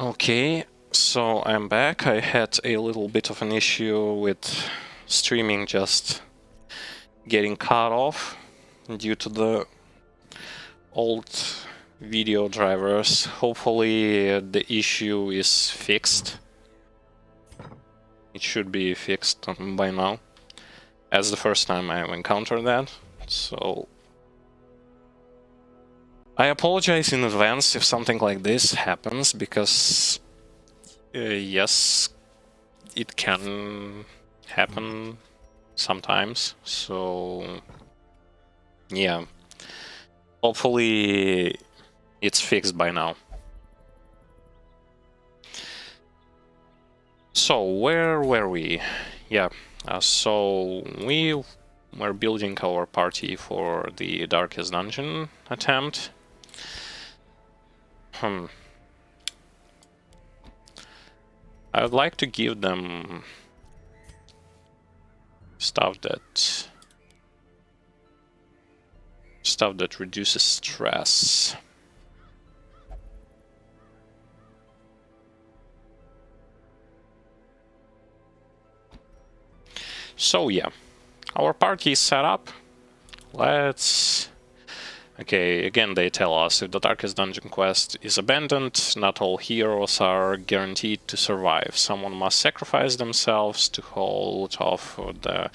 Okay, so I'm back. I had a little bit of an issue with streaming just getting cut off due to the old video drivers. Hopefully the issue is fixed. It should be fixed by now. As the first time I've encountered that, so I apologize in advance if something like this happens, because yes, it can happen sometimes. So yeah, hopefully it's fixed by now. So where were we? Yeah, so we were building our party for the Darkest Dungeon attempt. I would like to give them stuff that reduces stress. So yeah, our party is set up. Let's... Okay, again they tell us if the Darkest Dungeon quest is abandoned, not all heroes are guaranteed to survive. Someone must sacrifice themselves to hold off the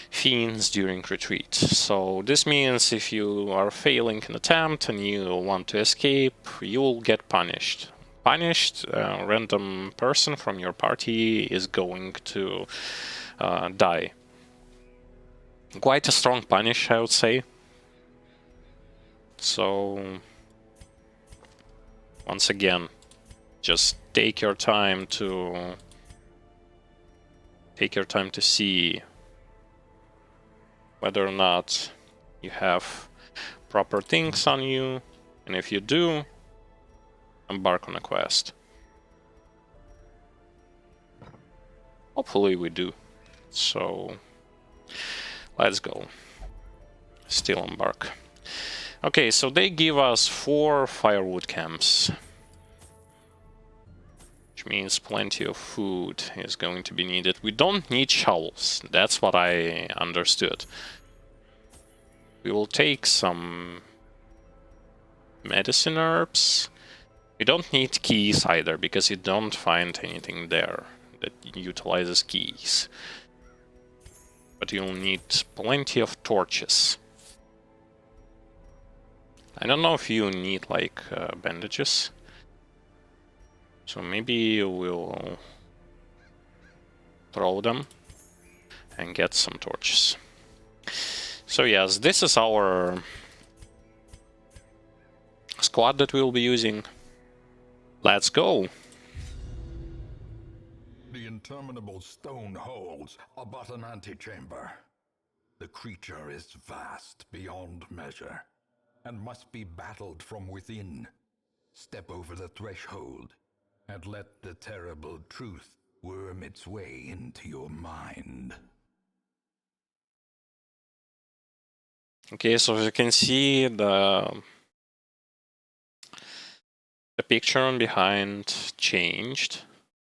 fiends during retreat. So this means if you are failing an attempt and you want to escape, you will get punished. A random person from your party is going to die. Quite a strong punish, I would say. So once again, just take your time to see whether or not you have proper things on you, and if you do, embark on a quest. Hopefully we do. So let's go. Still embark. Okay, so they give us 4 firewood camps, which means plenty of food is going to be needed. We don't need shovels, that's what I understood. We will take some medicine herbs. We don't need keys either, because you don't find anything there that utilizes keys. But you'll need plenty of torches. I don't know if you need, like, bandages. So maybe we'll throw them and get some torches. So yes, this is our squad that we'll be using. Let's go! The interminable stone holes are but an antechamber. The creature is vast beyond measure, and must be battled from within. Step over the threshold, and let the terrible truth worm its way into your mind. Okay, so as you can see, the picture on behind changed.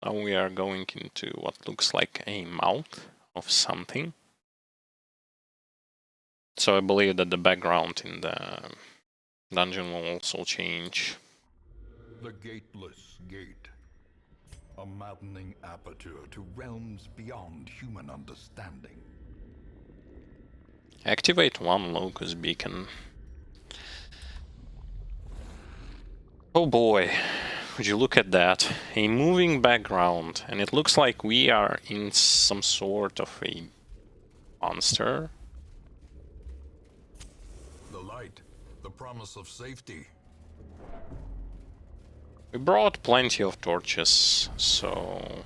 Now we are going into what looks like a mouth of something. So I believe that the background in the dungeon will also change. The Gateless Gate. A maddening aperture to realms beyond human understanding. Activate one locust beacon. Oh boy, would you look at that. A moving background, and it looks like we are in some sort of a monster. The light, the promise of safety. We brought plenty of torches, so...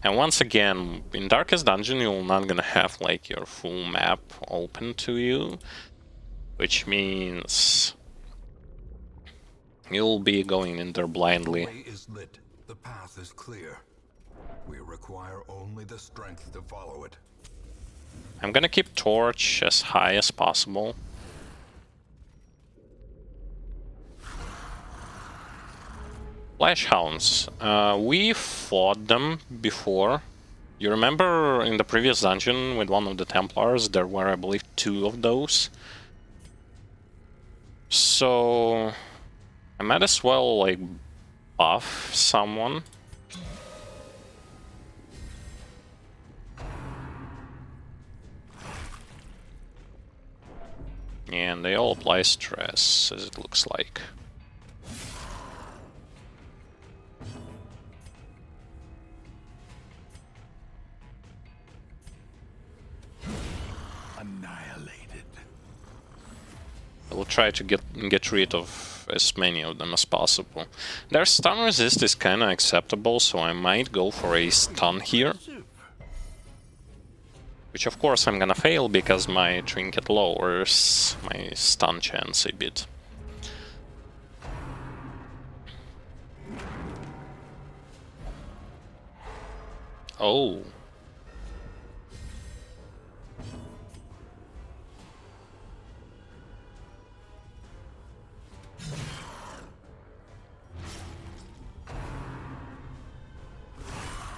And once again, in Darkest Dungeon you're not gonna have like your full map open to you, which means you'll be going in there blindly. The way is lit, the path is clear. We require only the strength to follow it. I'm gonna keep torch as high as possible. Fleshhounds. We fought them before. You remember in the previous dungeon with one of the Templars, there were, I believe, 2 of those. So I might as well, like, buff someone. And they all apply stress, as it looks like. Annihilated. I will try to get rid of as many of them as possible. Their stun resist is kinda acceptable, so I might go for a stun here. Which of course I'm gonna fail because my trinket lowers my stun chance a bit. Oh.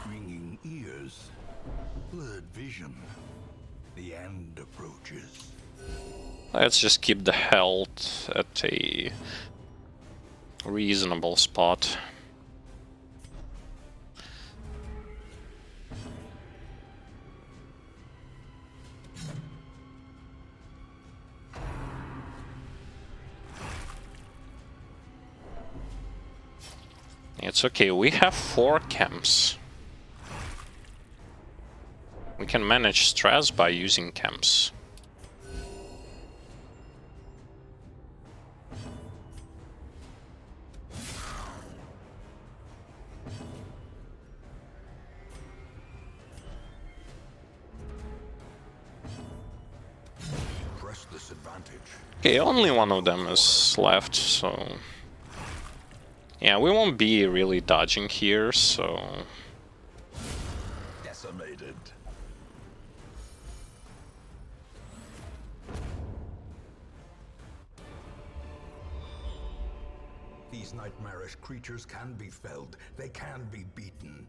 Ringing ears. Blurred vision. The end approaches. Let's just keep the health at a reasonable spot. It's okay, we have 4 camps. We can manage stress by using camps. Press this advantage. Okay, only one of them is left, so... Yeah, we won't be really dodging here, so... Decimated. These nightmarish creatures can be felled. They can be beaten.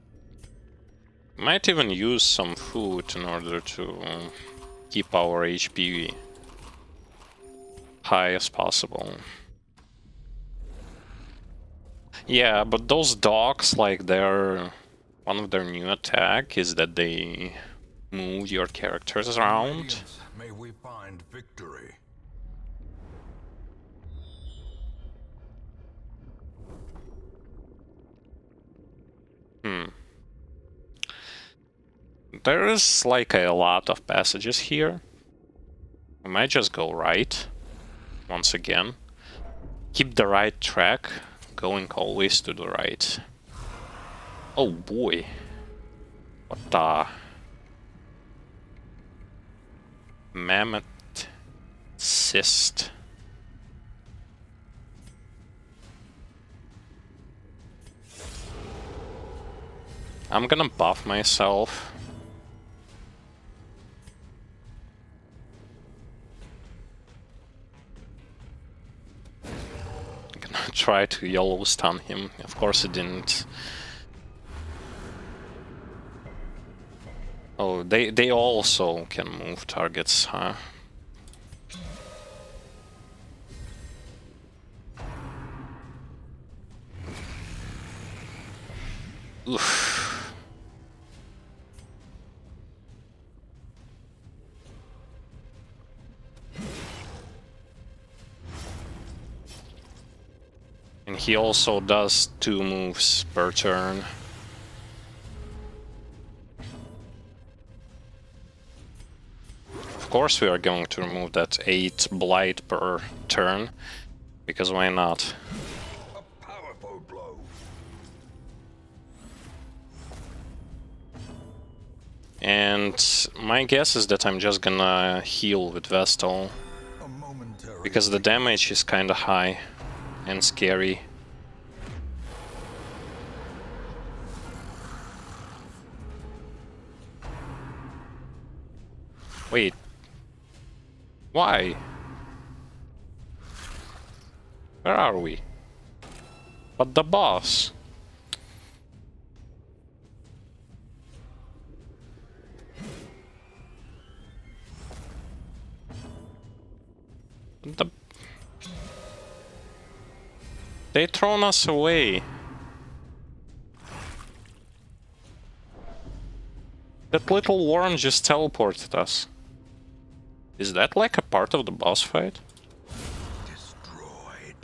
Might even use some food in order to keep our HP high as possible. Yeah, but those dogs, like, one of their new attack is that they move your characters around. Radiance, may we find victory. There is like a lot of passages here. We might just go right once again. Keep the right track, going always to the right. Oh boy. What the... Mammoth cyst. I'm gonna buff myself. I'm gonna try to yellow stun him. Of course it didn't. Oh, they also can move targets, huh? Oof. And he also does 2 moves per turn. Of course we are going to remove that 8 blight per turn, because why not? A powerful blow. And my guess is that I'm just gonna heal with Vestal, A momentary. because the damage is kinda high and scary. Wait. Why? Where are we? But the boss. The... They thrown us away. That little worm just teleported us. Is that like a part of the boss fight? Destroyed.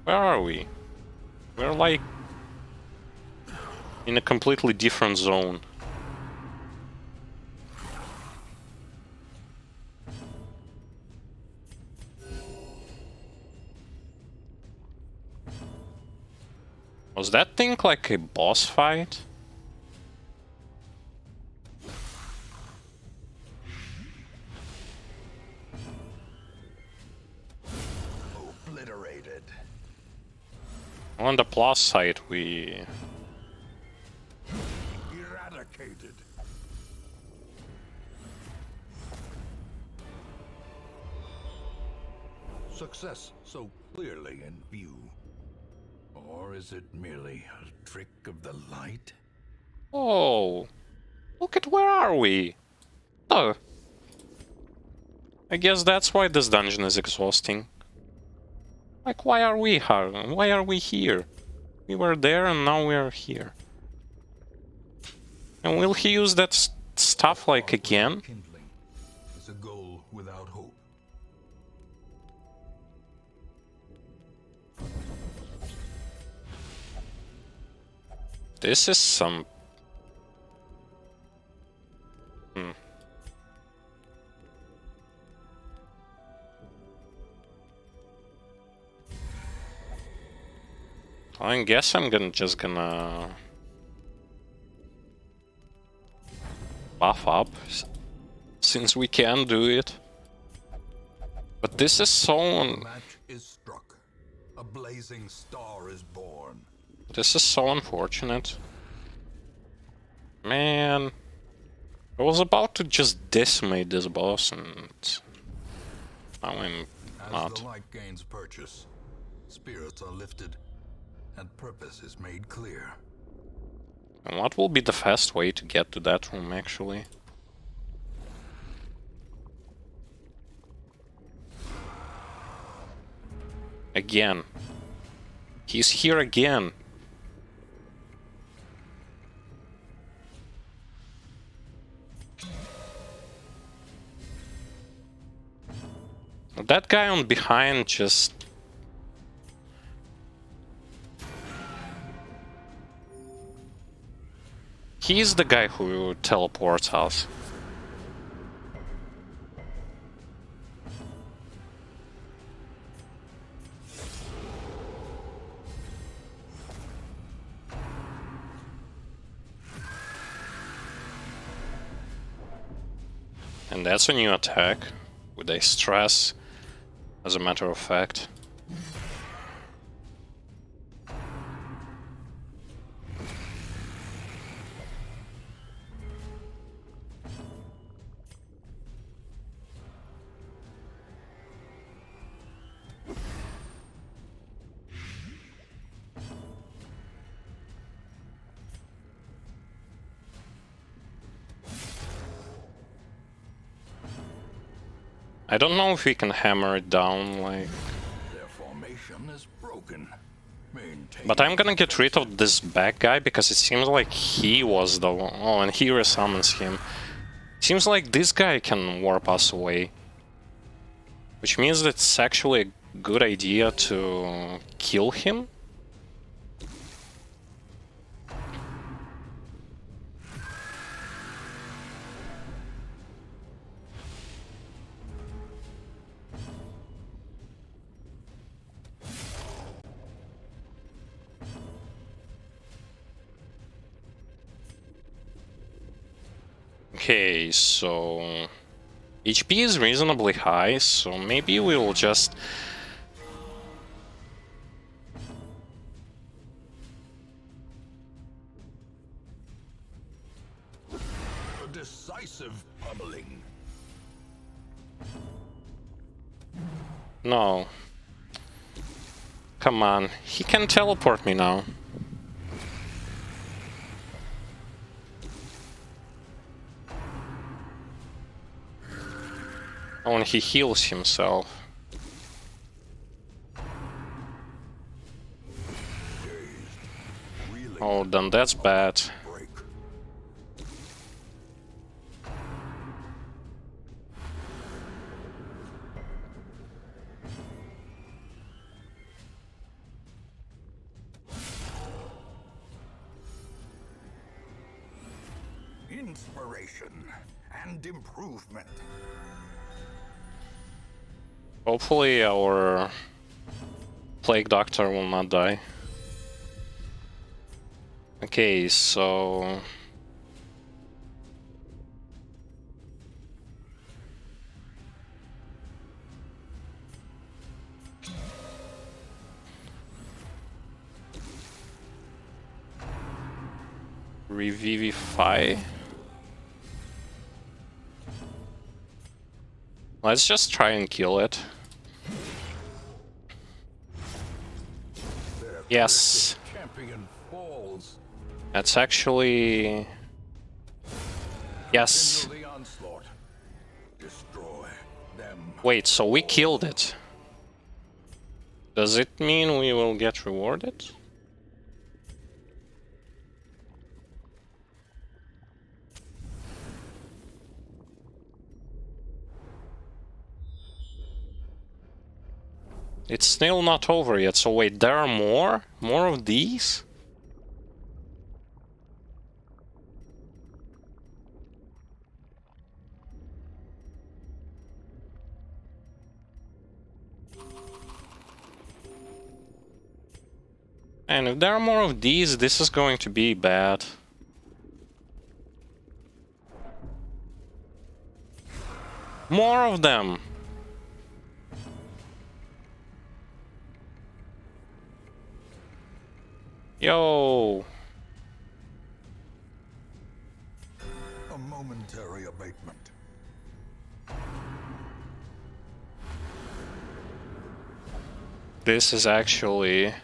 Where are we? We're like in a completely different zone. Was that thing like a boss fight? Obliterated. On the plus side, we... Eradicated. Success so clearly in view. Or is it merely a trick of the light? Oh! Look at where are we? Oh. I guess that's why this dungeon is exhausting. Like, why are we here? Why are we here? We were there and now we are here. And will he use that stuff like again? Kindling is a goal without hope. This is some... I guess I'm just gonna... buff up, since we can do it. But this is so... The match is struck. A blazing star is born. This is so unfortunate. Man... I was about to just decimate this boss and... now I'm As not. the light gains purchase, spirits are lifted, and purpose is made clear. And what will be the fast way to get to that room, actually? Again. He's here again. That guy on behind just... He's the guy who teleports us. And that's a new attack, with a stress, as a matter of fact. I don't know if we can hammer it down, like... Their formation is broken. Maintain. But I'm gonna get rid of this back guy, because it seems like he was the one... Oh, and he resummons him. Seems like this guy can warp us away. Which means that it's actually a good idea to kill him? Okay, so... HP is reasonably high, so maybe we'll just... A decisive pummeling. No. Come on, he can teleport me now. Oh, and he heals himself. Oh, then that's bad. Break. Inspiration and improvement. Hopefully our Plague Doctor will not die. Okay, so... Revivify. Let's just try and kill it. Yes. Champion falls. That's actually... Yes. Continue the onslaught. Destroy them. Wait, so we killed it. Does it mean we will get rewarded? It's still not over yet, so wait, there are more? More of these? And if there are more of these, this is going to be bad. More of them! Yo! A momentary abatement. This is actually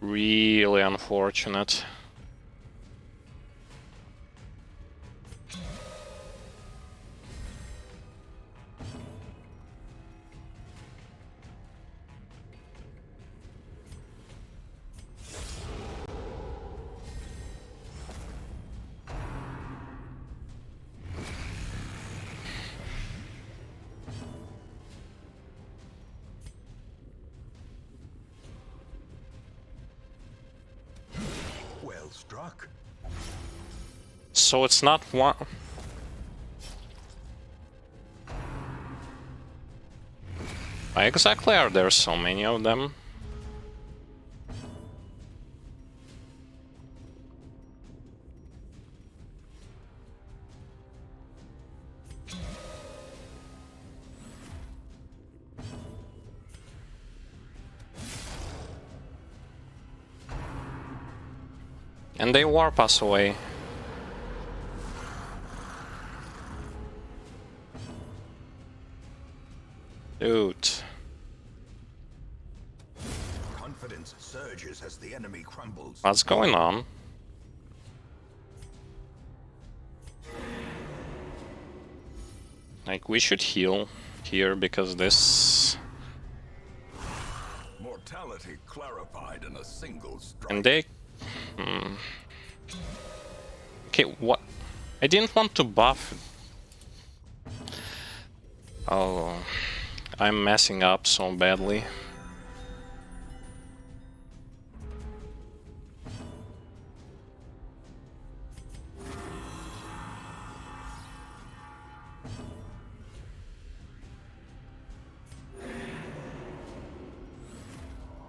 really unfortunate. Well struck. So it's not one... Why exactly are there so many of them? And they warp us away. Dude. Confidence surges as the enemy crumbles. What's going on? Like, we should heal here because this... Mortality clarified in a single strike. And they... Okay, what? I didn't want to buff... Oh... I'm messing up so badly.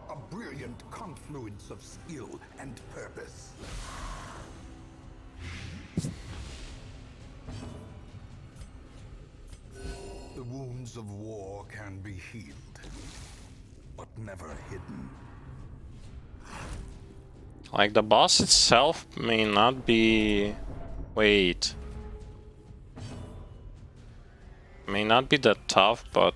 A brilliant confluence of skill and purpose. The wounds of war can be healed, but never hidden. Like, the boss itself may not be... Wait. May not be that tough, but...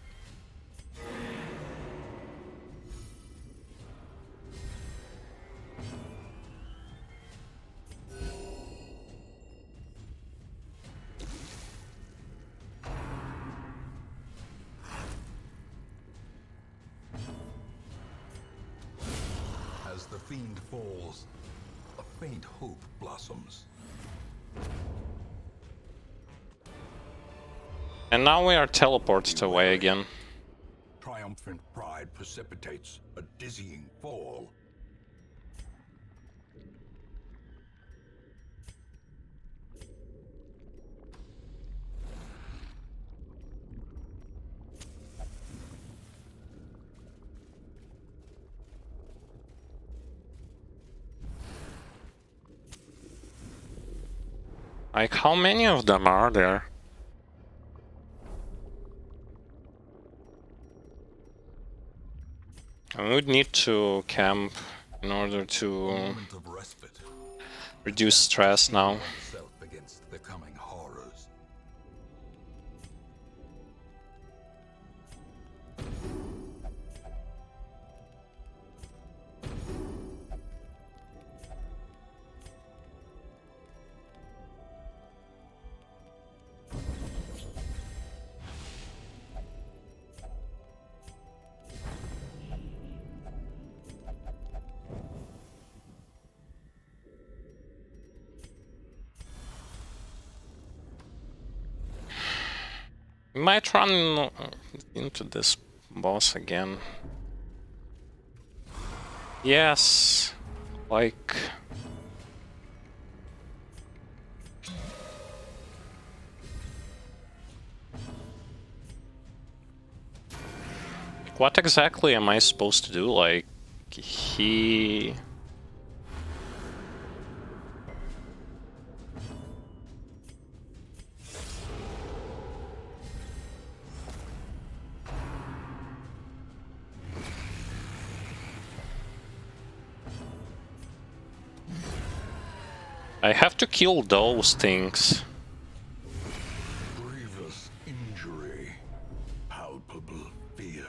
fiend falls, a faint hope blossoms. And now we are teleported away again. Triumphant pride precipitates a dizzying fall. Like, how many of them are there? I would need to camp in order to Moment of respite. reduce stress now. Oneself against the coming horrors. We might run into this boss again. Yes, like... What exactly am I supposed to do? Like, he... I have to kill those things. Grievous injury. Palpable fear.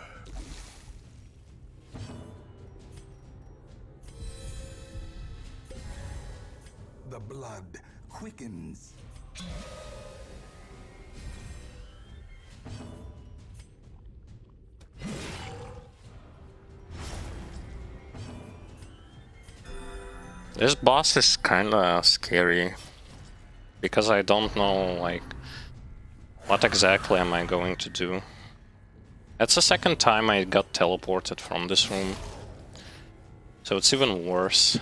The blood quickens. This boss is kinda scary. Because I don't know, like, what exactly am I going to do. That's the second time I got teleported from this room. So it's even worse.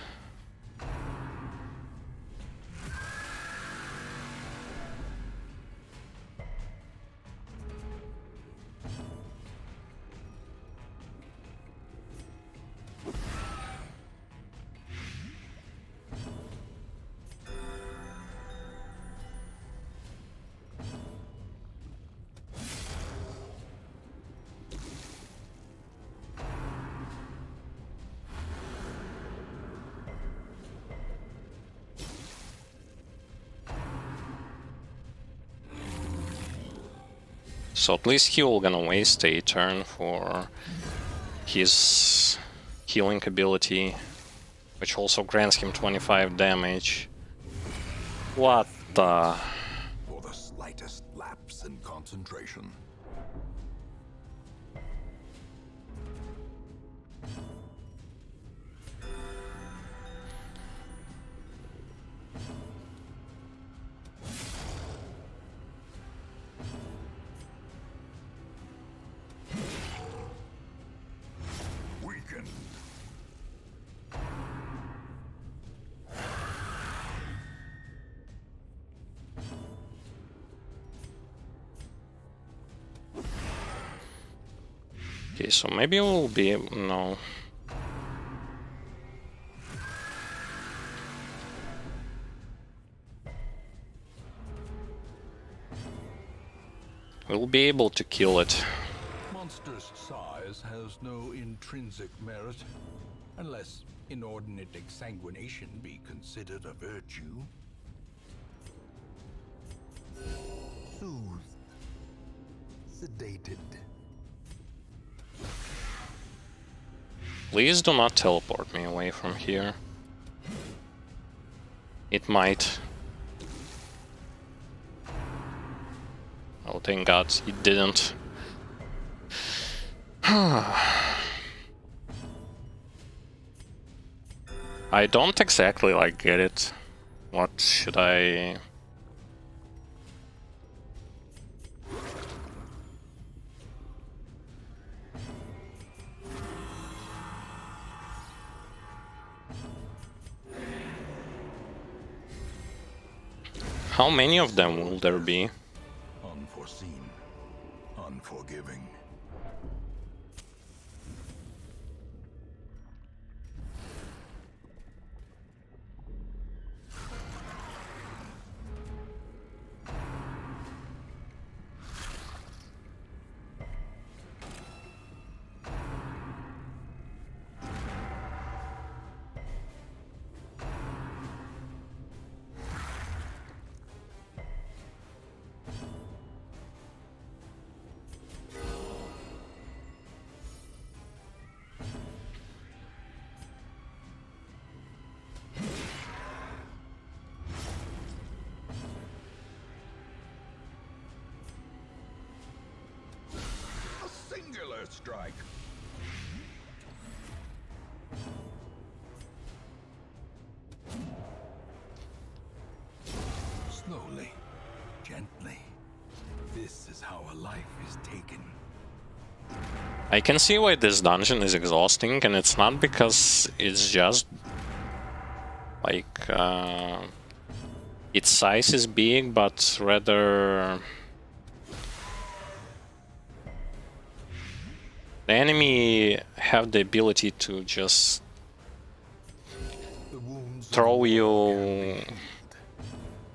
So at least he will gonna waste a turn for his healing ability, which also grants him 25 damage. What the... For the slightest lapse in concentration. Weakened. Okay, so maybe we'll be... no. We'll be able to kill it. Monster's size has no intrinsic merit, unless inordinate exsanguination be considered a virtue. Soothed. Sedated. Please do not teleport me away from here. It might. Oh, thank God, it didn't. I don't exactly like get it. What should I... How many of them will there be? Unforeseen, unforgiving. A singular strike. Slowly, gently. This is how a life is taken. I can see why this dungeon is exhausting, and it's not because it's just... like... its size is big, but rather... the enemy have the ability to just The wounds of throw war you can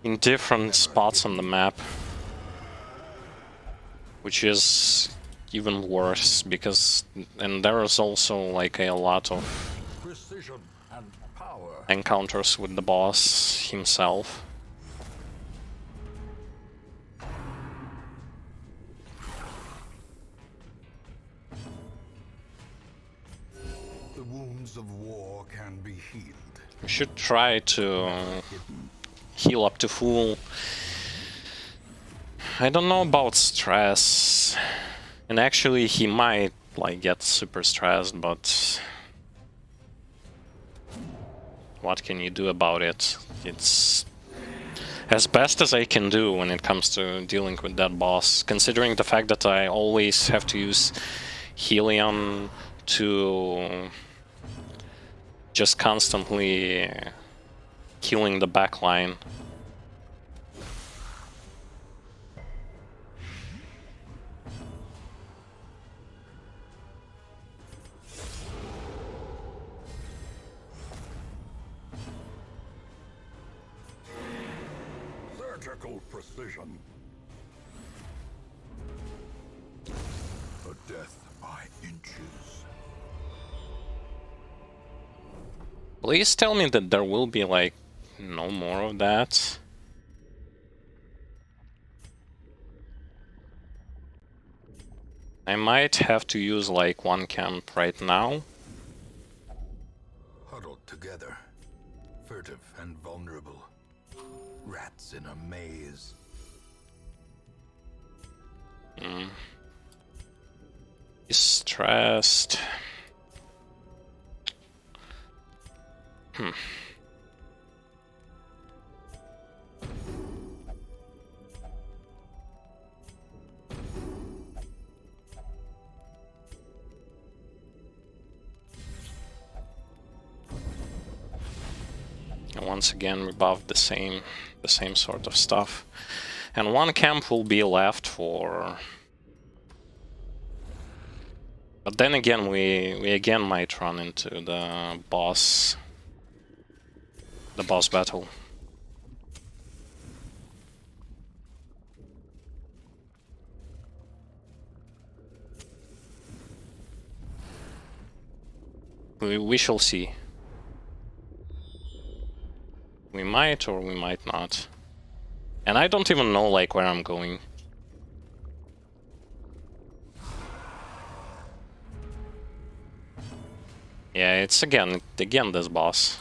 be in different spots on the map, which is even worse because... and there is also like a lot of precision and power. encounters with the boss himself. The wounds of war can be healed. We should try to heal up to full. I don't know about stress, and actually he might like get super stressed, but what can you do about it? It's as best as I can do when it comes to dealing with that boss, considering the fact that I always have to use Helion to just constantly killing the backline. Surgical precision. A death by inches. Please tell me that there will be like no more of that. I might have to use like one camp right now. Huddled together. Furtive and vulnerable. Rats in a maze. He's stressed. And once again we buffed the same sort of stuff. And one camp will be left for... but then again we again might run into the boss battle. We shall see. We might or we might not. And I don't even know like where I'm going. Yeah, it's again this boss.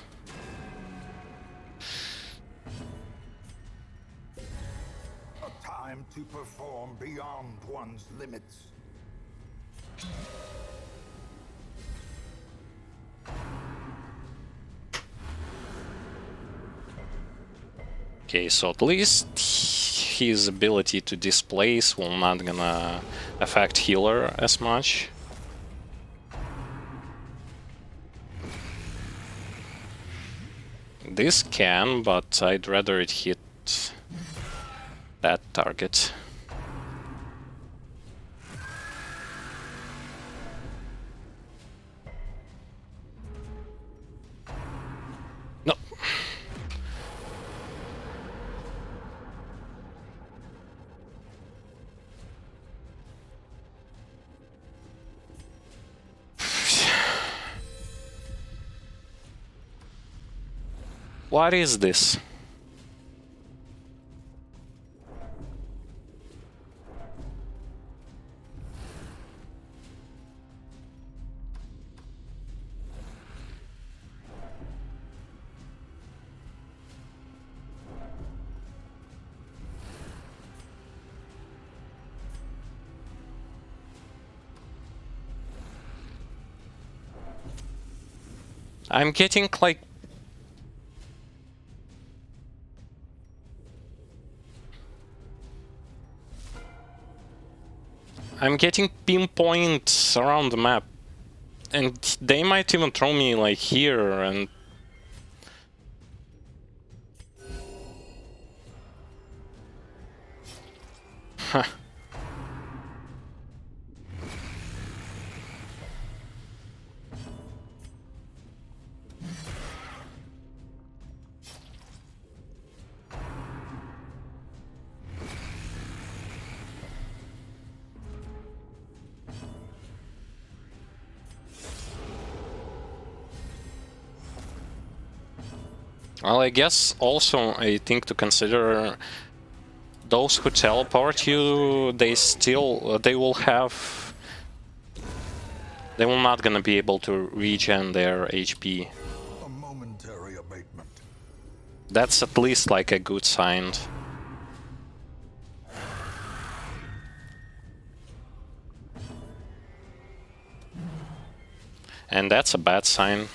A time to perform beyond one's limits. Okay, so at least his ability to displace will not gonna affect healer as much. This can, but I'd rather it hit that target. No. What is this? I'm getting like pinpoints around the map, and they might even throw me like here and huh. Well, I guess also a thing to consider, those who teleport you, they will not gonna be able to regen their HP. A momentary abatement. That's at least like a good sign. And that's a bad sign.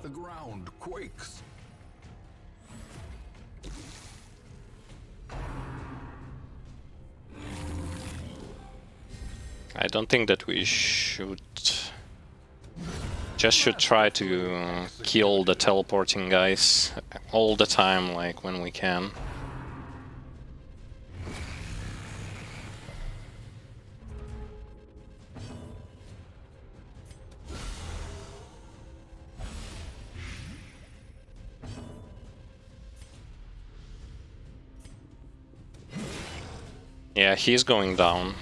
The ground quakes. I don't think that we should try to kill the teleporting guys all the time, like when we can. Yeah, he's going down.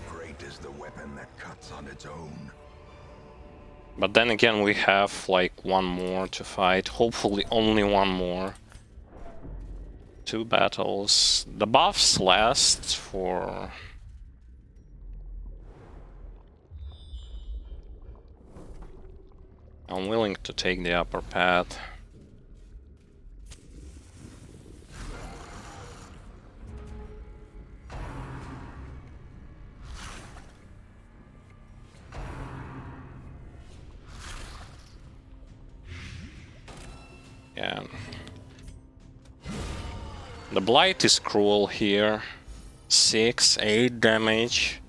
Great is the weapon that cuts on its own. But then again, we have like one more to fight. Hopefully only one more. 2 battles. The buffs last for... I'm willing to take the upper path. Yeah. The Blight is cruel here. 6, 8 damage.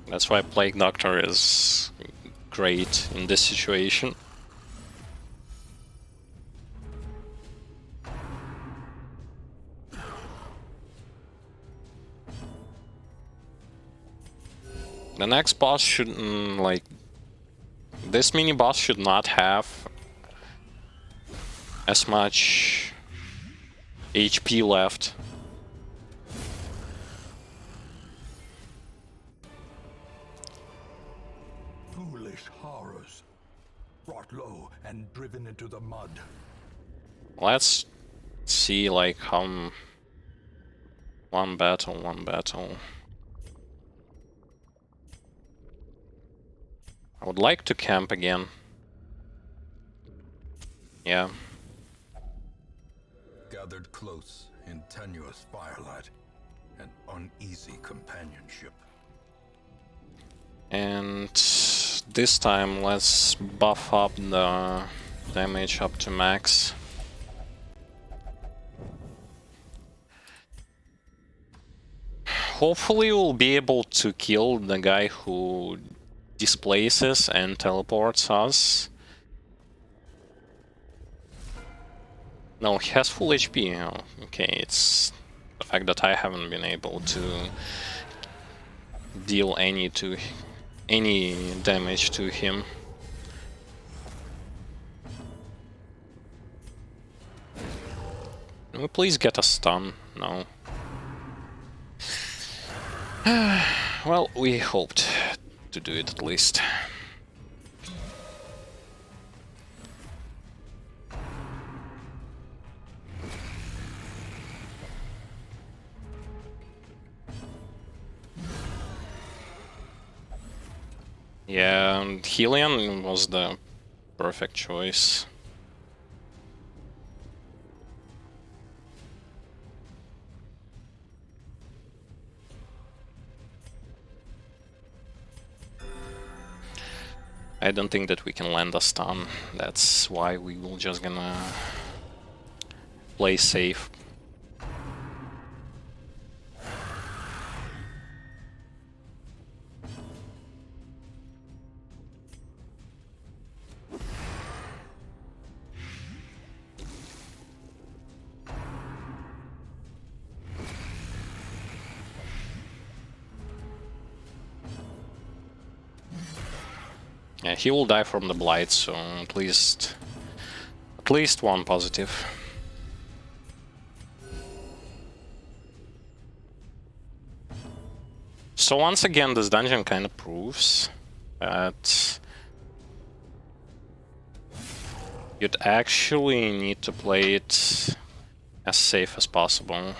That's why Plague Doctor is great in this situation. The next boss shouldn't, like... This mini-boss should not have as much HP left. Foolish horrors, brought low and driven into the mud. Let's see, like, how... One battle. I would like to camp again. Yeah. Gathered close in tenuous firelight and uneasy companionship. And this time let's buff up the damage up to max. Hopefully we'll be able to kill the guy who displaces and teleports us. No, he has full HP. Oh, okay, it's the fact that I haven't been able to deal any damage to him. Can we please get a stun? No. Well, we hoped to do it at least. Yeah, and Helion was the perfect choice. I don't think that we can land a stun. That's why we will just gonna play safe. Yeah, he will die from the blight, so at least one positive. So once again, this dungeon kind of proves that you'd actually need to play it as safe as possible.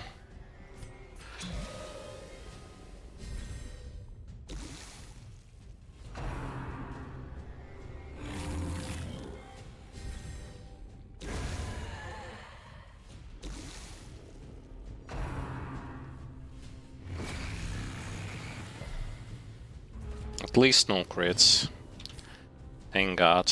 At least no crits. Thank God.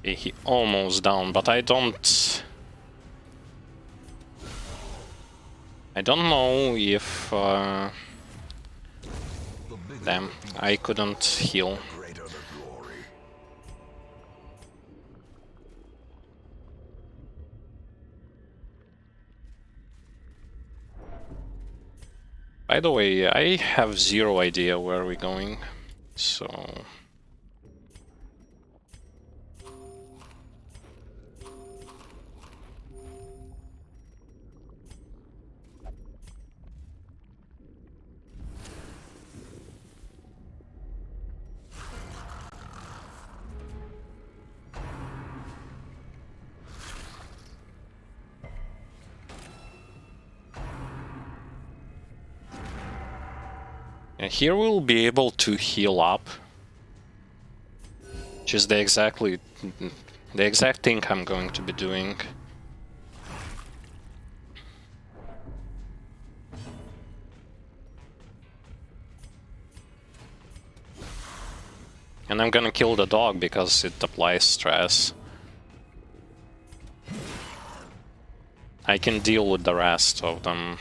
Okay, he almost down, but I don't know if... Damn, I couldn't heal. By the way, I have zero idea where we're going, so... And here we'll be able to heal up, which is the exact thing I'm going to be doing. And I'm gonna kill the dog because it applies stress. I can deal with the rest of them.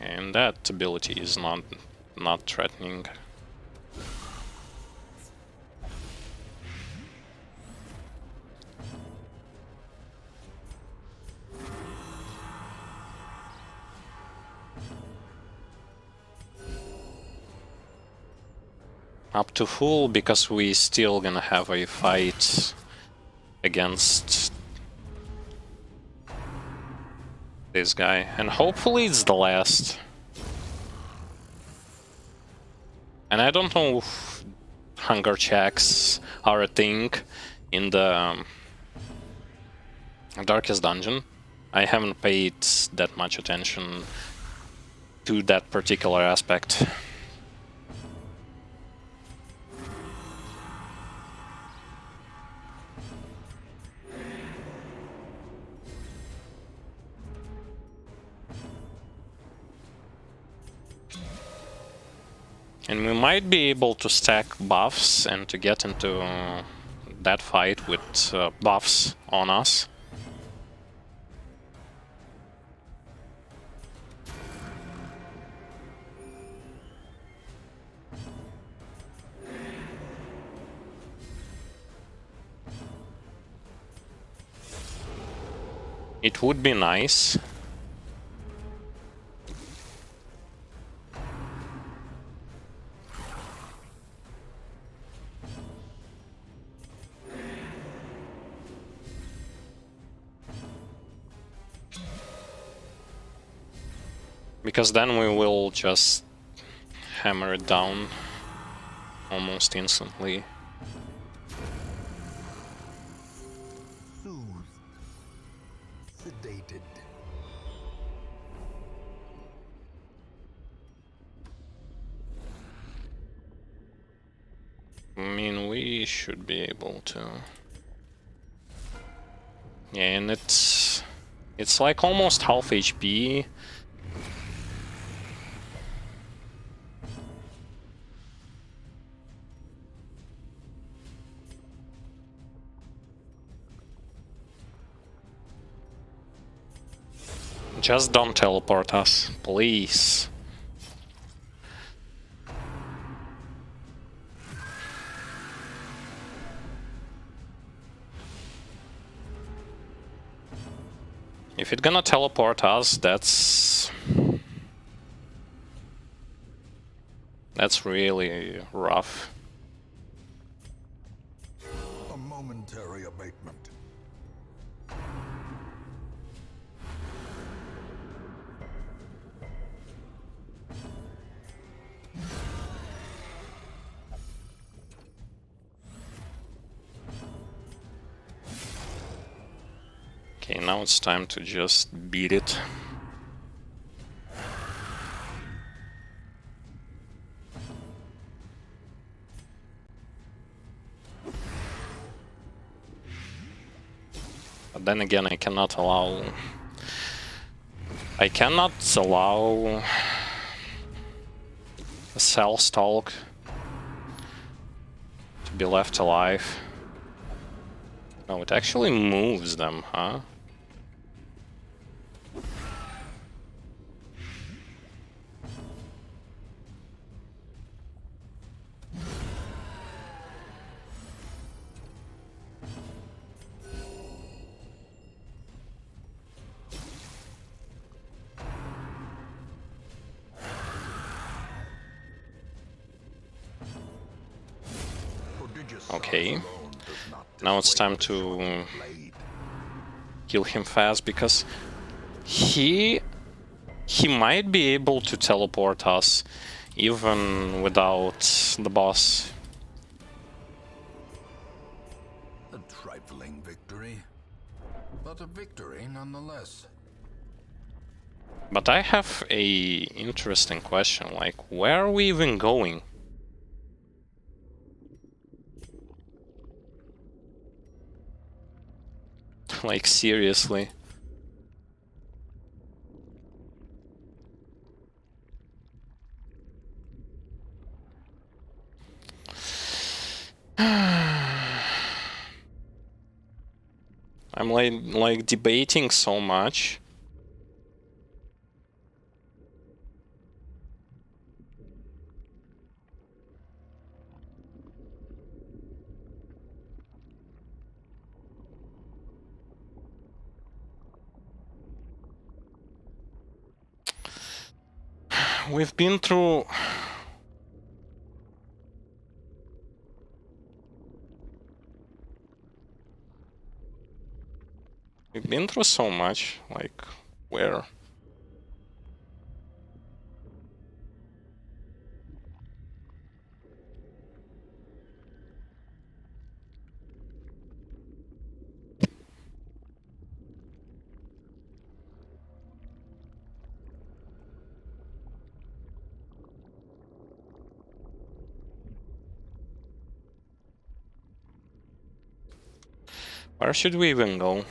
and that ability is not threatening. Up to full, because we still gonna have a fight against this guy, and hopefully it's the last. And I don't know if hunger checks are a thing in the Darkest Dungeon. I haven't paid that much attention to that particular aspect. And we might be able to stack buffs and to get into that fight with buffs on us. It would be nice. Because then we will just hammer it down almost instantly. Soothed. Sedated. I mean, we should be able to. Yeah, and it's like almost half HP. Just don't teleport us, please. If it's gonna teleport us, that's really rough. A momentary abatement. Okay, now it's time to just beat it. But then again, I cannot allow a Cell Stalk to be left alive. No, it actually moves them, huh? Okay. Now it's time to kill him fast, because he might be able to teleport us even without the boss. A trifling victory, but a victory nonetheless. But I have a interesting question, like, where are we even going? Like, seriously. I'm like debating so much. we've been through... We've been through so much, like, where? Where should we even go?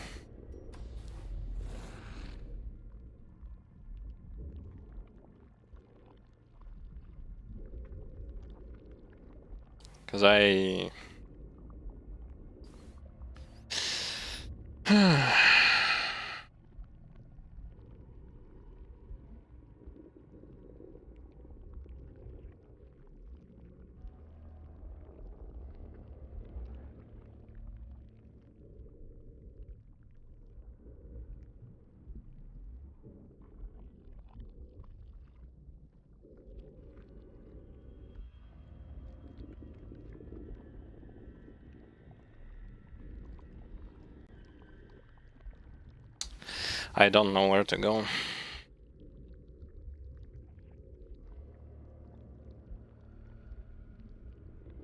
Because I... I don't know where to go.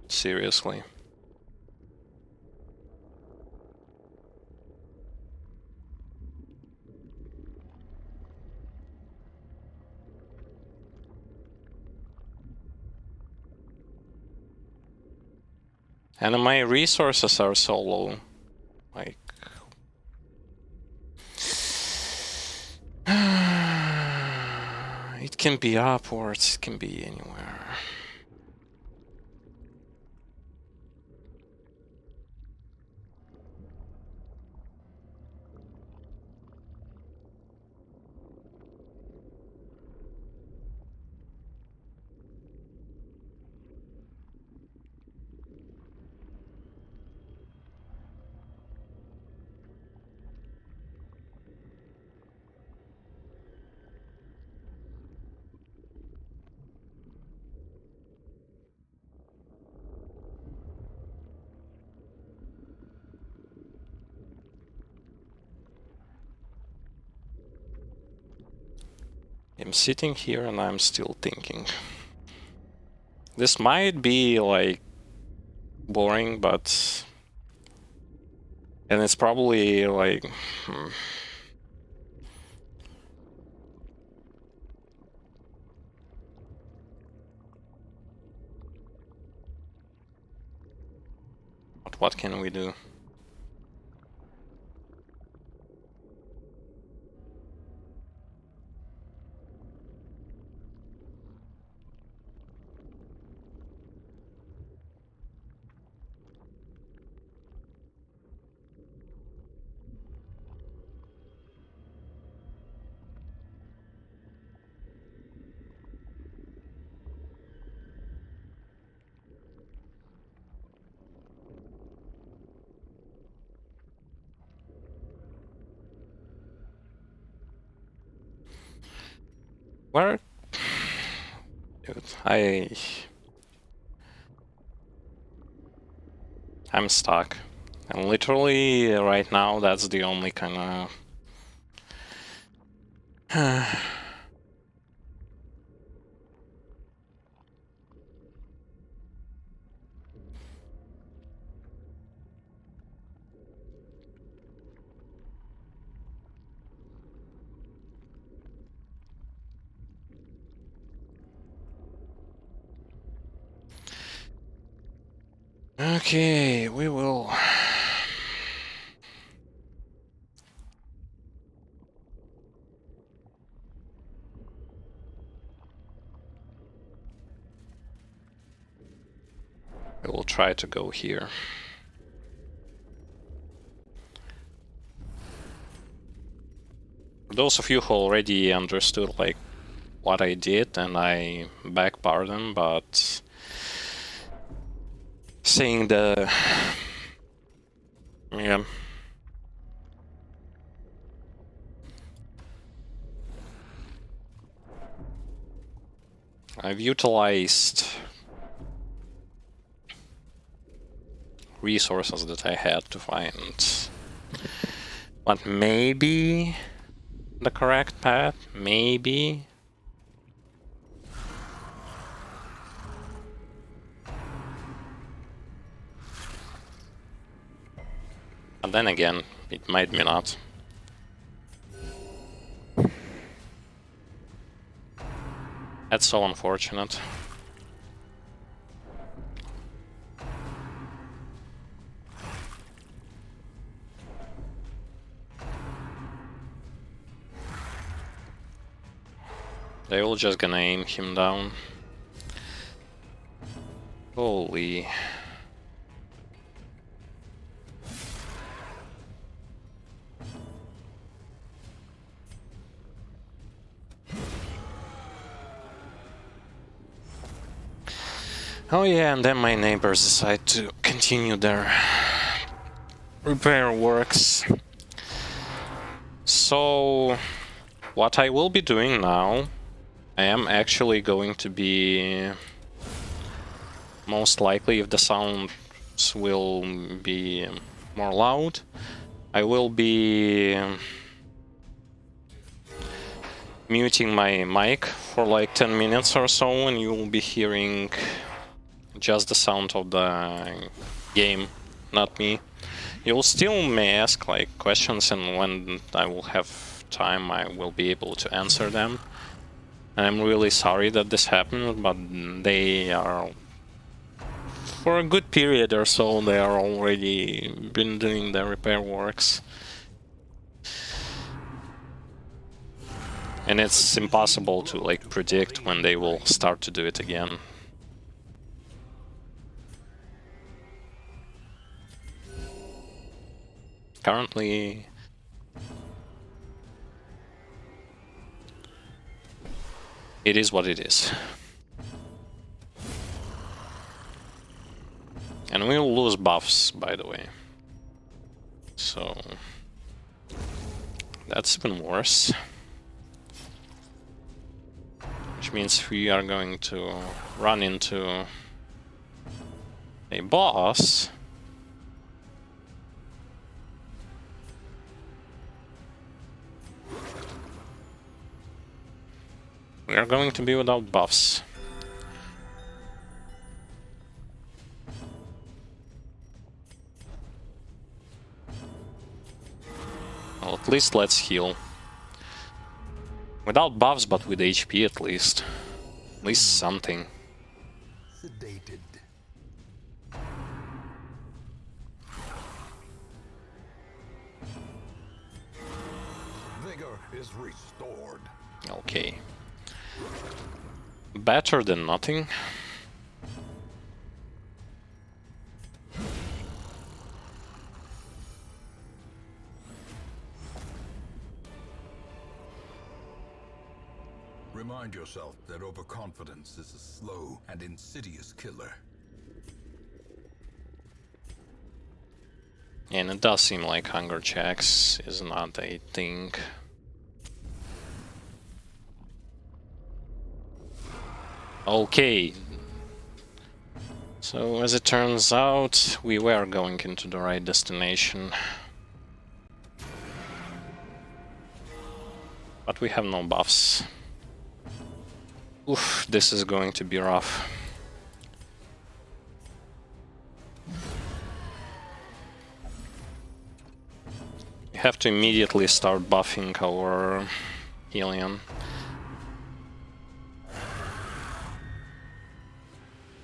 Seriously. And my resources are so low. Like... It can be upwards, it can be anywhere. I'm sitting here and I'm still thinking. This might be, like, boring, but... And it's probably, like... But what can we do? Where? Dude, I'm stuck. And literally, right now, that's the only kind of... Okay, we will... We will try to go here. For those of you who already understood, like, what I did, and I beg pardon, but... Saying the... Yeah. I've utilized resources that I had to find. But maybe the correct path? Maybe? But then again, it might be not. That's so unfortunate. They will just gonna aim him down. Holy. Oh yeah, and then my neighbors decide to continue their repair works. So, what I will be doing now, I am actually going to be, most likely if the sounds will be more loud, I will be muting my mic for like 10 minutes or so, and you will be hearing just the sound of the game, not me. You'll still may ask like questions, and when I will have time I will be able to answer them. I'm really sorry that this happened, but they are, for a good period or so, they are already been doing the repair works. And it's impossible to like predict when they will start to do it again. Currently, it is what it is. And we'll lose buffs, by the way. So that's even worse. Which means we are going to run into a boss we are going to be without buffs. Well, at least let's heal. Without buffs, but with HP at least. At least something. Sedated. Vigor is restored. Okay. Better than nothing. Remind yourself that overconfidence is a slow and insidious killer. And it does seem like hunger checks is not a thing. Okay. So as it turns out, we were going into the right destination. But we have no buffs. Oof, this is going to be rough. We have to immediately start buffing our Helion.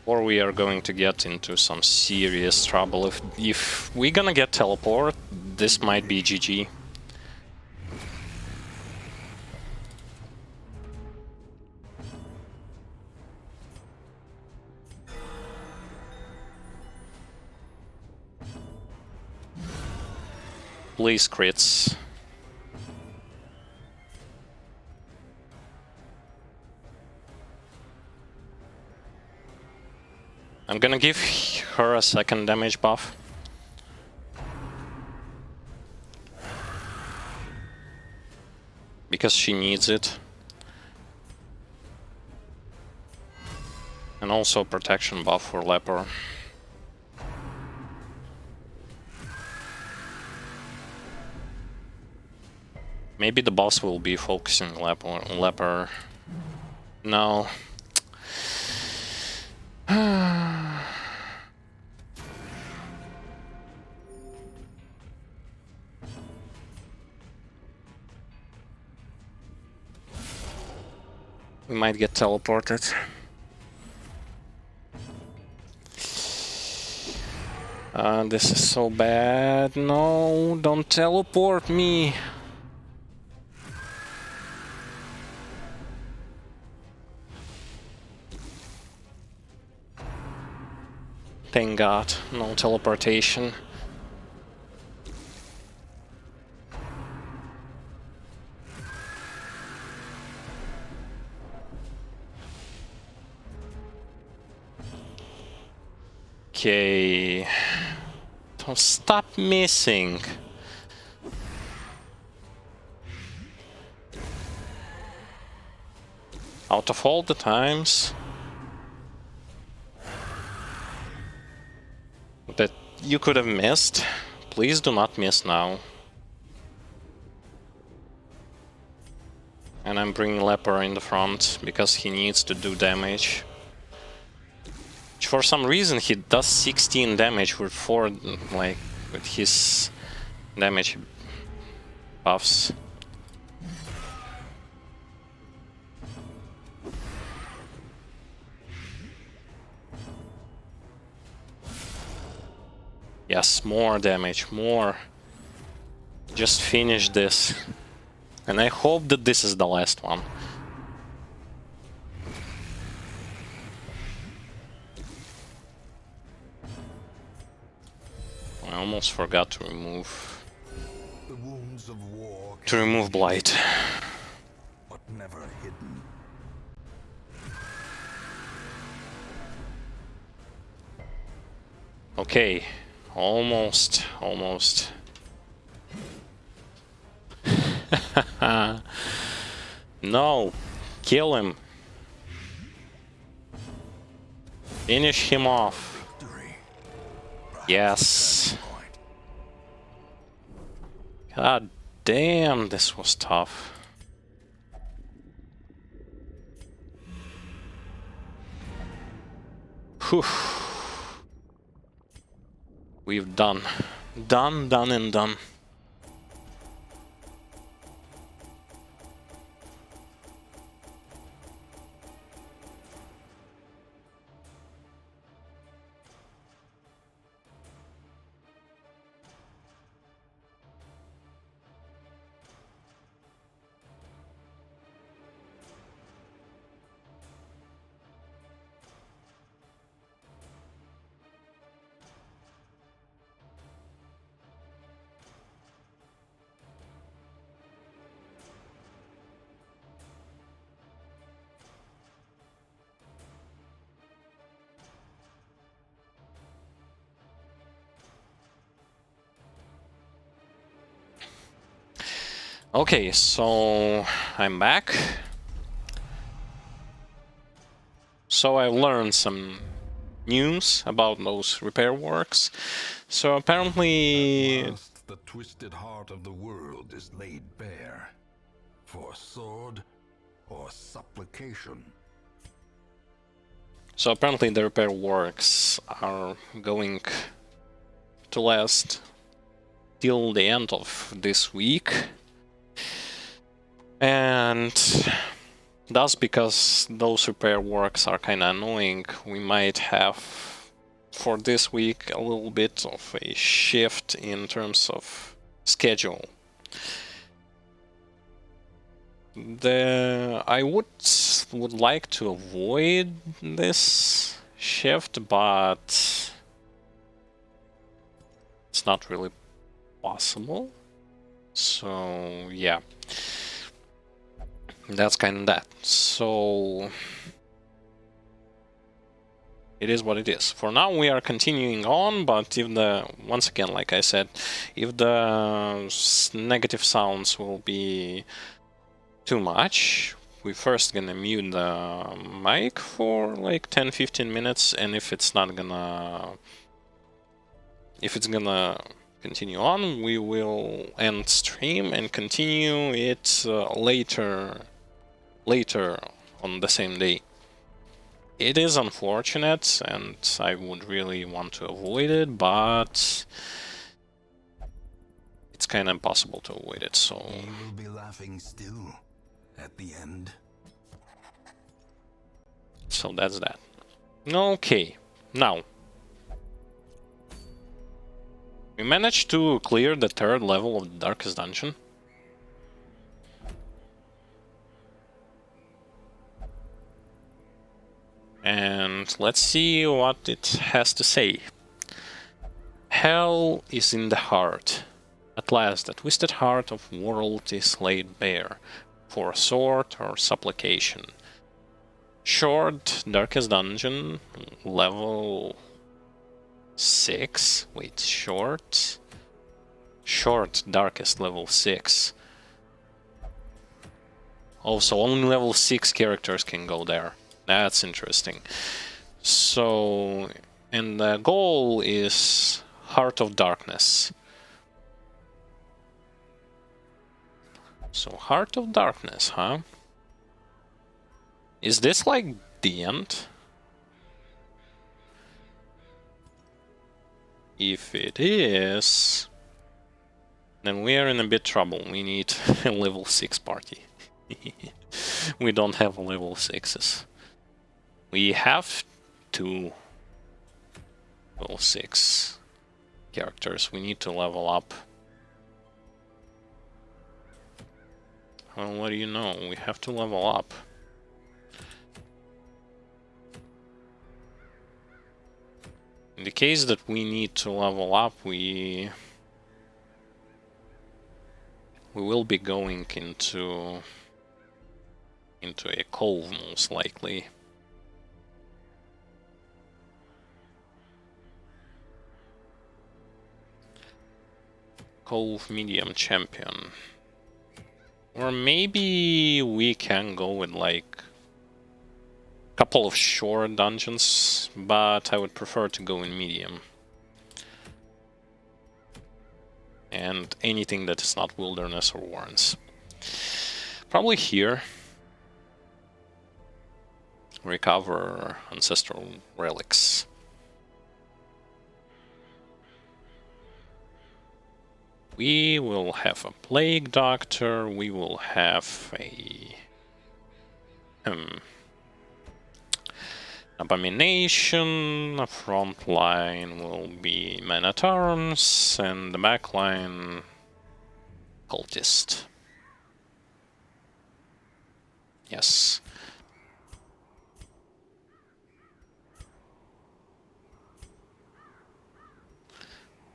Or we are going to get into some serious trouble. If we're gonna get teleport, this might be GG. Please crits. I'm gonna give her a second damage buff. Because she needs it. And also protection buff for Leper. Maybe the boss will be focusing Leper. No. We might get teleported. This is so bad. No, don't teleport me. Thank God, no teleportation. Okay. Don't stop missing. Out of all the times that you could have missed, please do not miss now. And I'm bringing Leper in the front because he needs to do damage. For some reason he does 16 damage with 4, like, with his damage buffs. Yes, more damage, more. Just finish this. And I hope that this is the last one. I almost forgot to remove... The wounds of war to remove Blight. but never hidden. Okay, almost. No, kill him. Finish him off. Victory. Yes. Point. God damn, this was tough. Whew. We've done. Done and done. Okay, so I'm back. So I learned some news about those repair works. So apparently... At last, the twisted heart of the world is laid bare. For sword or supplication. So apparently the repair works are going to last till the end of this week. And thus, because those repair works are kinda annoying, we might have for this week a little bit of a shift in terms of schedule. I would like to avoid this shift, but it's not really possible. So yeah, that's kind of that. So it is what it is. For now, we are continuing on, but if once again, like I said, if the negative sounds will be too much, we first gonna mute the mic for like 10-15 minutes, and if it's gonna continue on, we will end stream and continue it later on the same day. It is unfortunate, and I would really want to avoid it, but it's kind of impossible to avoid it, so... You will be laughing still at the end. So that's that. Okay, now. We managed to clear the 3rd level of the Darkest Dungeon. And let's see what it has to say. Hell is in the heart. At last, the twisted heart of world is laid bare, for sword or supplication. Short, Darkest Dungeon, level 6. Wait, short? Short, Darkest, level 6. Oh, so only level 6 characters can go there. That's interesting. So, and the goal is Heart of Darkness. So, Heart of Darkness, huh? Is this like the end? If it is, then we are in a bit trouble. We need a level 6 party. We don't have level 6s. We have 2 level 6 characters. We need to level up. Well, what do you know? We have to level up. In the case that we need to level up, we will be going into a cove, most likely. Cove medium champion. Or maybe we can go with like a couple of short dungeons, but I would prefer to go in medium. And anything that is not wilderness or warrens. Probably here. Recover ancestral relics. We will have a plague doctor, we will have a abomination, a front line will be men at arms, and the back line cultist. Yes.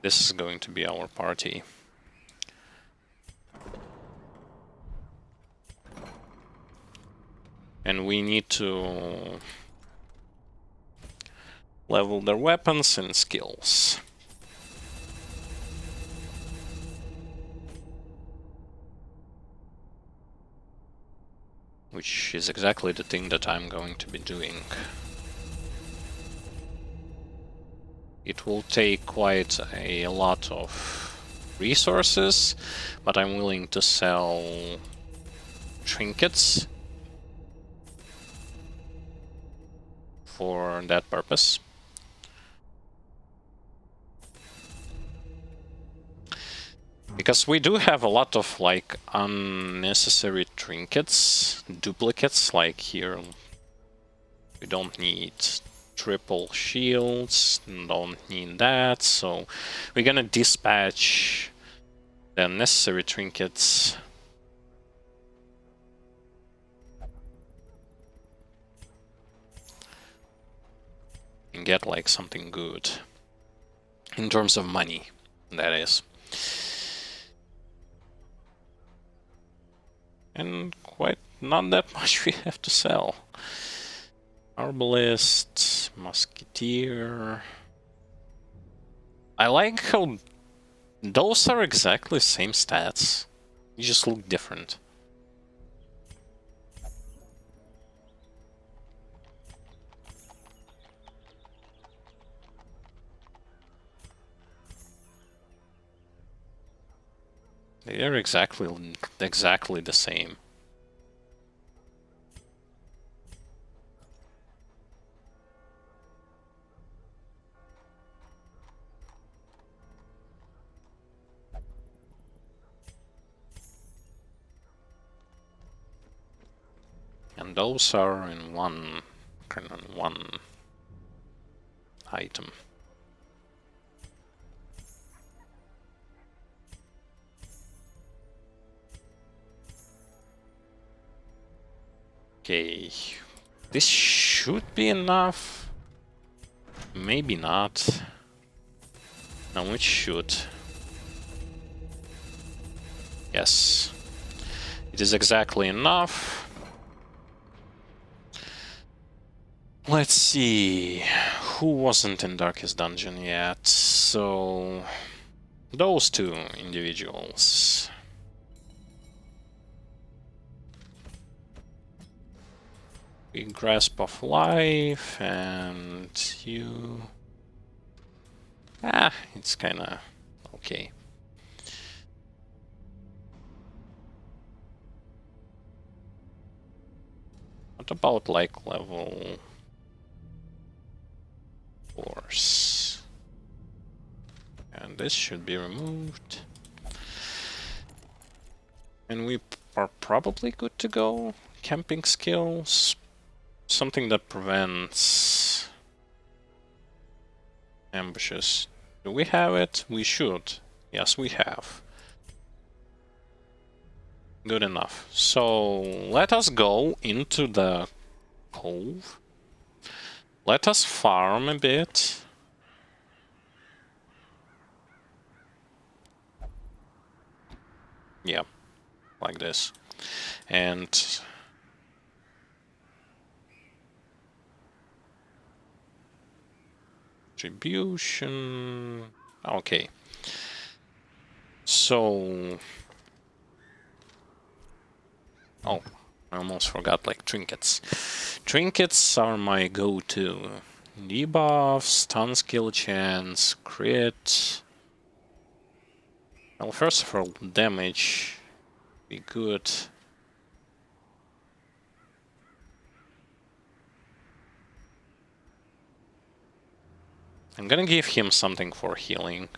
This is going to be our party. And we need to level their weapons and skills. Which is exactly the thing that I'm going to be doing. It will take quite a lot of resources, but I'm willing to sell trinkets for that purpose. Because we do have a lot of like unnecessary trinkets, duplicates, like here we don't need triple shields, don't need that, so we're gonna dispatch the necessary trinkets and get like something good in terms of money, that is. And quite not that much we have to sell. Arbalist, Musketeer. I like how those are exactly the same stats. You just look different. They're exactly the same. And those are in one item. Okay, this should be enough. Maybe not. No, it should. Yes, it is exactly enough. Let's see, who wasn't in Darkest Dungeon yet? So, those two individuals. Big Grasp of Life, and you... it's kinda okay. What about, like, level... Force? And this should be removed. And we are probably good to go. Camping skills. Something that prevents ambushes. Do we have it? We should. Yes, we have. Good enough. So let us go into the cove. Let us farm a bit. Yeah, like this. And distribution. Okay. So, oh, I almost forgot, like, trinkets. Trinkets are my go-to. Debuff, stun skill chance, crit. Well, first of all, damage be good. I'm gonna give him something for healing.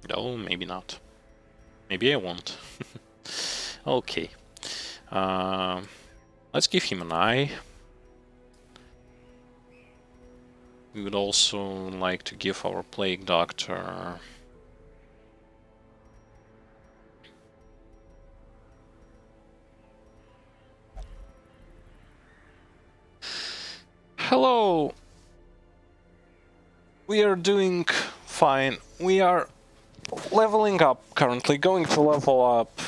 No, maybe not. Maybe I won't. Okay. Let's give him an eye. We would also like to give our Plague Doctor... Hello! We are doing fine. We are leveling up currently, going to level up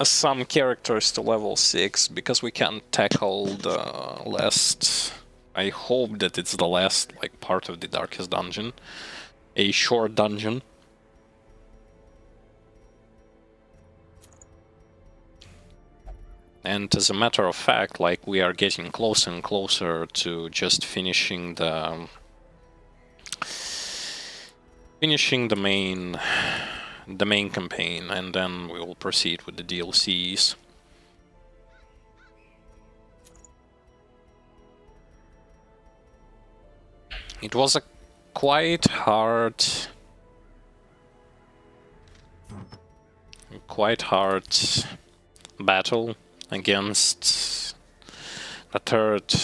some characters to level 6 because we can't tackle the last... I hope that it's the last, like, part of the Darkest Dungeon. A short dungeon. And as a matter of fact, like, we are getting closer and closer to just finishing the main campaign, and then we will proceed with the DLCs. It was a quite hard battle against the third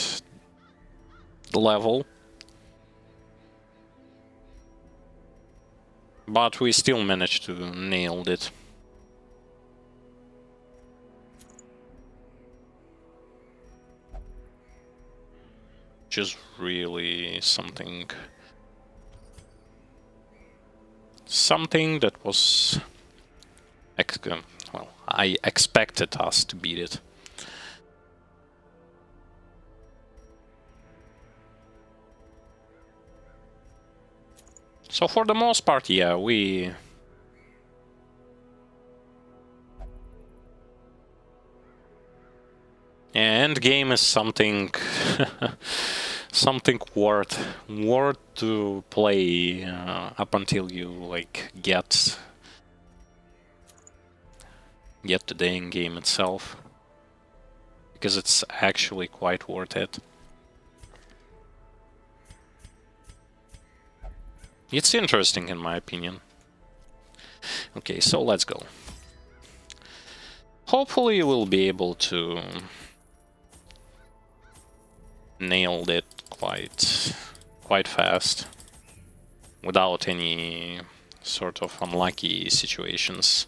level, but we still managed to nail it. Which is really something that was well, I expected us to beat it. So for the most part, yeah, we... Endgame is something something worth to play up until you like get to the end game itself, because it's actually quite worth it. It's interesting in my opinion. Okay, so let's go. Hopefully we'll be able to nail it quite fast without any sort of unlucky situations.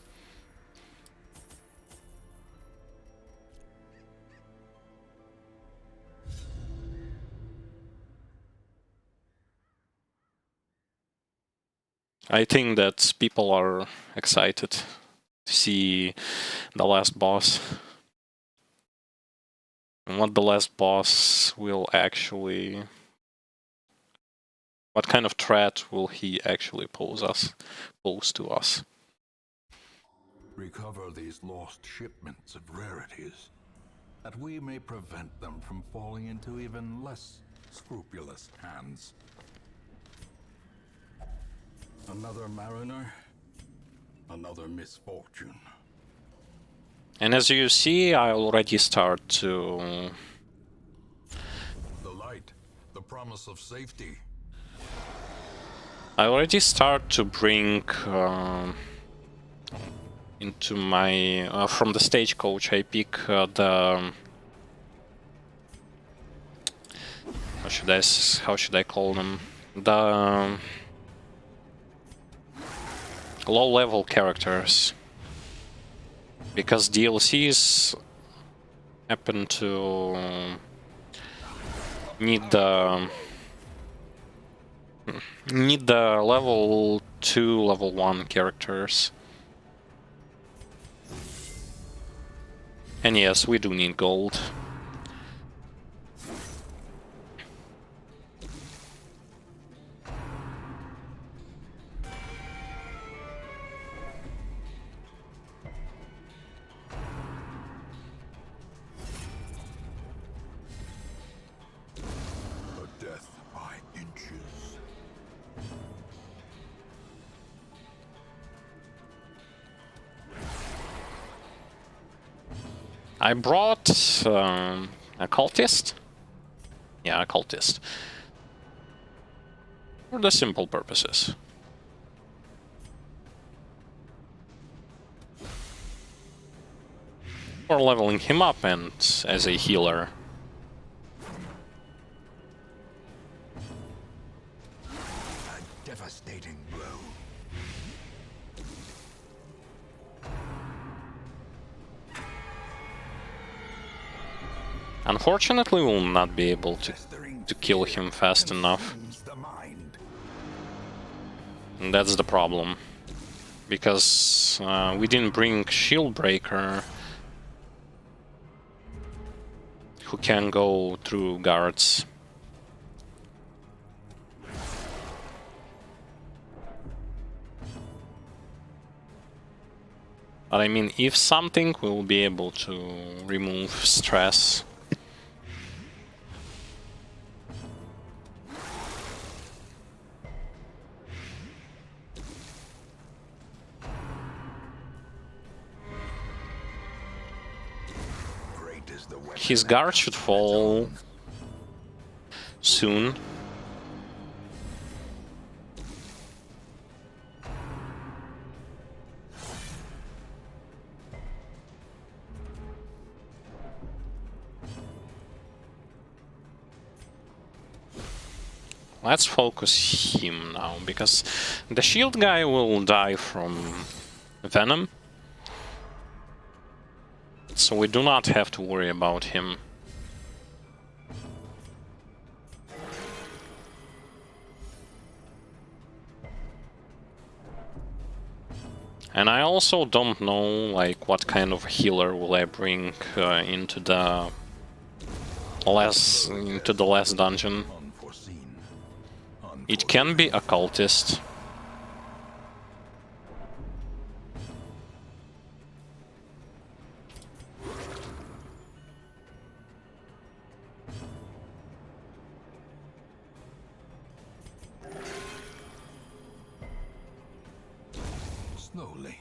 I think that people are excited to see the last boss. And what the last boss will actually... what kind of threat will he actually pose to us? Recover these lost shipments of rarities, that we may prevent them from falling into even less scrupulous hands. Another mariner, another misfortune. And as you see, I already start to... The light, the promise of safety. I already start to bring into my... from the stagecoach I pick the... how should I call them? The... low-level characters. Because DLCs happen to need the level 2, level 1 characters. And yes, we do need gold. A death by inches. I brought a cultist. Yeah, a cultist. For the simple purposes. For leveling him up and as a healer. A devastating blow. Unfortunately, we will not be able to kill him fast enough. The mind. And that's the problem. Because we didn't bring Shieldbreaker, who can go through guards. But I mean, if something, we will be able to remove stress. Great is the weapon. His guard should fall soon. Let's focus him now, because the shield guy will die from venom. So we do not have to worry about him. And I also don't know, like, what kind of healer will I bring into the last dungeon. Unforeseen. It can be a cultist. Slowly,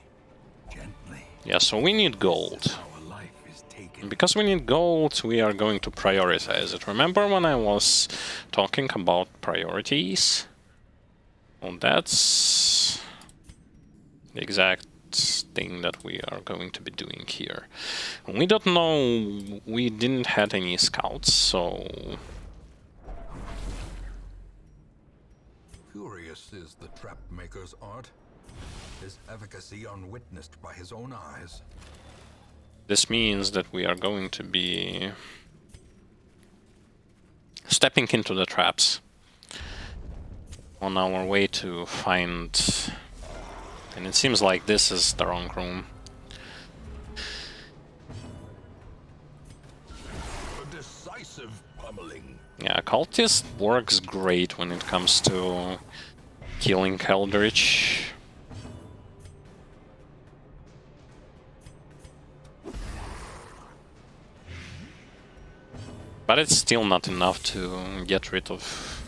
gently. Yeah, so we need gold. Our life is taken. And because we need gold, we are going to prioritize it. Remember when I was talking about priorities? Well, that's the exact thing that we are going to be doing here. We don't know, we didn't have any scouts, so... Curious is the trap maker's art. His efficacy unwitnessed by his own eyes. This means that we are going to be stepping into the traps on our way to find... And it seems like this is the wrong room. A decisive pummeling. Yeah, Cultist works great when it comes to killing Eldritch. But it's still not enough to get rid of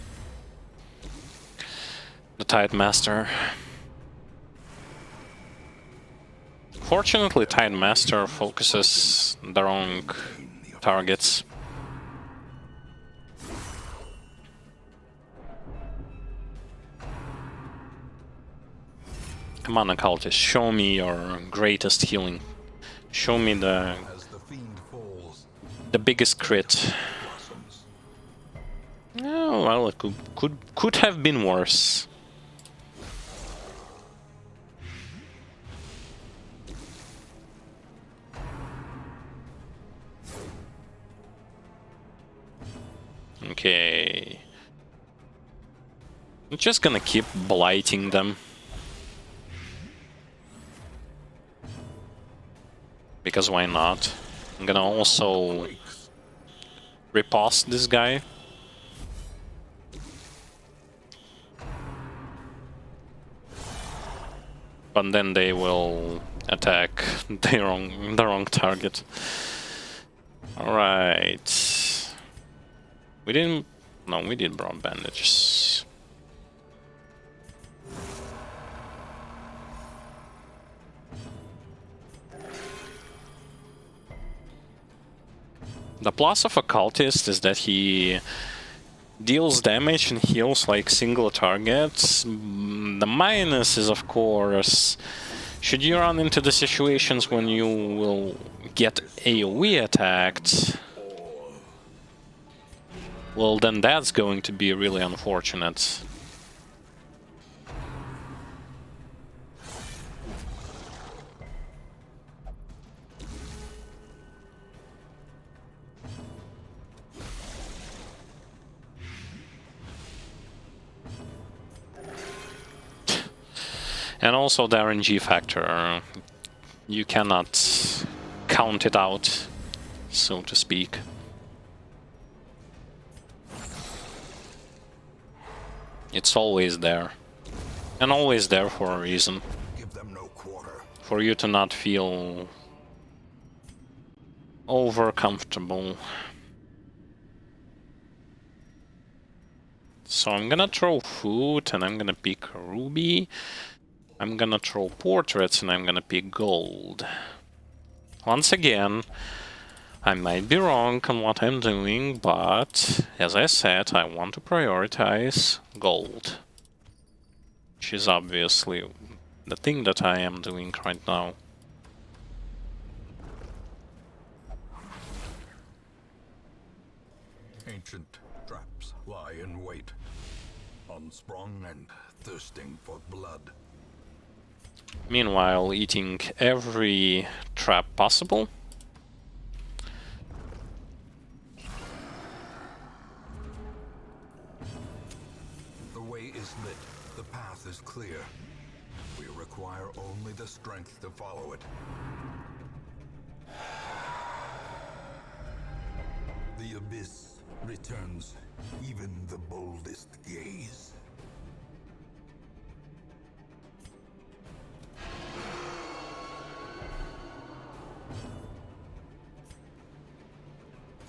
the Tide Master. Fortunately, Tide Master focuses the wrong targets. Come on, Occultist, show me your greatest healing. Show me the As the fiend falls, biggest crit. blossoms. Oh, well, it could have been worse. Okay. I'm just gonna keep blighting them. Because why not? I'm gonna also riposte this guy. But then they will attack the wrong target. Alright. We didn't... No, we did broad bandages. The plus of Occultist is that he deals damage and heals like single targets. The minus is, of course, should you run into the situations when you will get AoE attacked, well, then that's going to be really unfortunate. And also the RNG factor, you cannot count it out, so to speak. It's always there. And always there for a reason. Give them no quarter. For you to not feel over comfortable. So I'm gonna throw food and I'm gonna pick a ruby. I'm gonna throw portraits and I'm gonna pick gold. Once again, I might be wrong on what I'm doing, but as I said, I want to prioritize gold. Which is obviously the thing that I am doing right now. Ancient traps lie in wait, unsprung and thirsting for blood. Meanwhile, eating every trap possible. The way is lit, the path is clear. We require only the strength to follow it. The abyss returns even the boldest gaze.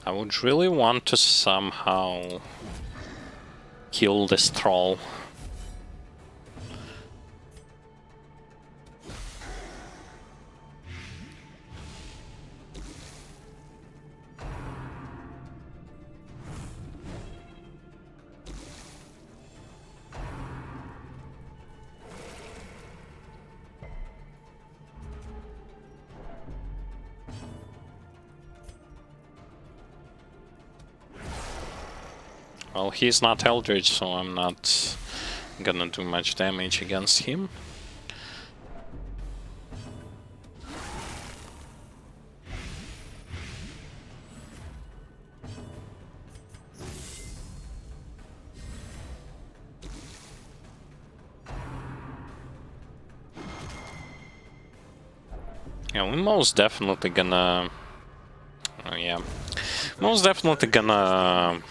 I would really want to somehow kill this troll. Well, he's not Eldritch, so I'm not gonna do much damage against him. Yeah, we're most definitely gonna... Oh, yeah. Most definitely gonna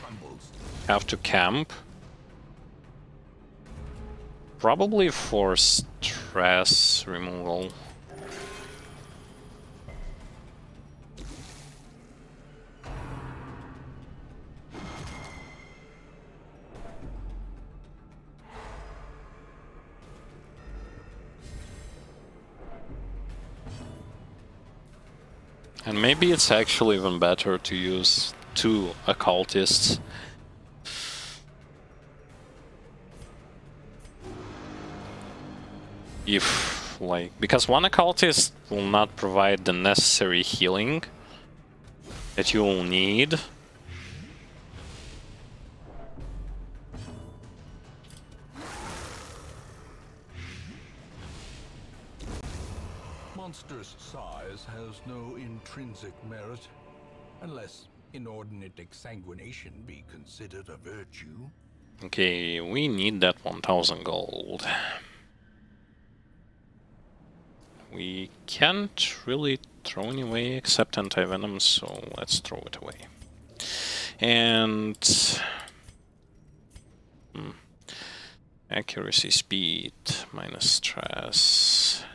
have to camp. Probably for stress removal. And maybe it's actually even better to use 2 occultists. If, like, because 1 occultist will not provide the necessary healing that you will need. Monstrous size has no intrinsic merit, unless inordinate exsanguination be considered a virtue. Okay, we need that 1000 gold. We can't really throw any away except anti-venom, so let's throw it away. And... accuracy, speed, minus stress...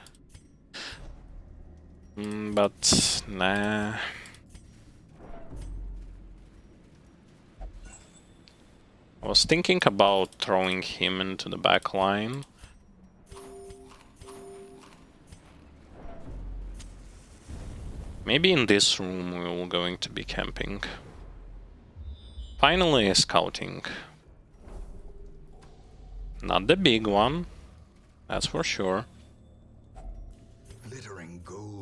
but nah. I was thinking about throwing him into the back line. Maybe in this room we're going to be camping. Finally, scouting. Not the big one, that's for sure.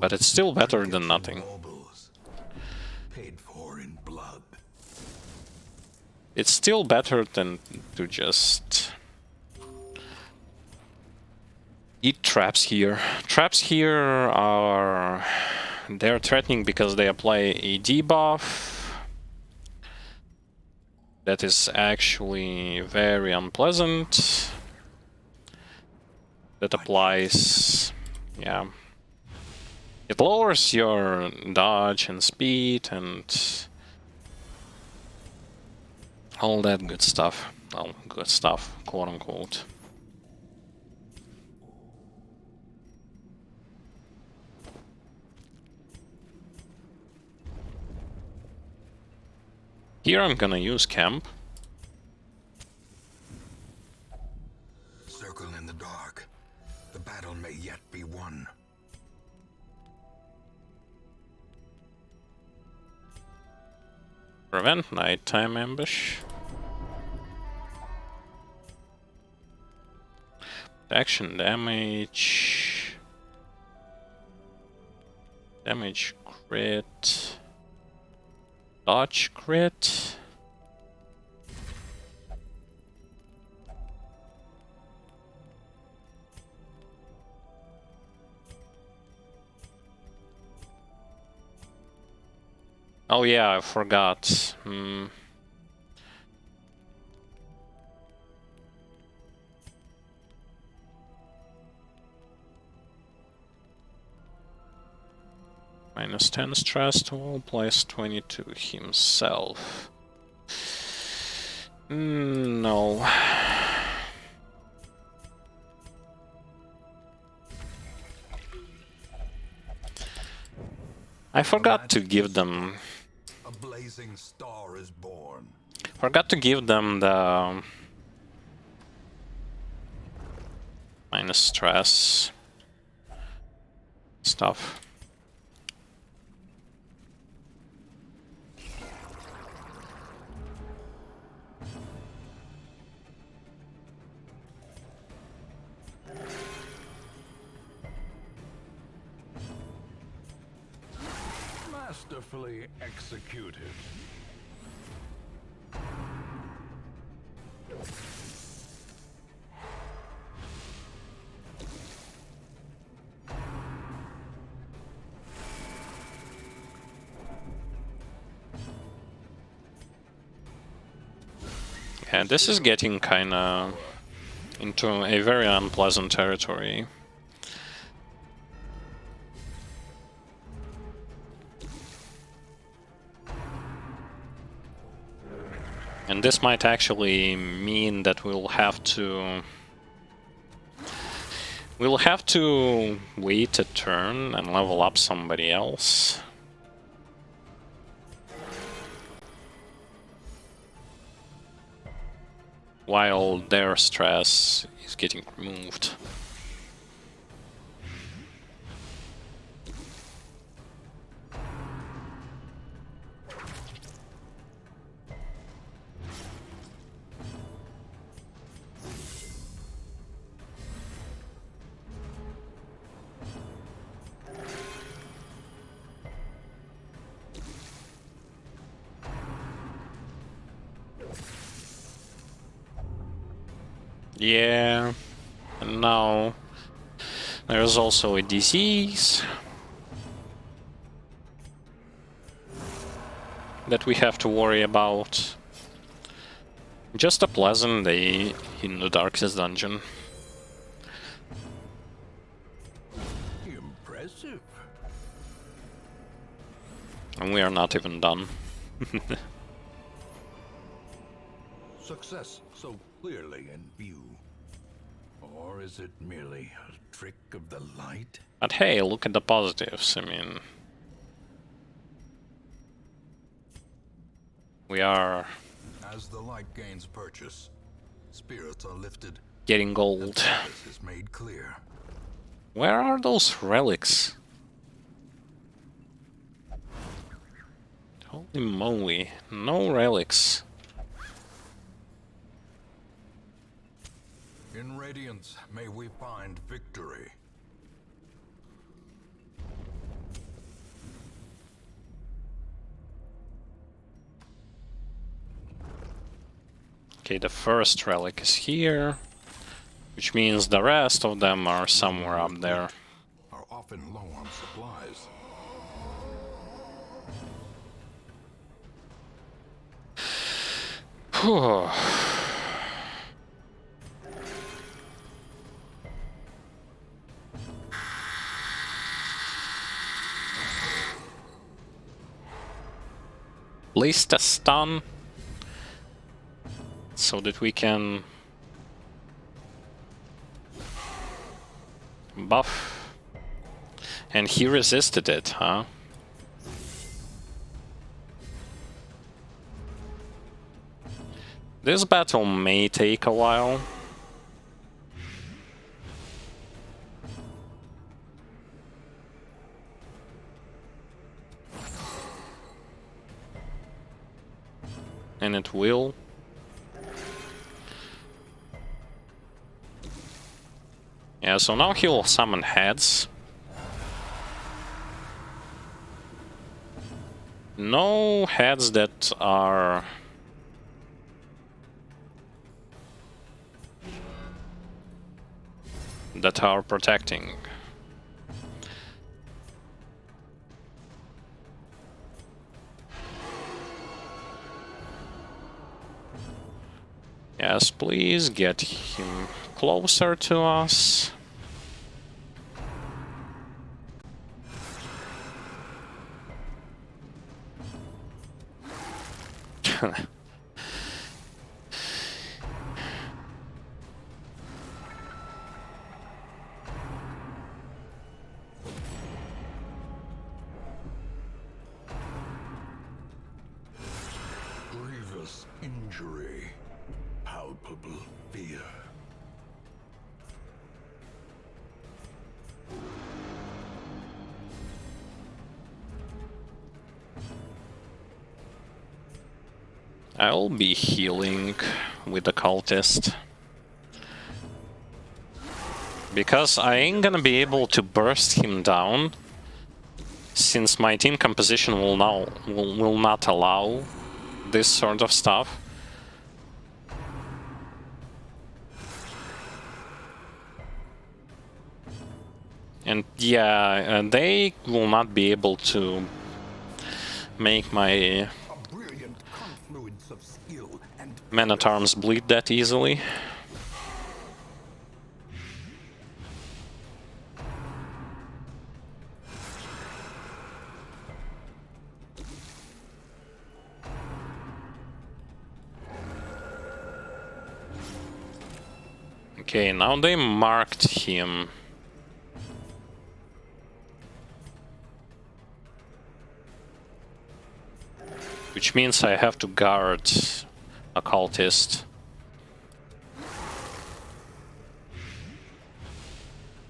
But it's still better than nothing. Paid for in blood. It's still better than to just eat traps here. Traps here are... they're threatening because they apply a debuff. That is actually very unpleasant. That applies... yeah. It lowers your dodge and speed and all that good stuff. Well, good stuff, quote unquote. Here I'm gonna use camp. Circle in the dark. The battle may yet be won. Prevent nighttime ambush. Action damage. Damage crit. Dodge crit. Oh yeah, I forgot. Minus 10 stress to all, plus 22 himself. No. I forgot to give them... A blazing star is born. Forgot to give them the... minus stress stuff. Masterfully executed. And this is getting kinda into a very unpleasant territory. And this might actually mean that we'll have to wait a turn and level up somebody else. While their stress is getting removed. Yeah, and now there's also a disease that we have to worry about. Just a pleasant day in the Darkest Dungeon. Impressive. And we are not even done. Success so clearly in view. Or is it merely a trick of the light? But hey, look at the positives. I mean, we are As the light gains purchase, spirits are lifted, getting and gold. purpose is made clear. Where are those relics? Holy moly, no relics. In Radiance, may we find victory. Okay, the first relic is here, which means the rest of them are somewhere up there. Are often low on supplies. Whew. At least a stun, so that we can buff. And he resisted it, huh? This battle may take a while. And it will. Yeah, so now he'll summon heads. No heads that are protecting. Yes, please get him closer to us. Grievous injury. Palpable fear. I'll be healing with the cultist. Because I ain't gonna be able to burst him down, since my team composition will not allow this sort of stuff. And yeah, they will not be able to make my A brilliant confluence of skill and Men-at-Arms bleed that easily. Okay, now they marked him. Which means I have to guard Occultist.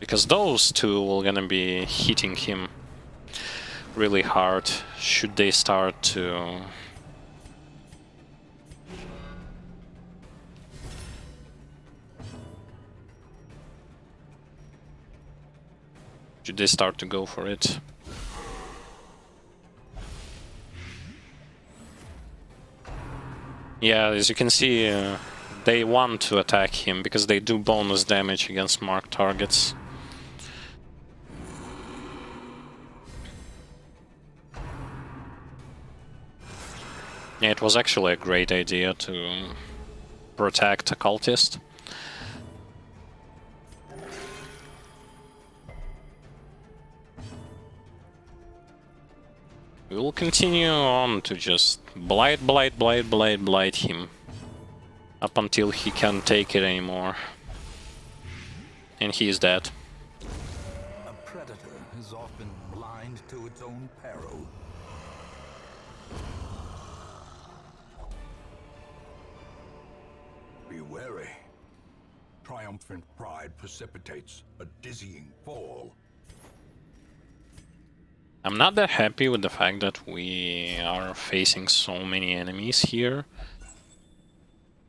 Because those two will gonna be hitting him really hard should they start to... Should they start to go for it? Yeah, as you can see, they want to attack him because they do bonus damage against marked targets. Yeah, it was actually a great idea to protect Occultist. We will continue on to just blight him up until he can't take it anymore. And he is dead. A predator is often blind to its own peril. Be wary. Triumphant pride precipitates a dizzying fall. I'm not that happy with the fact that we are facing so many enemies here,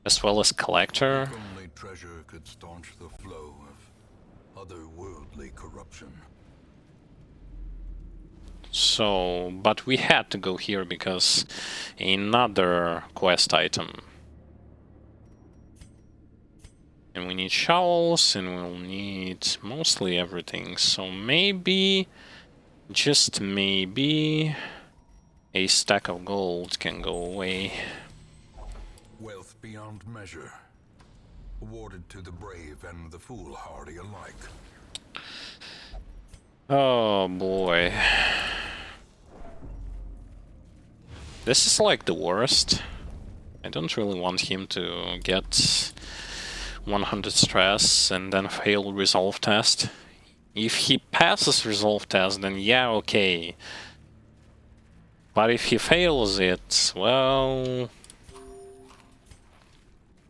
as well as Collector. If only treasure could staunch the flow of otherworldly corruption. So, but we had to go here because another quest item. And we need shovels, and we'll need mostly everything, so maybe... Just maybe a stack of gold can go away. Wealth beyond measure, awarded to the brave and the foolhardy alike. Oh boy. This is like the worst. I don't really want him to get 100 stress and then fail resolve test. If he passes resolve test, then yeah, okay. But if he fails it, well...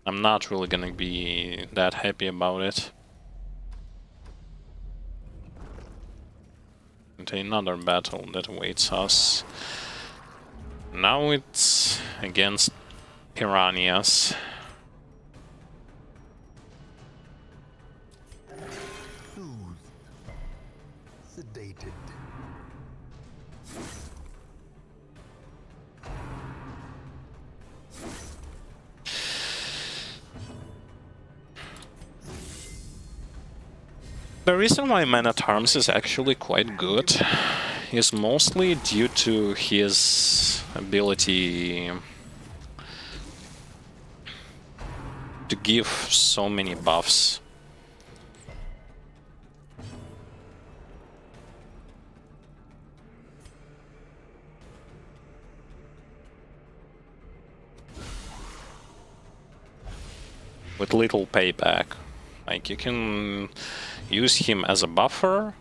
I'm not really gonna be that happy about it. And another battle that awaits us. Now it's against Piranhas. Sedated. The reason why Men-at-Arms is actually quite good is mostly due to his ability to give so many buffs. With little payback. Like, you can use him as a buffer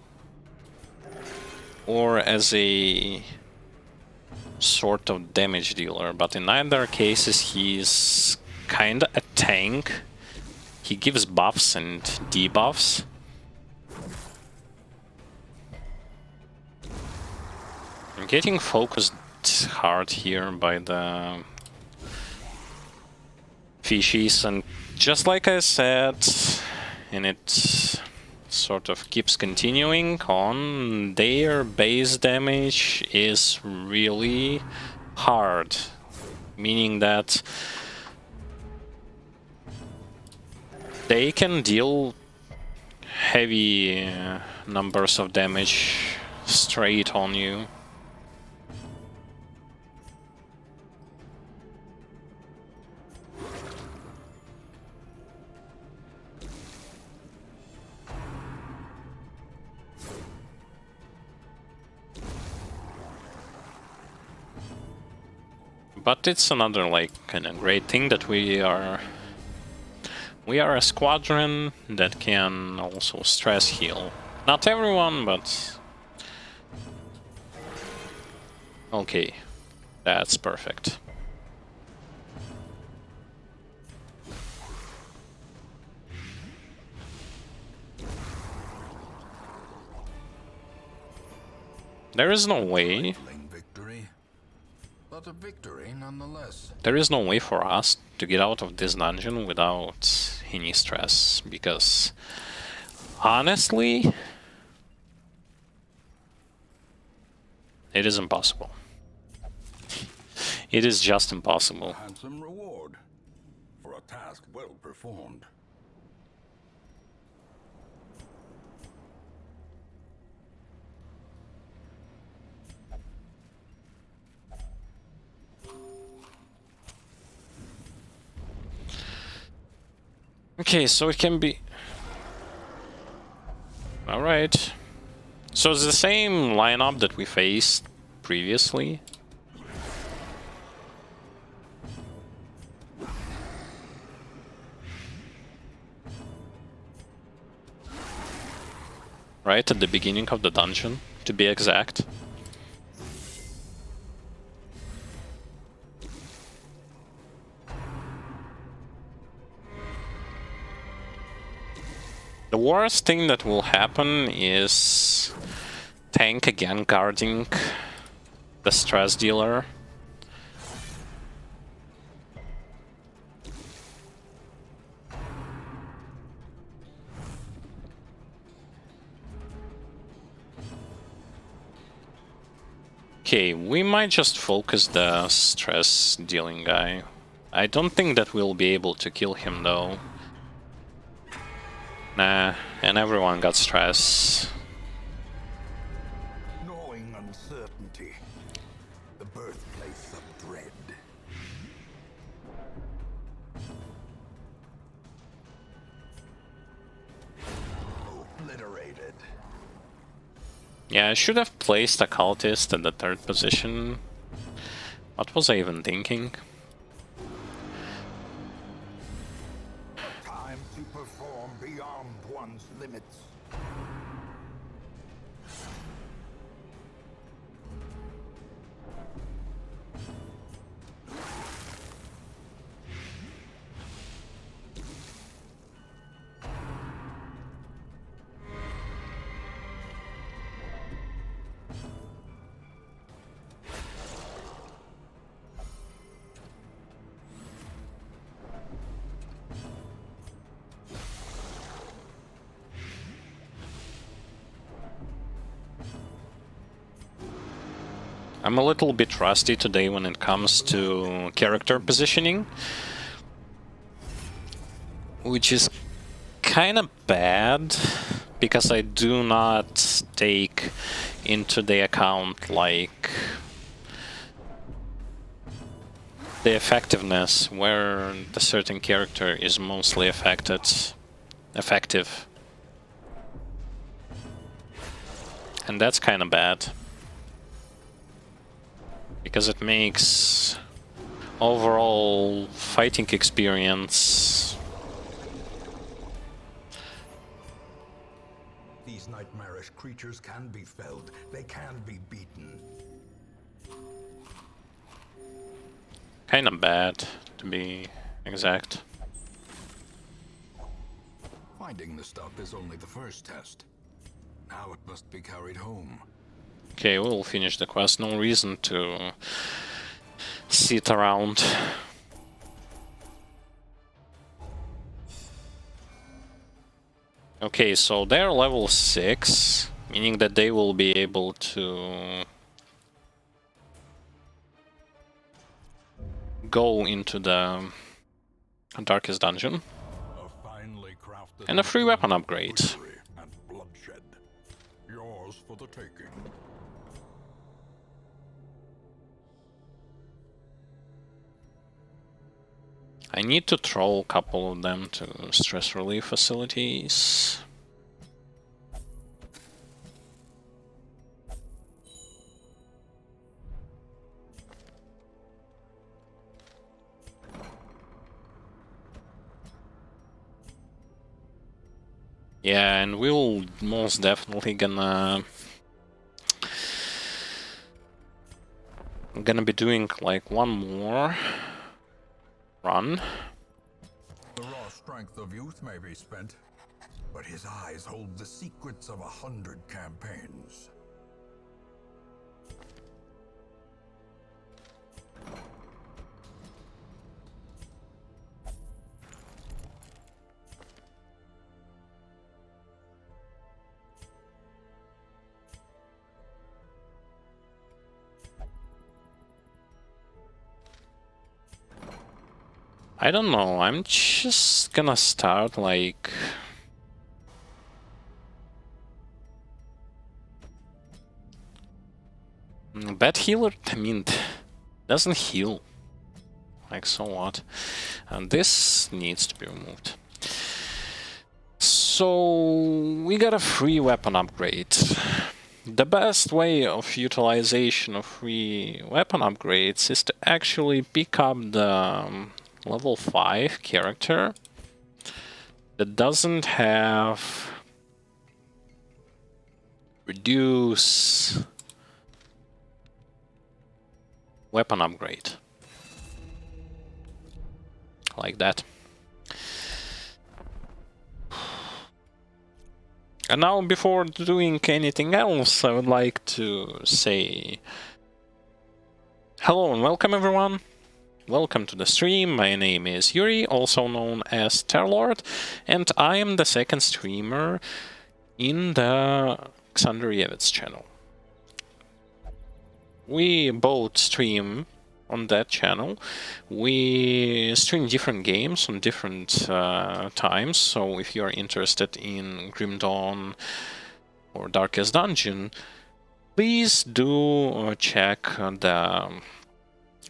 or as a sort of damage dealer, but in either cases he's kinda a tank. He gives buffs and debuffs. I'm getting focused hard here by the fishies, and just like I said, and it sort of keeps continuing on, their base damage is really hard, meaning that they can deal heavy numbers of damage straight on you. But it's another, like, kind of great thing that we are a squadron that can also stress heal. Not everyone, but... Okay, that's perfect. There is no way. Victory, but a victory nonetheless. There is no way for us to get out of this dungeon without any stress, because honestly, it is impossible. It is just impossible. A handsome reward for a task well performed. Okay, so it can be... Alright. So it's the same lineup that we faced previously. Right at the beginning of the dungeon, to be exact. The worst thing that will happen is tank again guarding the stress dealer. Okay, we might just focus the stress dealing guy. I don't think that we'll be able to kill him though. Nah, and everyone got stress. Gnawing uncertainty, the birthplace of dread. Obliterated. Yeah, I should have placed a cultist in the third position. What was I even thinking? Time to perform beyond one's limits. I'm a little bit rusty today when it comes to character positioning, which is kind of bad because I do not take into the account like the effectiveness where the certain character is mostly effective. And that's kind of bad. Because it makes overall fighting experience. These nightmarish creatures can be felled. They can be beaten. Kind of bad, to be exact. Finding the stuff is only the first test. Now it must be carried home. Okay, we'll finish the quest. No reason to sit around. Okay, so they're level 6, meaning that they will be able to go into the darkest dungeon. And a free weapon upgrade. And bloodshed. Yours for the taking. I need to throw a couple of them to stress relief facilities. Yeah, and we'll most definitely gonna be doing like one more run. The raw strength of youth may be spent, but his eyes hold the secrets of 100 campaigns. I don't know, I'm just gonna start like... Bad healer, I mean, doesn't heal. Like, so what? And this needs to be removed. So, we got a free weapon upgrade. The best way of utilization of free weapon upgrades is to actually pick up the level 5 character that doesn't have reduce weapon upgrade. Like that. And now, before doing anything else, I would like to say hello and welcome everyone. Welcome to the stream. My name is Yuri, also known as Terrorlord, and I am the second streamer in the Xanderievitz channel. We both stream on that channel. We stream different games on different times, so if you're interested in Grim Dawn or Darkest Dungeon, please do check the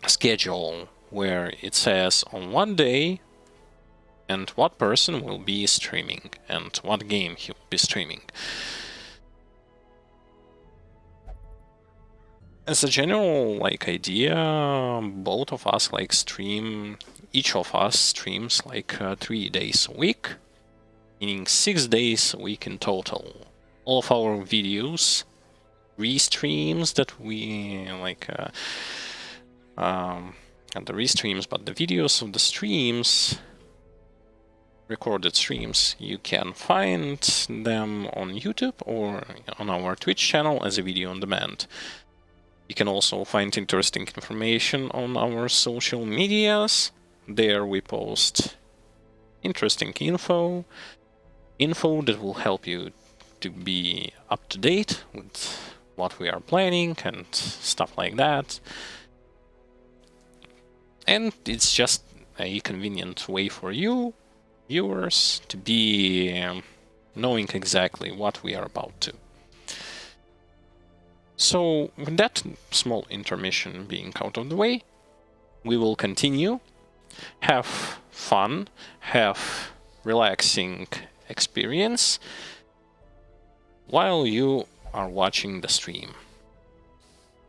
schedule where it says on what day and what person will be streaming and what game he will be streaming. As a general idea, both of us stream, each of us streams 3 days a week, meaning 6 days a week in total. All of our videos, restreams that we not the restreams, but the videos of the streams, recorded streams, you can find them on YouTube or on our Twitch channel as a video on demand. You can also find interesting information on our social medias. There we post interesting info that will help you to be up to date with what we are planning and stuff like that. And it's just a convenient way for you, viewers, to be knowing exactly what we are about to. So, with that small intermission being out of the way, we will continue, have fun, have relaxing experience while you are watching the stream.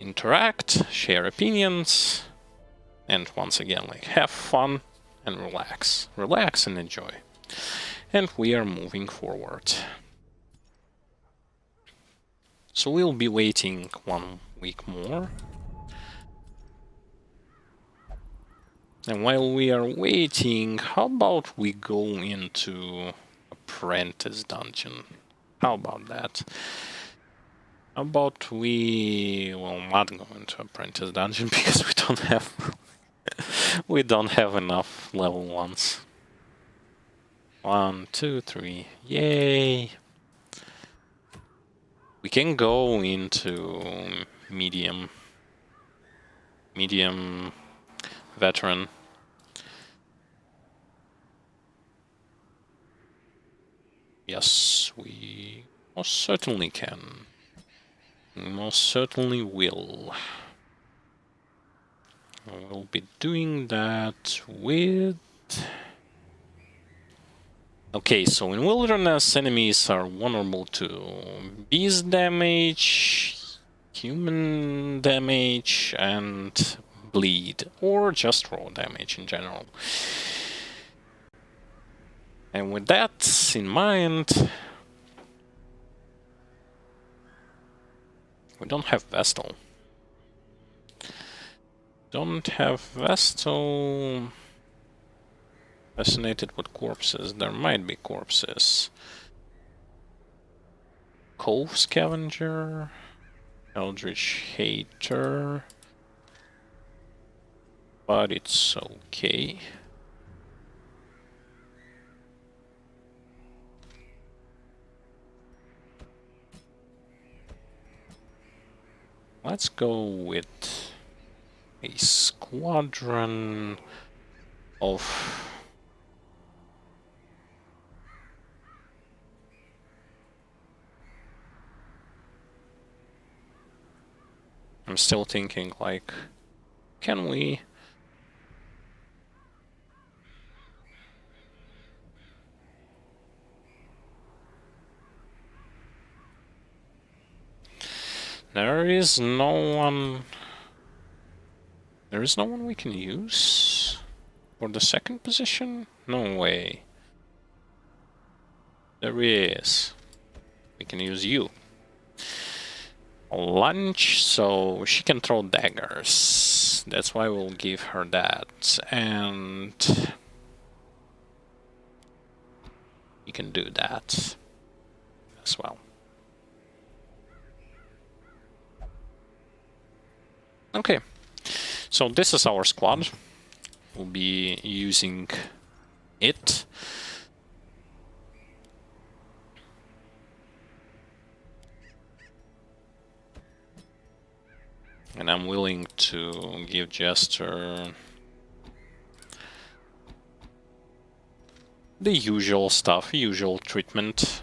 Interact, share opinions, and once again, have fun and relax. Relax and enjoy. And we are moving forward. So we'll be waiting 1 week more. And while we are waiting, how about we go into Apprentice Dungeon? How about that? How about we... well, not go into Apprentice Dungeon because we don't have... we don't have enough level 1s. 1, 2, 3. Yay! We can go into medium veteran. Yes, we most certainly can. We most certainly will. We'll be doing that with... Okay, so in Wilderness, enemies are vulnerable to beast damage, human damage, and bleed, or just raw damage in general. And with that in mind, We don't have Vestal. Don't have Vestal. Fascinated with corpses. There might be corpses. Cove Scavenger. Eldritch Hater. But it's okay. Let's go with a squadron of... I'm still thinking, like, can we... There is no one we can use for the second position? No way. There is. We can use you. Lunch, so she can throw daggers. That's why we'll give her that. And you can do that as well. Okay, so this is our squad. We'll be using it. And I'm willing to give Jester the usual stuff, usual treatment.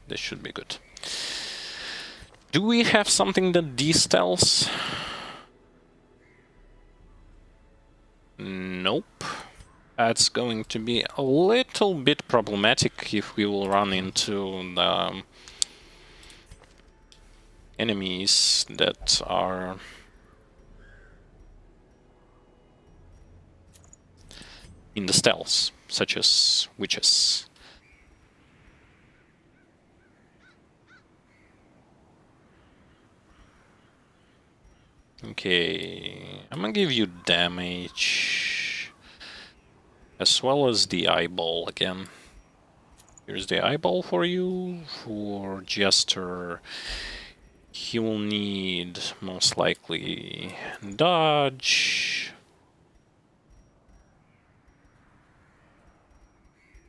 This should be good. Do we have something that de-stealths? Nope. That's going to be a little bit problematic if we will run into the enemies that are in the stealths, such as witches. Okay, I'm gonna give you damage, as well as the eyeball again. Here's the eyeball for you. For Jester, he will need, most likely, dodge.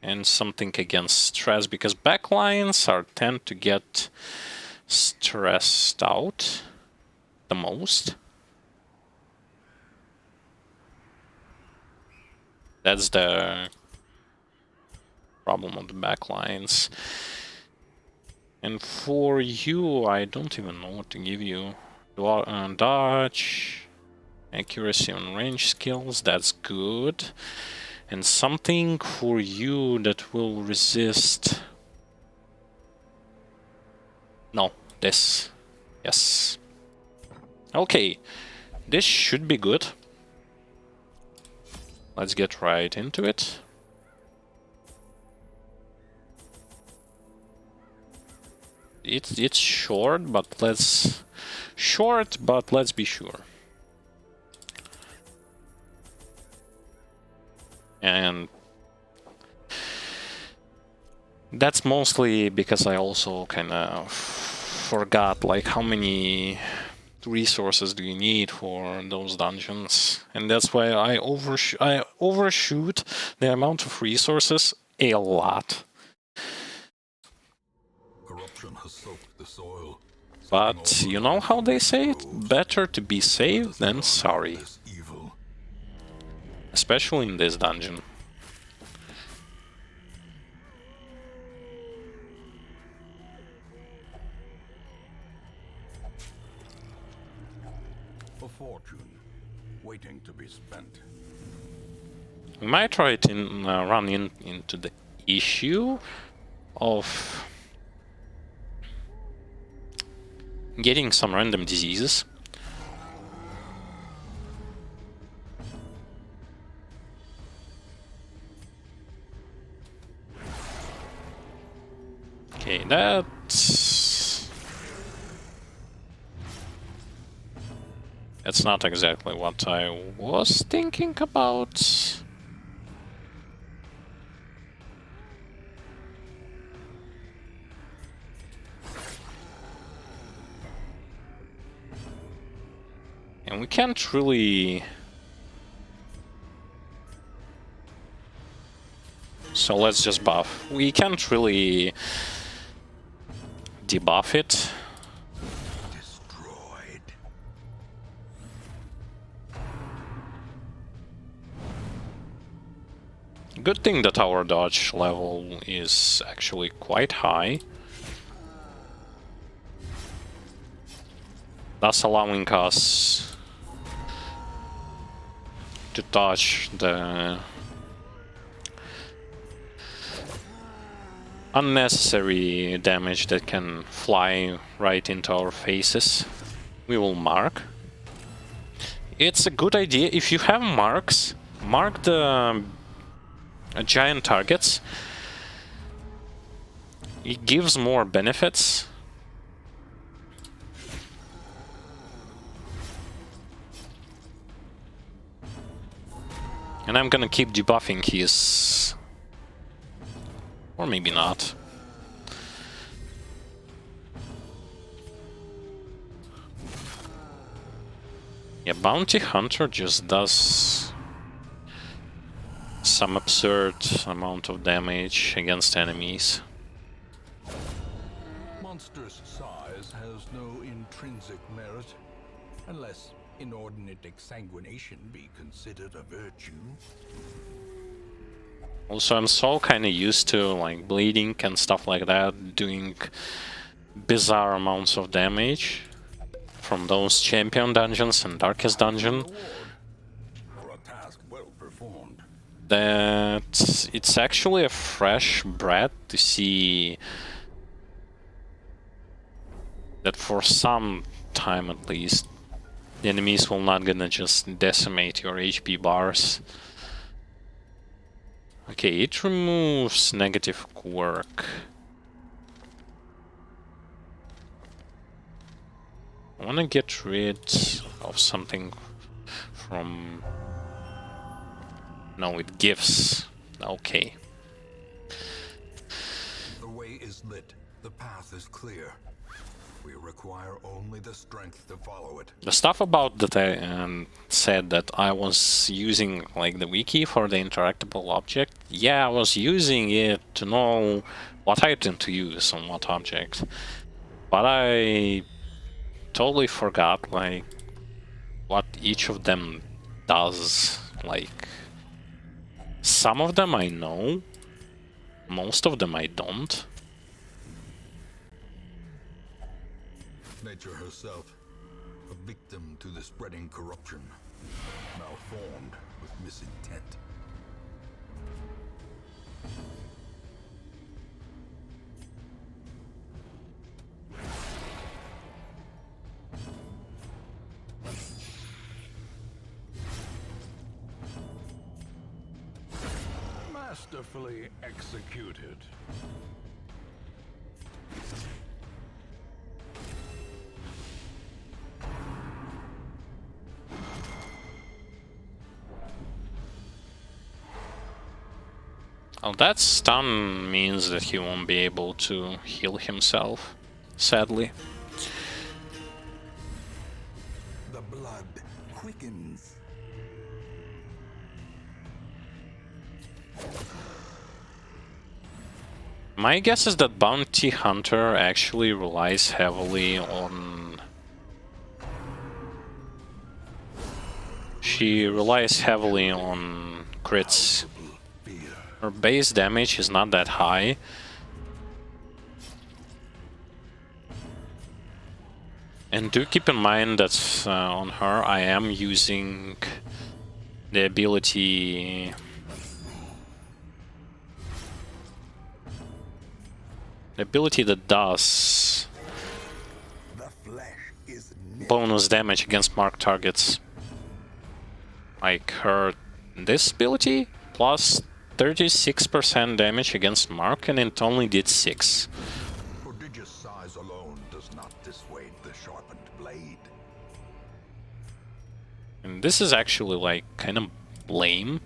And something against stress, because backlines tend to get stressed out the most. That's the problem of the backlines. And for you, I don't even know what to give you. Dodge, accuracy on range skills, that's good. And something for you that will resist... No, this. Yes. Okay, this should be good. Let's get right into it. It's short, but let's be sure. And that's mostly because I also kind of forgot, like, how many resources do you need for those dungeons, and that's why I overshoot the amount of resources a lot. Corruption has soaked the soil. But you know how they say it? Better to be safe than sorry. Especially in this dungeon. A fortune waiting to be spent. We might try to run into the issue of getting some random diseases. Okay, that's not exactly what I was thinking about. And we can't really... So let's just buff. We can't really debuff it. Destroyed. Good thing that our dodge level is actually quite high. Thus allowing us to dodge the unnecessary damage that can fly right into our faces. We will mark. It's a good idea if you have marks, mark the giant targets. It gives more benefits. And I'm gonna keep debuffing his... Or maybe not. Yeah, Bounty Hunter just does some absurd amount of damage against enemies. Monstrous size has no intrinsic merit, unless inordinate exsanguination be considered a virtue. Also, I'm so kinda used to like bleeding and stuff like that, doing bizarre amounts of damage from those champion dungeons and darkest dungeon, For a task well performed. that it's actually a fresh breath to see that for some time at least, the enemies will not gonna just decimate your HP bars. Okay, it removes negative quirk. I wanna get rid of something from... No, it gives. Okay. The way is lit. The path is clear. We require only the strength to follow it. The stuff about that I said that I was using like the wiki for the interactable object. Yeah, I was using it to know what item to use on what object. But I totally forgot like what each of them does. Like some of them I know, most of them I don't. Nature herself, a victim to the spreading corruption, malformed with misintent. Masterfully executed. Oh, that stun means that he won't be able to heal himself, sadly. The blood quickens. My guess is that Bounty Hunter actually relies heavily on... She relies heavily on crits. Her base damage is not that high. And do keep in mind that on her I am using the ability... The ability that does bonus damage against marked targets. Like her this ability plus 36% damage against mark, and it only did 6. this is actually like kind of lame.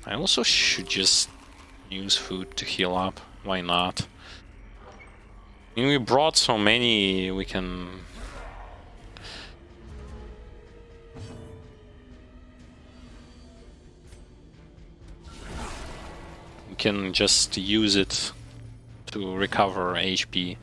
I also should just use food to heal up. Why not? I mean, we brought so many, we can... We can just use it to recover HP.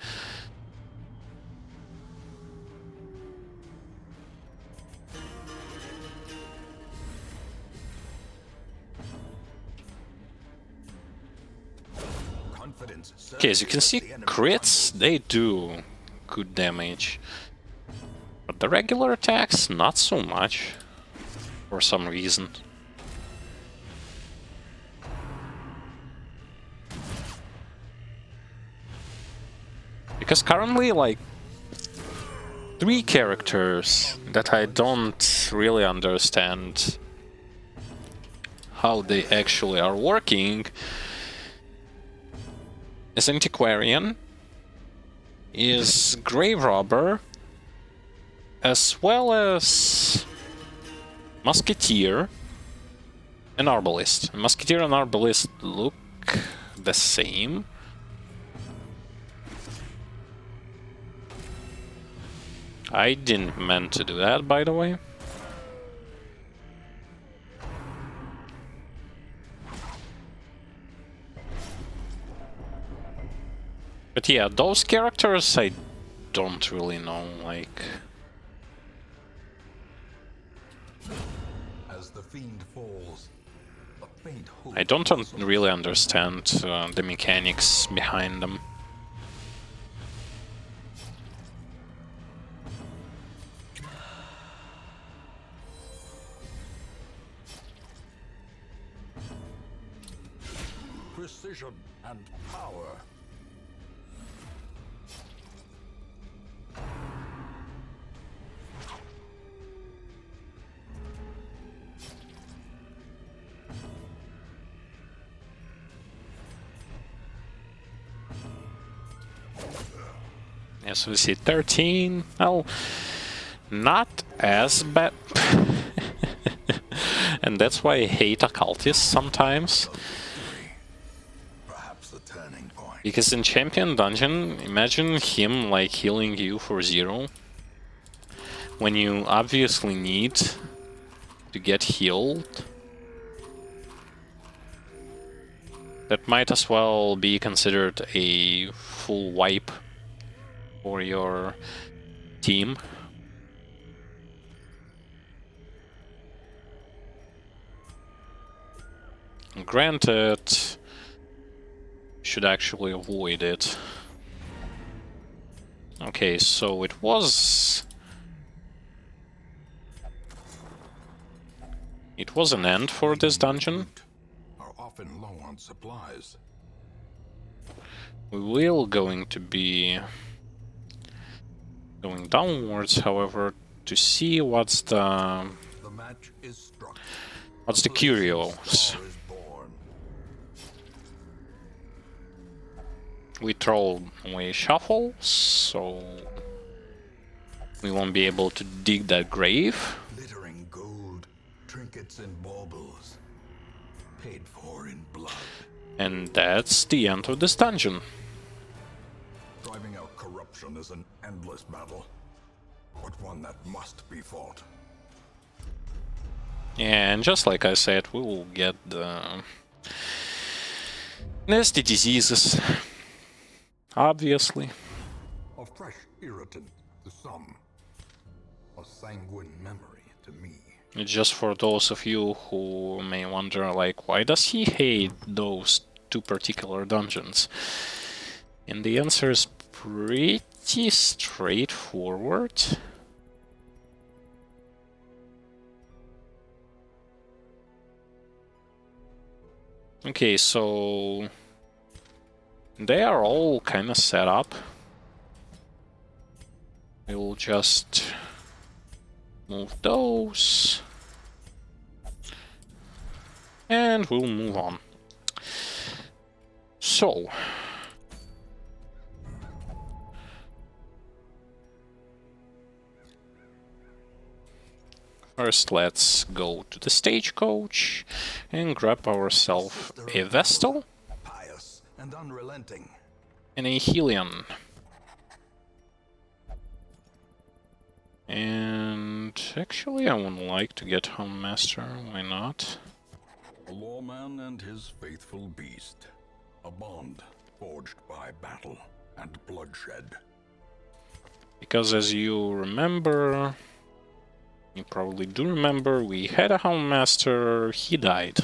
Okay, as you can see, crits, they do good damage. But the regular attacks, not so much. For some reason. Because currently, like, 3 characters that I don't really understand how they actually are working is Antiquarian, is Grave Robber, as well as Musketeer and Arbalist. Musketeer and Arbalist look the same. I didn't mean to do that, by the way. But yeah, those characters I don't really know, like... As the fiend falls, a faint hope I don't really understand the mechanics behind them. precision and power. Yes, we see 13. Well, not as bad. And that's why I hate occultists sometimes. Perhaps the turning point. Because in Champion Dungeon, imagine him like healing you for 0. When you obviously need to get healed. That might as well be considered a full wipe for your team. Granted, should actually avoid it. Okay, so it was an end for this dungeon. Are often low on supplies. We will going to be going downwards, however, to see what's the match is struck. what's the curios. Star is born. We throw away shuffle, so we won't be able to dig that grave. Glittering gold, trinkets and baubles, paid for in blood. And that's the end of this dungeon. Driving out corruption is an endless battle, but one that must be fought. And just like I said, we will get the nasty diseases, obviously. A fresh irritant to some, a sanguine memory to me. Just for those of you who may wonder, like, why does he hate those 2 particular dungeons? And the answer is pretty straightforward. Okay, so they are all kind of set up. We'll just move those. And we'll move on. So, First, let's go to the stagecoach and grab ourselves a Vestal Pious and unrelenting. and a Helion. And actually, I would like to get Home Master, why not? A lawman and his faithful beast. A bond forged by battle and bloodshed. Because as you remember, you probably do remember, we had a Home Master, he died.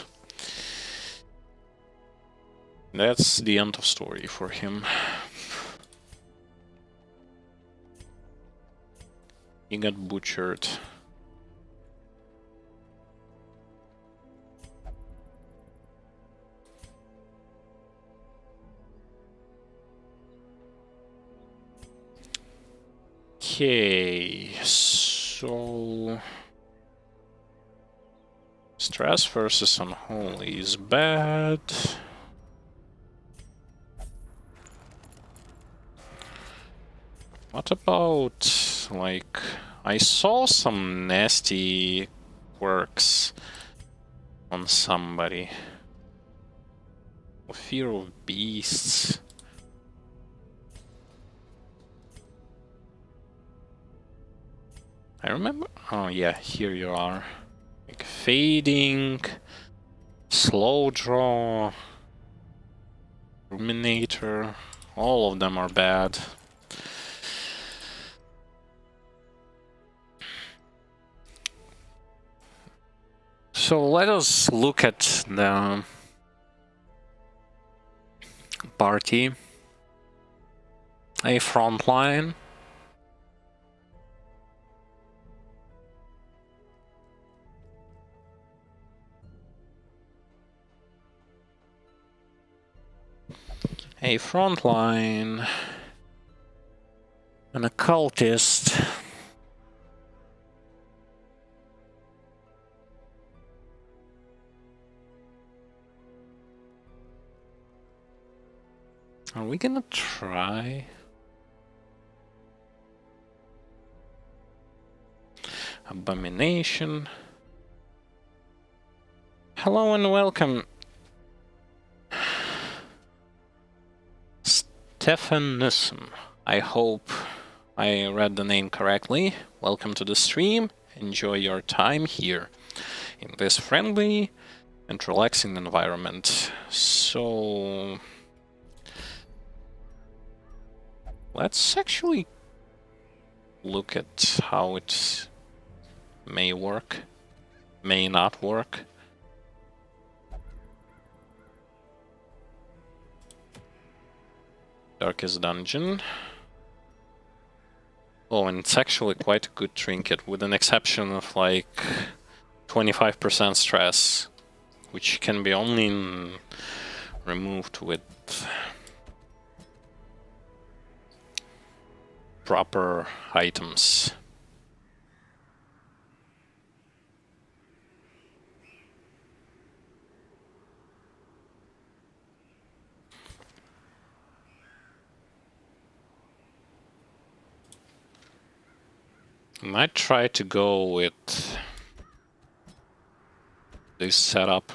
That's the end of story for him. He got butchered. Okay, so stress versus unholy is bad. What about, like, I saw some nasty quirks on somebody. Fear of beasts. I remember. Oh, yeah, here you are. Like fading, slow draw, ruminator. All of them are bad. So let us look at the party. A front line. A front line. An occultist. Are we gonna try? Abomination. Hello and welcome. Stefan Nussum. I hope I read the name correctly. Welcome to the stream. Enjoy your time here in this friendly and relaxing environment. So let's actually look at how it may work, may not work. Darkest Dungeon. Oh, and it's actually quite a good trinket, with an exception of like 25% stress, which can be only removed with proper items. I might try to go with this setup.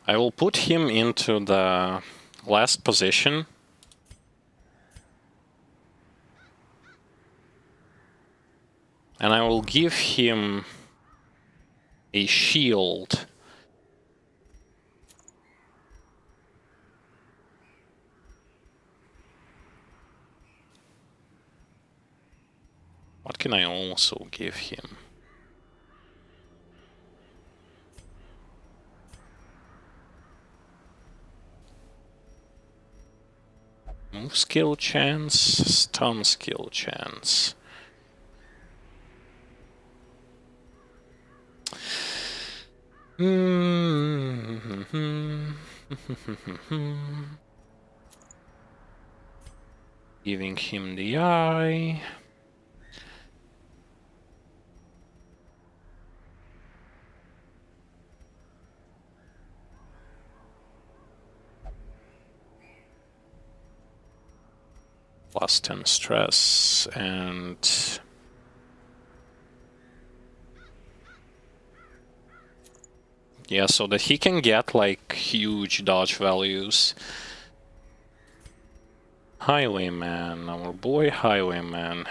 I will put him into the last position. And I will give him a shield. What can I also give him? Move skill chance, stun skill chance. Giving him the eye. Plus 10 stress and... Yeah, so that he can get like huge dodge values. Highwayman, our boy Highwayman.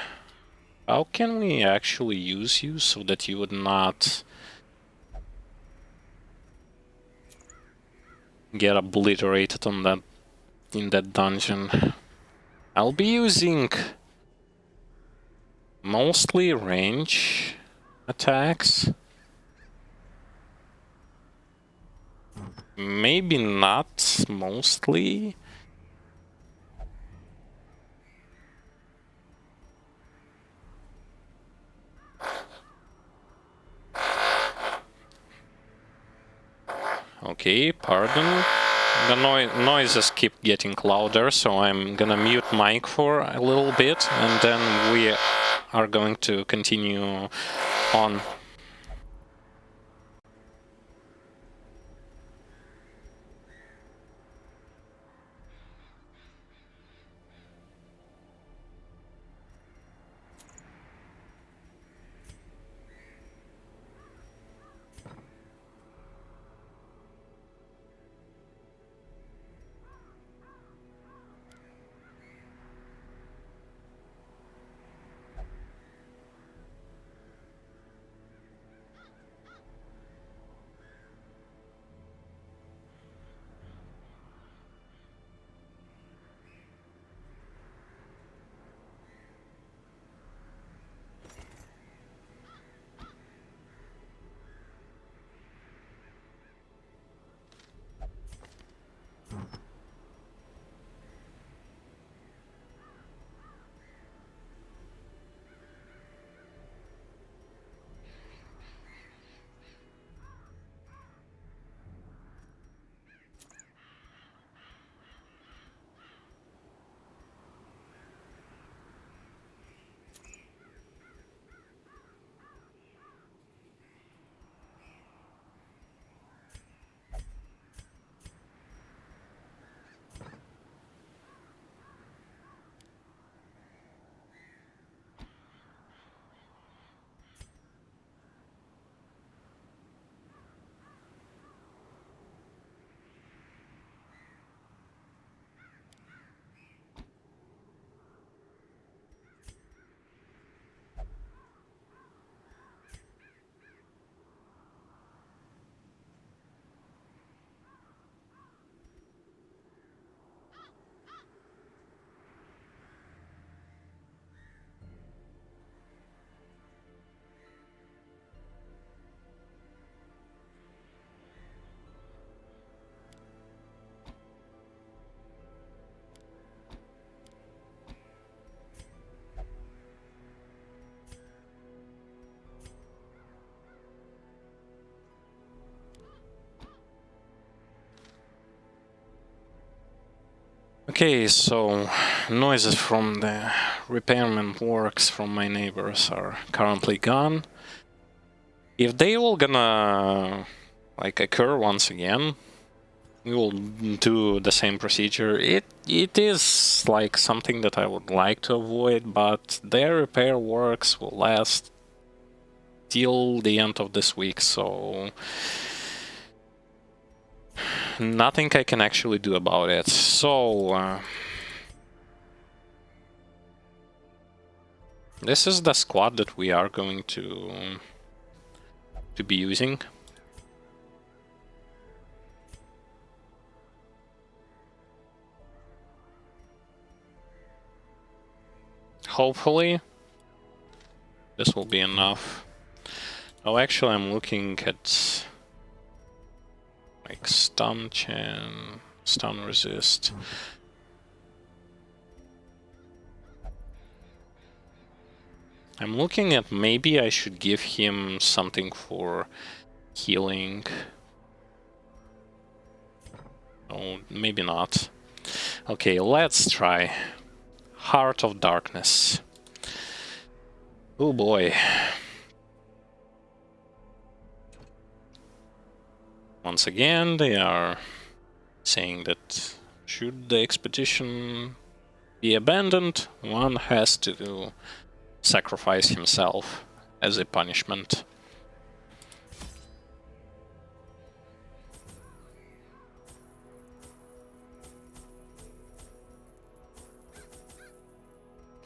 How can we actually use you so that you would not get obliterated on that in that dungeon? I'll be using mostly range attacks. Maybe not mostly. Okay, pardon. The noises keep getting louder, so I'm gonna mute mic for a little bit, and then we are going to continue on. Okay, so noises from the repairman works from my neighbors are currently gone. If they all gonna like occur once again, we will do the same procedure. It is like something that I would like to avoid, but their repair works will last till the end of this week, so nothing I can actually do about it. So this is the squad that we are going to be using. Hopefully this will be enough. Oh, actually I'm looking at like stun chain, stun resist. I'm looking at maybe I should give him something for healing. Oh, maybe not. Okay, let's try. Heart of Darkness. Oh boy. Once again, they are saying that should the expedition be abandoned, one has to sacrifice himself as a punishment.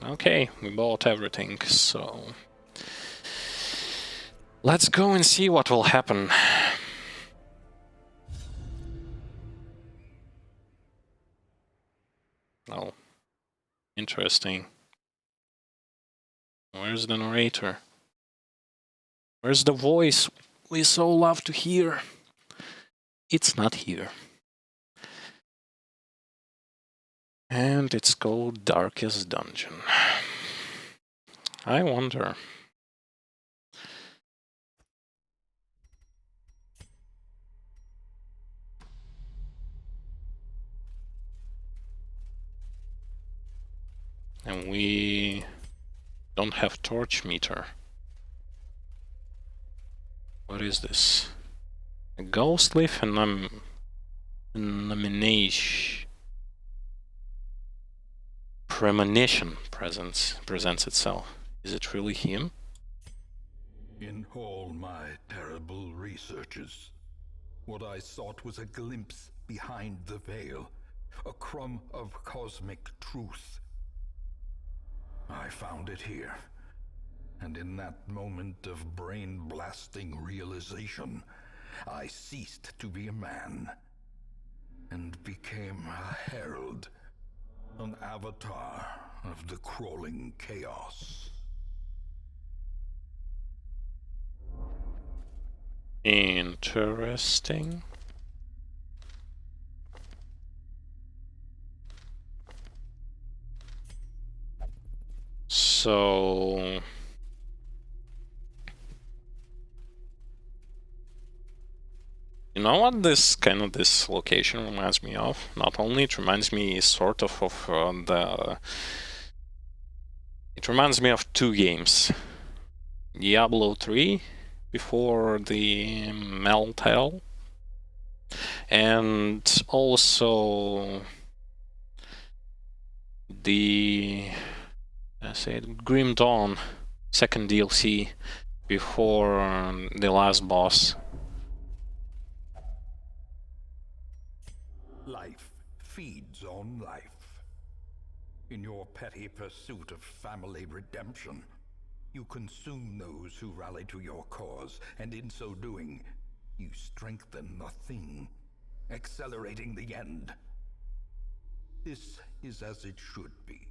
Okay, we bought everything, so let's go and see what will happen. Oh, interesting. Where's the narrator? Where's the voice we so love to hear? It's not here. And it's called Darkest Dungeon. I wonder. And we don't have torch meter. What is this? A ghost leaf and nomination. Premonition presents itself. Is it really him? In all my terrible researches, what I sought was a glimpse behind the veil, a crumb of cosmic truth. I found it here, and in that moment of brain-blasting realization, I ceased to be a man, and became a herald, an avatar of the crawling chaos. Interesting. So you know what this location reminds me of? Not only it reminds me sort of it reminds me of two games. Diablo 3 before the Meltdown, and also the Grim Dawn second DLC before the last boss. Life feeds on life. In your petty pursuit of family redemption, you consume those who rally to your cause, and in so doing, you strengthen the thing, accelerating the end. This is as it should be.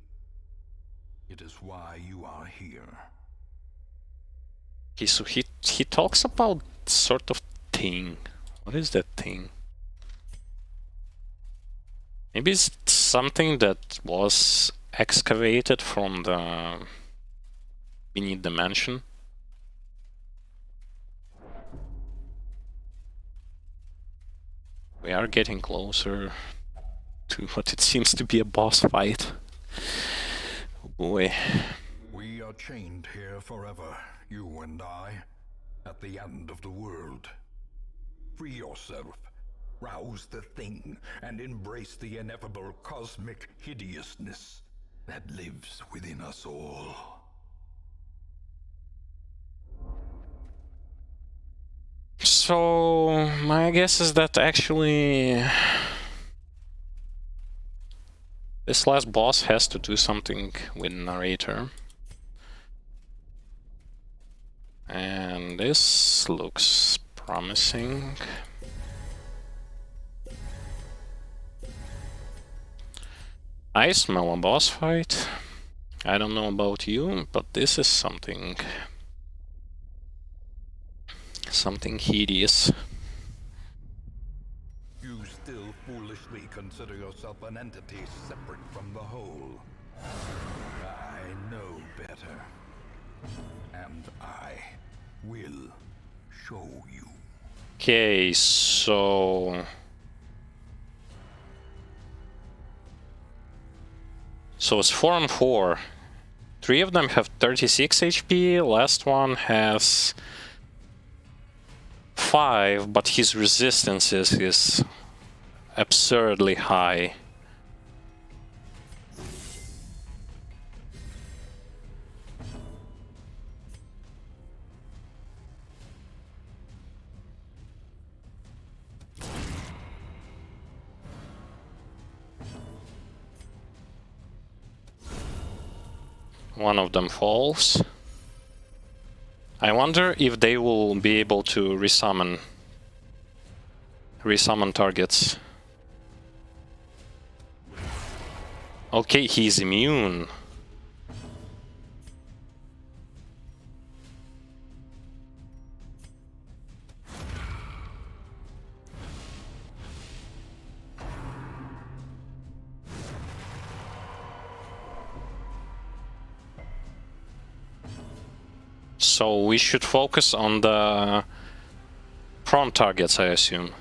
It is why you are here. Okay, so he talks about sort of thing. What is that thing? Maybe it's something that was excavated from the beneath the mansion. We are getting closer to what it seems to be a boss fight. Oh boy. We are chained here forever, you and I, at the end of the world. Free yourself, rouse the thing, and embrace the ineffable cosmic hideousness that lives within us all. So my guess is that actually this last boss has to do something with narrator. And this looks promising. I smell a boss fight. I don't know about you, but this is something hideous. You still foolishly consider yourself an entity separate from the whole. I know better. And I will show you. Okay, so it's 4 on 4. 3 of them have 36 HP, last one has 5, but his resistance is absurdly high. One of them falls. I wonder if they will be able to resummon targets. Okay, he's immune. So we should focus on the front targets, I assume.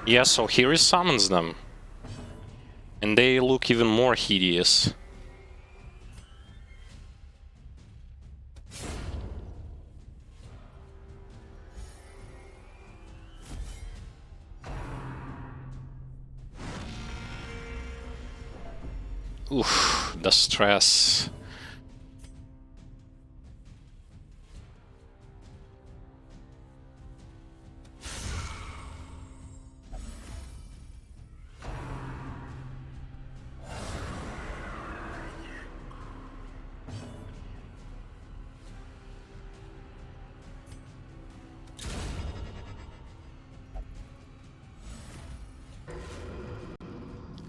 Yeah, so here he summons them. And they look even more hideous. Oof, the stress.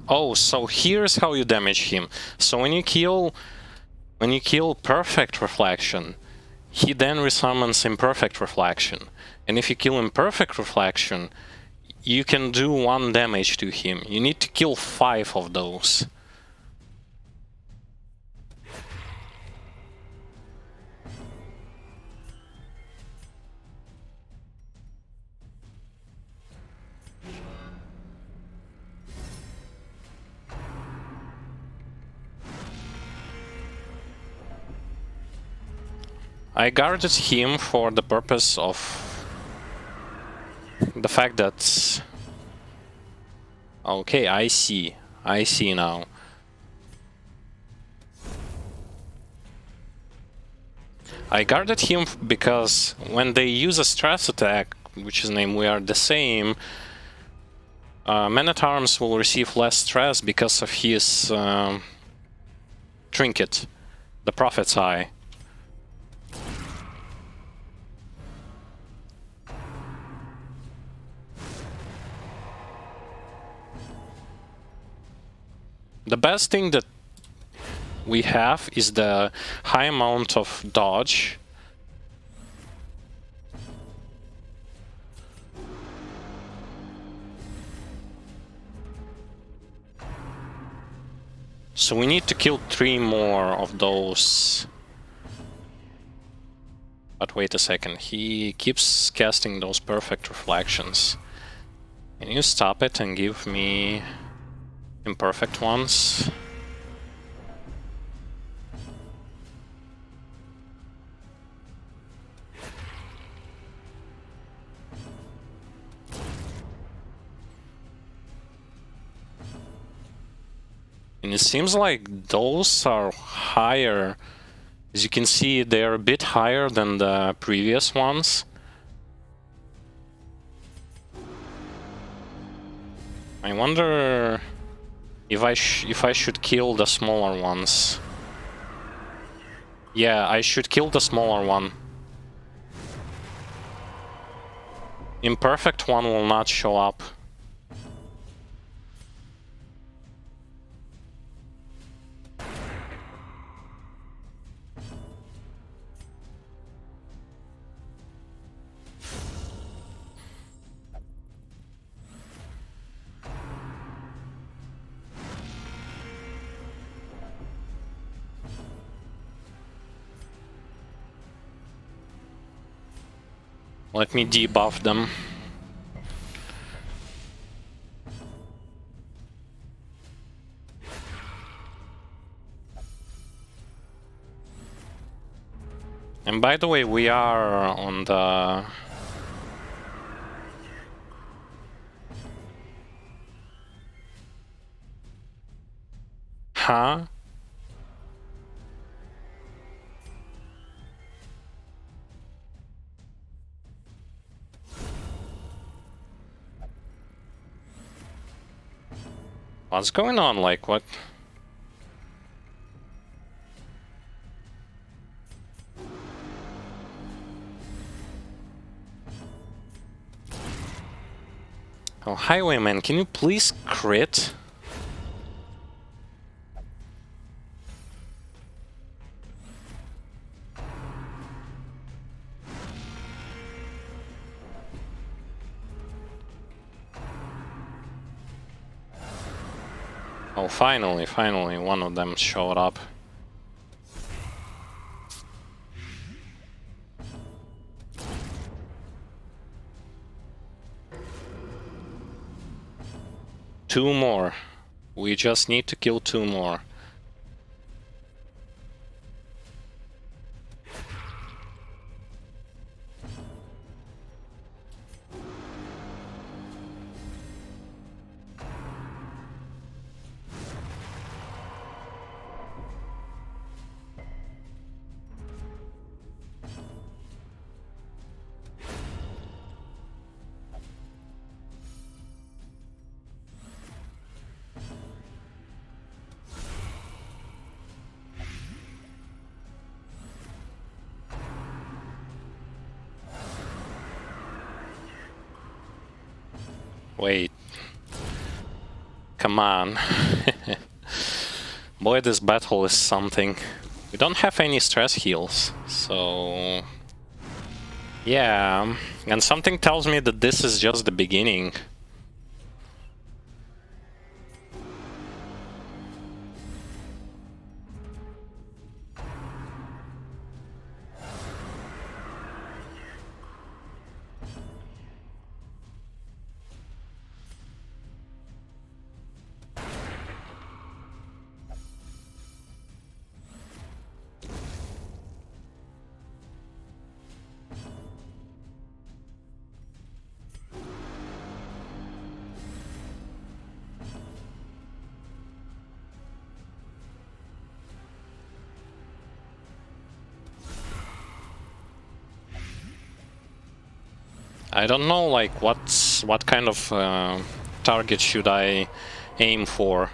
Oh, so here's how you damage him. So when you kill Perfect Reflection, he then resummons Imperfect Reflection. And if you kill Imperfect Reflection, you can do 1 damage to him. You need to kill 5 of those. I guarded him for the purpose of the fact that... Okay, I see now. I guarded him because when they use a stress attack, which is named We Are the Same, Men-at-Arms will receive less stress because of his trinket, the Prophet's Eye. The best thing that we have is the high amount of dodge. So we need to kill 3 more of those. But wait a second, he keeps casting those perfect reflections. Can you stop it and give me imperfect ones? And it seems like those are higher. As you can see, they're a bit higher than the previous ones. I wonder if I should kill the smaller ones. Yeah, I should kill the smaller one. Imperfect one will not show up. Let me debuff them. And by the way, we are on the... Huh? What's going on? Like, what? Oh, Highwayman, can you please crit? Oh, finally, one of them showed up. Two more. We just need to kill two more. Wait. Come on. Boy, this battle is something. We don't have any stress heals, so... Yeah, and something tells me that this is just the beginning. I don't know, like, what kind of target should I aim for?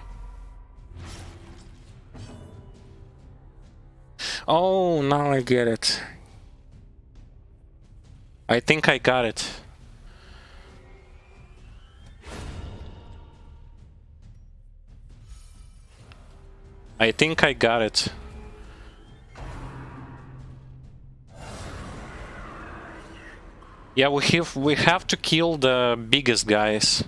Oh, now I get it. I think I got it. I think I got it. Yeah, we have to kill the biggest guys.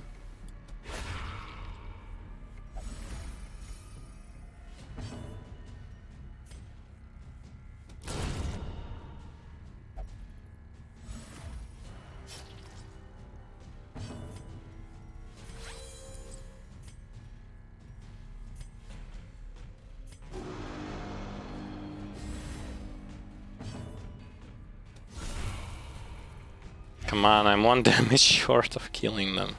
Come on, I'm one damage short of killing them.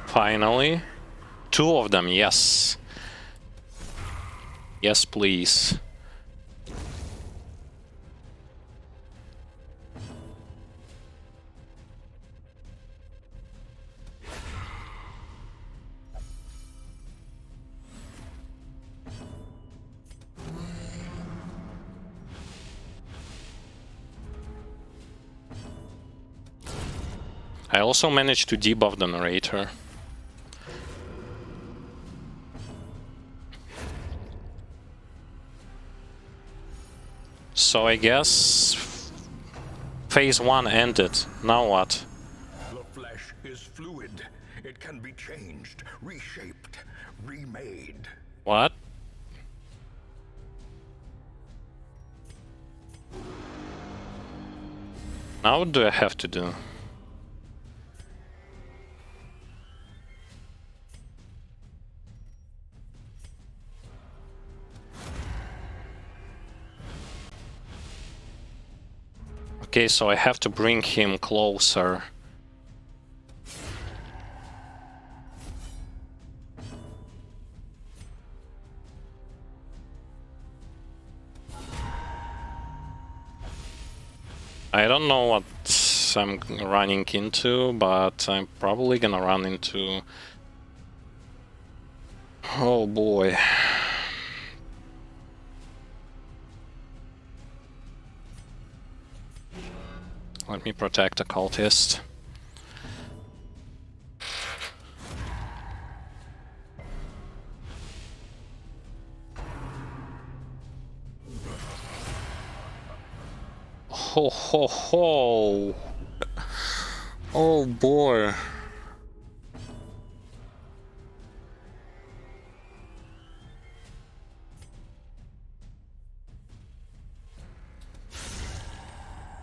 Finally. Two of them, yes. Yes, please. I also managed to debuff the narrator. So I guess phase 1 ended. Now what? The flesh is fluid. It can be changed, reshaped, remade. What? Now what do I have to do? Okay, so I have to bring him closer. I don't know what I'm running into, but I'm probably gonna run into... Oh boy. Let me protect a cultist. Ho ho ho! Oh boy.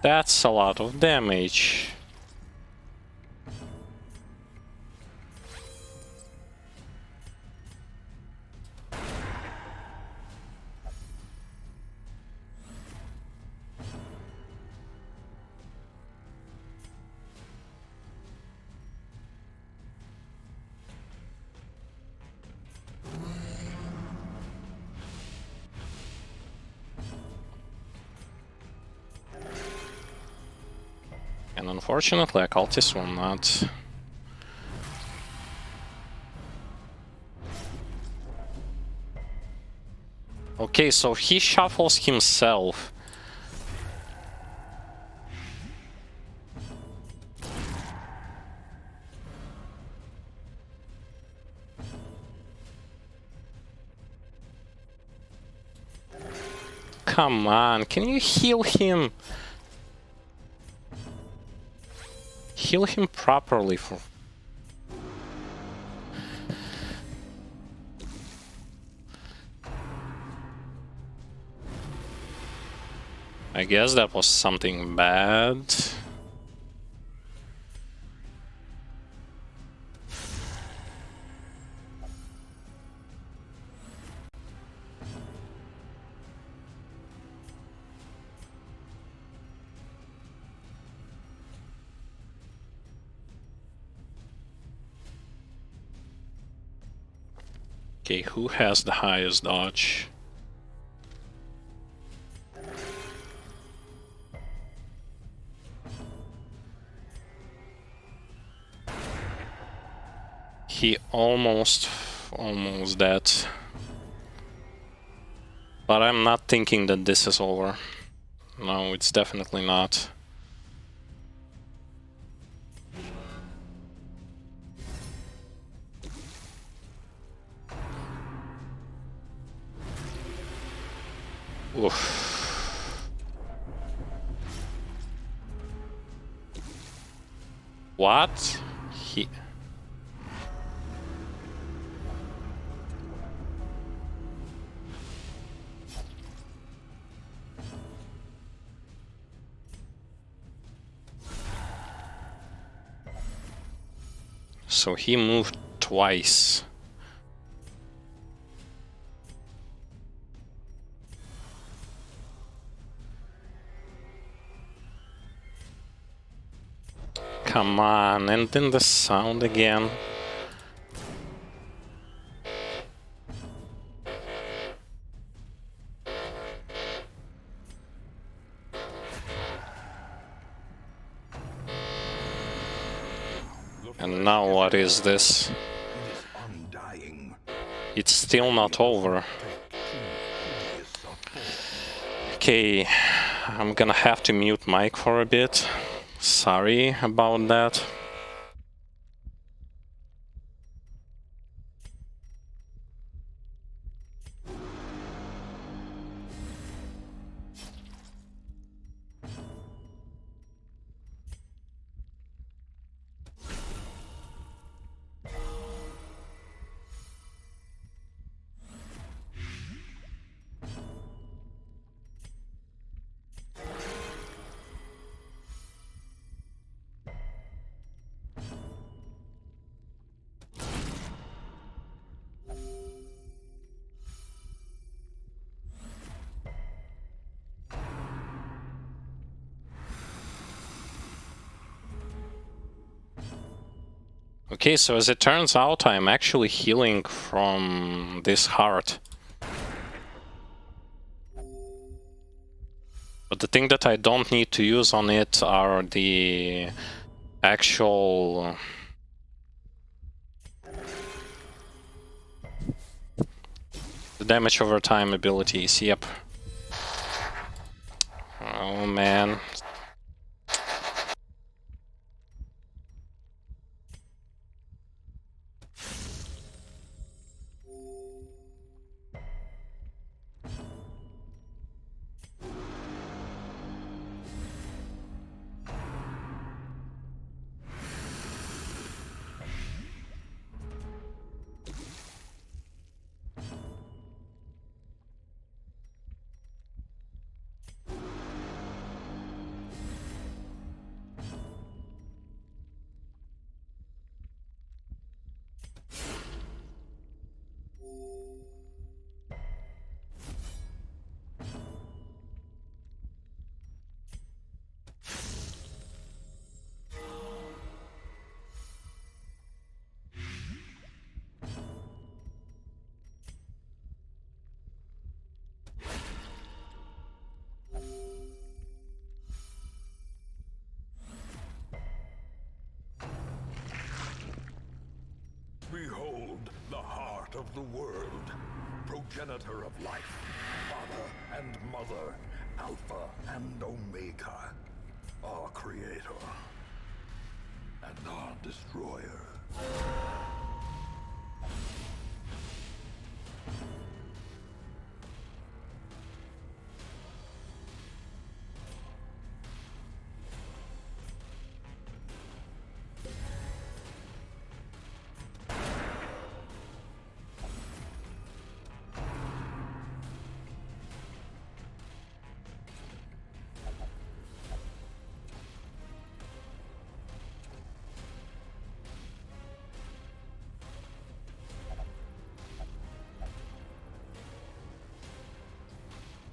That's a lot of damage. And unfortunately, a cultist will not. Okay, so he shuffles himself. Come on, can you heal him? Heal him properly for... I guess that was something bad. Okay, who has the highest dodge? He almost dead. But I'm not thinking that this is over. No, it's definitely not. Oof. What? He... So he moved twice. Come on, and then the sound again. And now what is this? It's still not over. Okay, I'm gonna have to mute Mike for a bit. Sorry about that. Okay, so as it turns out, I'm actually healing from this heart. But the thing that I don't need to use on it are the actual... the damage over time abilities, yep. Oh man. Behold the heart of the world, progenitor of life, father and mother, Alpha and Omega, our creator and our destroyer.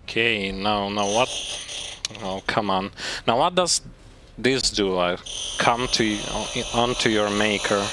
Okay, now what? Oh, come on. Now what does this do? Come to onto your maker.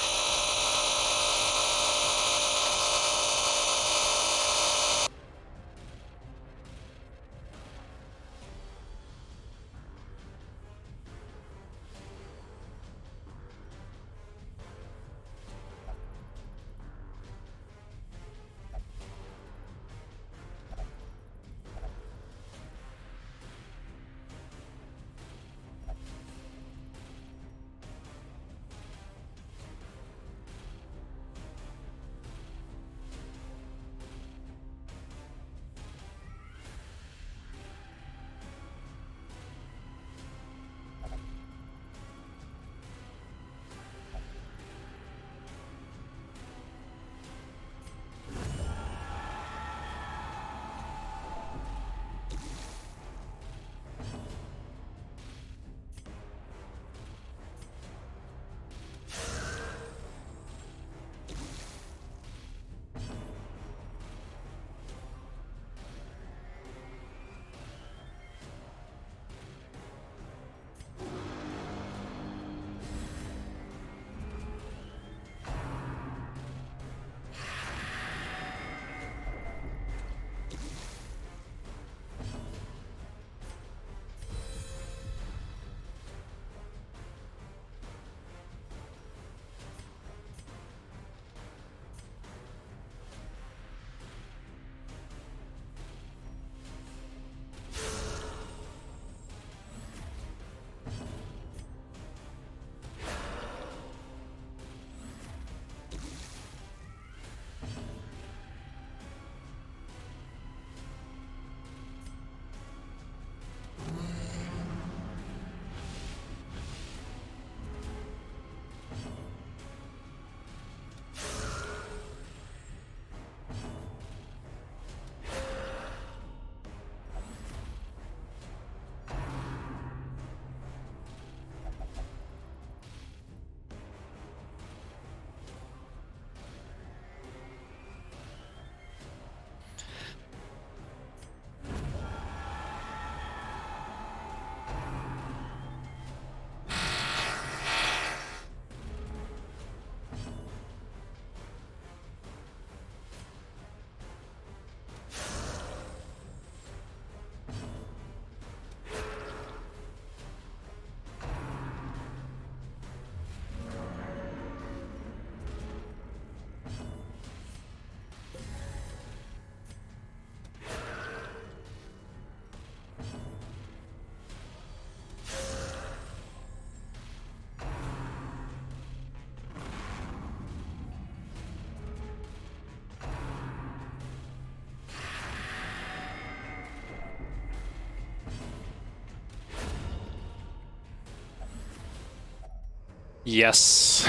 Yes.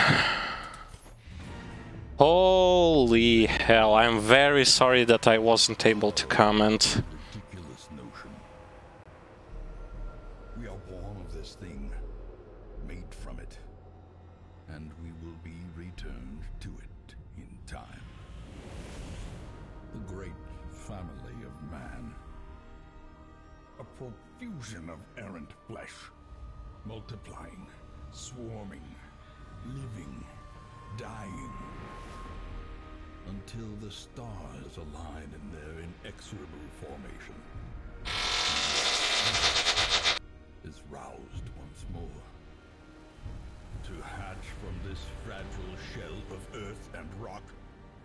Holy hell, I'm very sorry that I wasn't able to comment. Ridiculous notion. We are born of this thing, made from it, and we will be returned to it in time. The great family of man. A profusion of errant flesh, multiplying, swarming, living, dying, until the stars align in their inexorable formation. Is roused once more to hatch from this fragile shell of earth and rock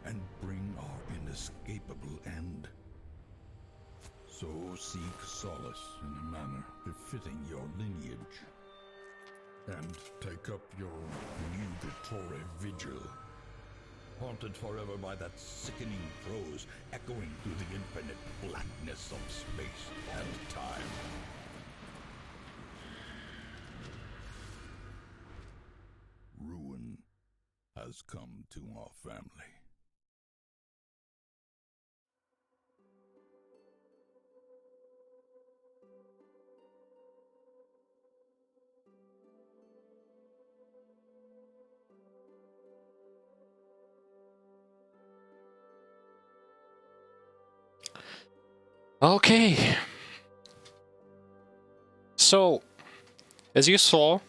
and bring our inescapable end. So seek solace in a manner befitting your lineage, and take up your nugatory vigil, haunted forever by that sickening prose echoing through the infinite blackness of space and time. Ruin has come to our family. Okay. So, as you saw...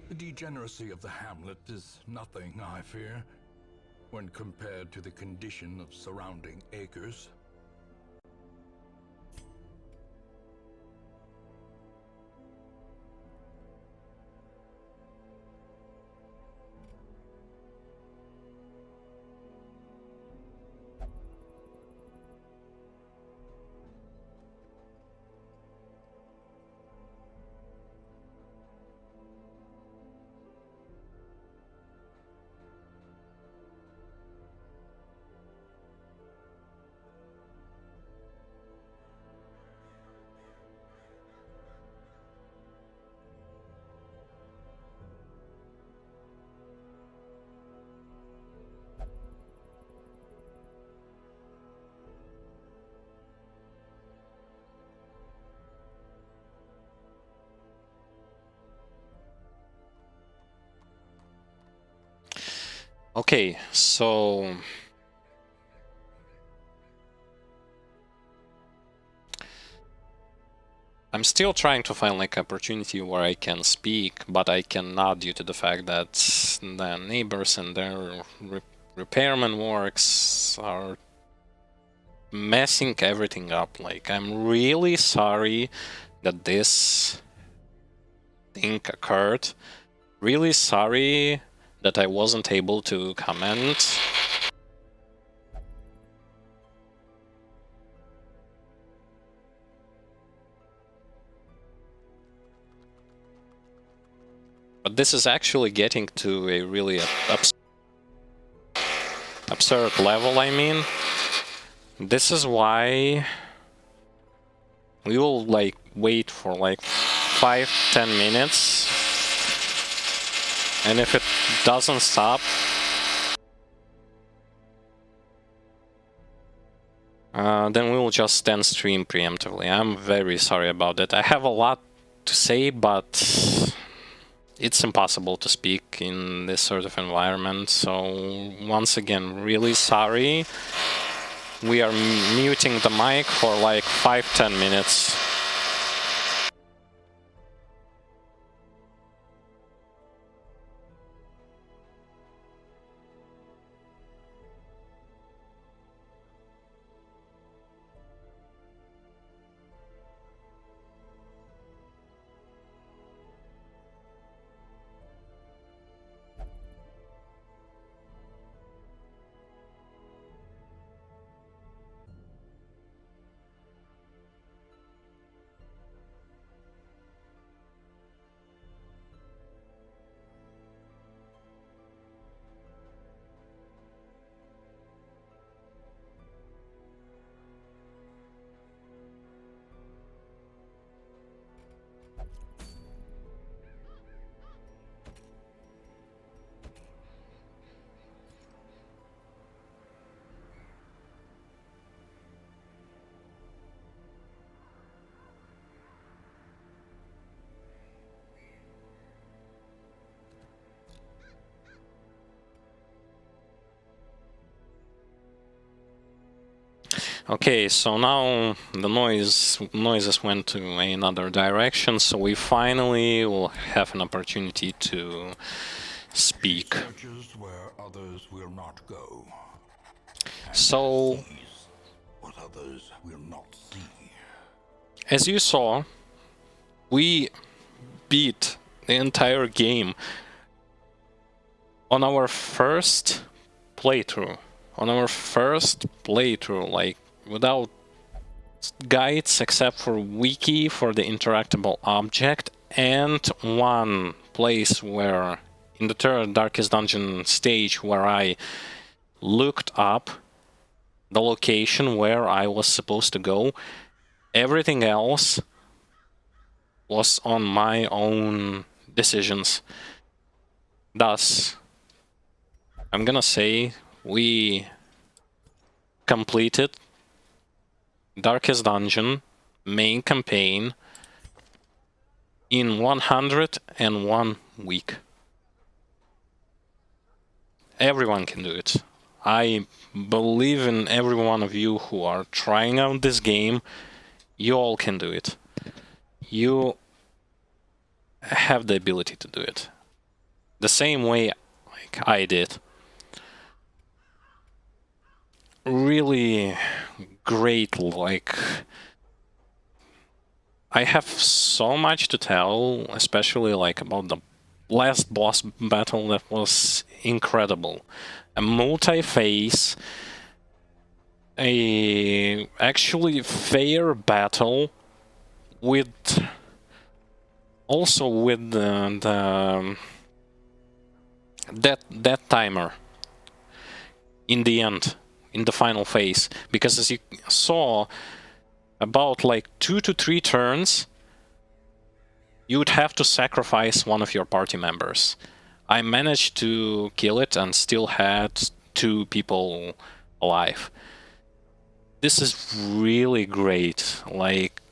The degeneracy of the hamlet is nothing, I fear, when compared to the condition of surrounding acres. Okay, so... I'm still trying to find like opportunity where I can speak, but I cannot due to the fact that the neighbors and their repairman works are messing everything up. Like, I'm really sorry that this thing occurred. Really sorry that I wasn't able to comment. But this is actually getting to a really absurd level, I mean. This is why we will like wait for like 5-10 minutes, and if it doesn't stop, then we will just end stream preemptively. I'm very sorry about that. I have a lot to say, but it's impossible to speak in this sort of environment, so once again, really sorry. We are muting the mic for like 5-10 minutes. Okay, so now the noises went to another direction, so we finally will have an opportunity to speak. Searches where others will not go. So, Sees what others will not see. as you saw, we beat the entire game on our first playthrough. On our first playthrough, like, without guides except for wiki for the interactable object and one place where in the third Darkest Dungeon stage where I looked up the location where I was supposed to go. Everything else was on my own decisions. Thus, I'm gonna say we completed Darkest Dungeon main campaign in 101 week. Everyone can do it. I believe in every one of you who are trying out this game. You all can do it. You have the ability to do it. The same way like I did. Really great, like... I have so much to tell, especially like about the last boss battle that was incredible. A multi-phase, a actually fair battle with also with the that timer in the end, in the final phase, because as you saw, about like 2 to 3 turns you would have to sacrifice one of your party members. I managed to kill it and still had 2 people alive. This is really great. Like,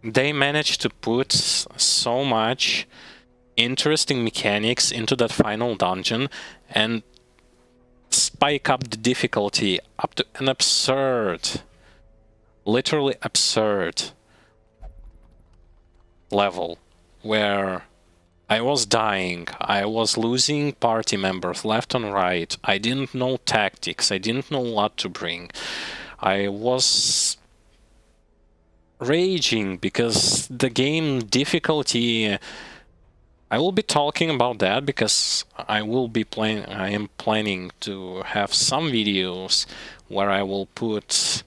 they managed to put so much interesting mechanics into that final dungeon and spike up the difficulty up to an absurd, literally absurd level, where I was dying, I was losing party members left and right, I didn't know tactics, I didn't know what to bring. I was raging because the game difficulty... I will be talking about that because I am planning to have some videos where I will put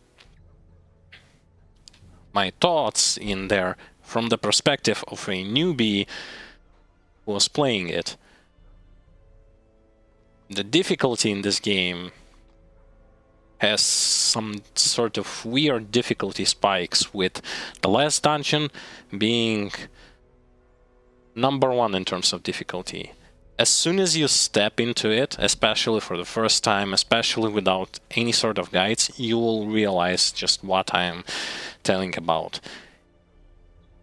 my thoughts in there from the perspective of a newbie who was playing it. The difficulty in this game has some sort of weird difficulty spikes, with the last dungeon being number 1 in terms of difficulty. As soon as you step into it, especially for the first time, especially without any sort of guides, you will realize just what I am telling about.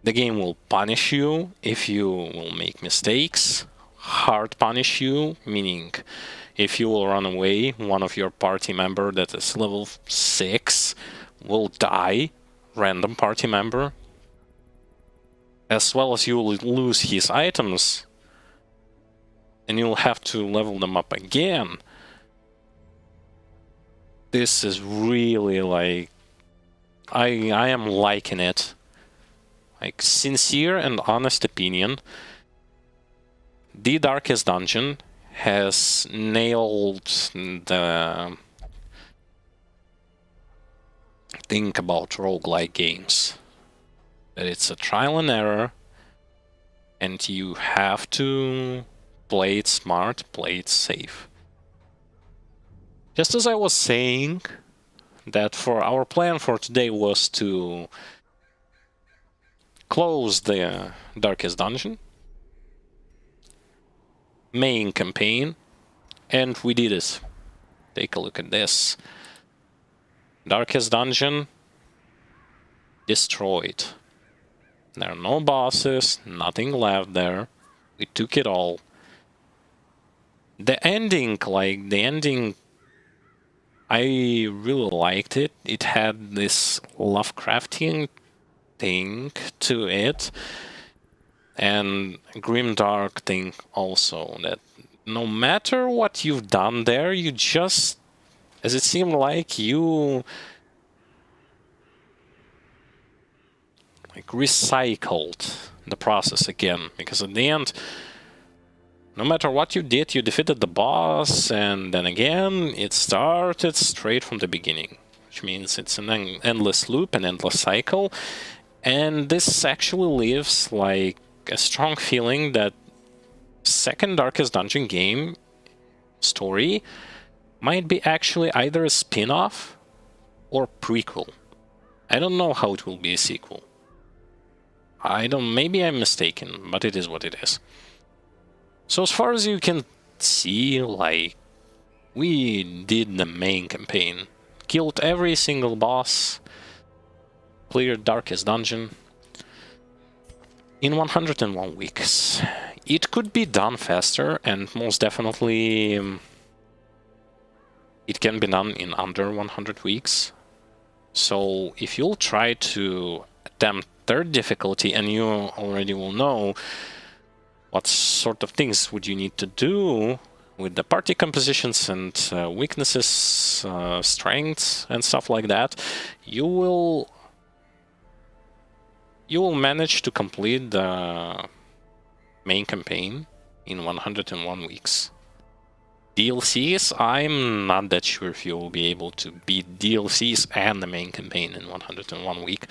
The game will punish you if you will make mistakes, hard punish you, meaning if you will run away, one of your party member that is level 6 will die, random party member, as well as you will lose his items, and you'll have to level them up again. This is really like... I am liking it. Like, sincere and honest opinion, the Darkest Dungeon has nailed the thing about roguelike games. That it's a trial and error, and you have to play it smart, play it safe. Just as I was saying, that for our plan for today was to close the Darkest Dungeon main campaign, and we did it. Take a look at this. Darkest Dungeon destroyed. There are no bosses, nothing left there. We took it all. The ending, like, the ending I really liked it. It had this Lovecraftian thing to it, and grimdark thing also, that no matter what you've done there, you just, as it seemed like, you like recycled the process again, because at the end, no matter what you did, you defeated the boss, and then again it started straight from the beginning, which means it's an endless loop, an endless cycle. And this actually leaves like a strong feeling that second Darkest Dungeon game story might be actually either a spin-off or prequel. I don't know how it will be a sequel. Maybe I'm mistaken, but it is what it is. So as far as you can see, like, we did the main campaign, killed every single boss, cleared Darkest Dungeon in 101 weeks. It could be done faster, and most definitely it can be done in under 100 weeks. So if you'll try to attempt third difficulty, and you already will know what sort of things would you need to do with the party compositions and weaknesses, strengths, and stuff like that, you will manage to complete the main campaign in 101 weeks. DLCs, I'm not that sure if you will be able to beat DLCs and the main campaign in 101 week,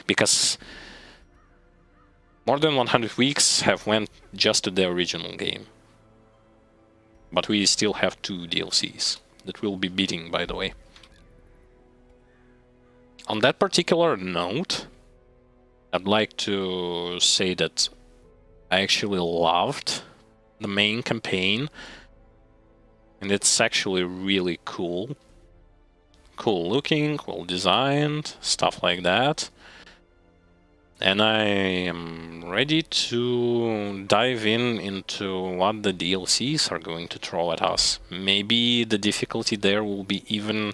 because more than 100 weeks have went just to the original game. But we still have 2 DLCs that we'll be beating, by the way. On that particular note, I'd like to say that I actually loved the main campaign, and it's actually really cool. Cool looking, well designed, stuff like that. And I am ready to dive into what the DLCs are going to throw at us. Maybe the difficulty there will be even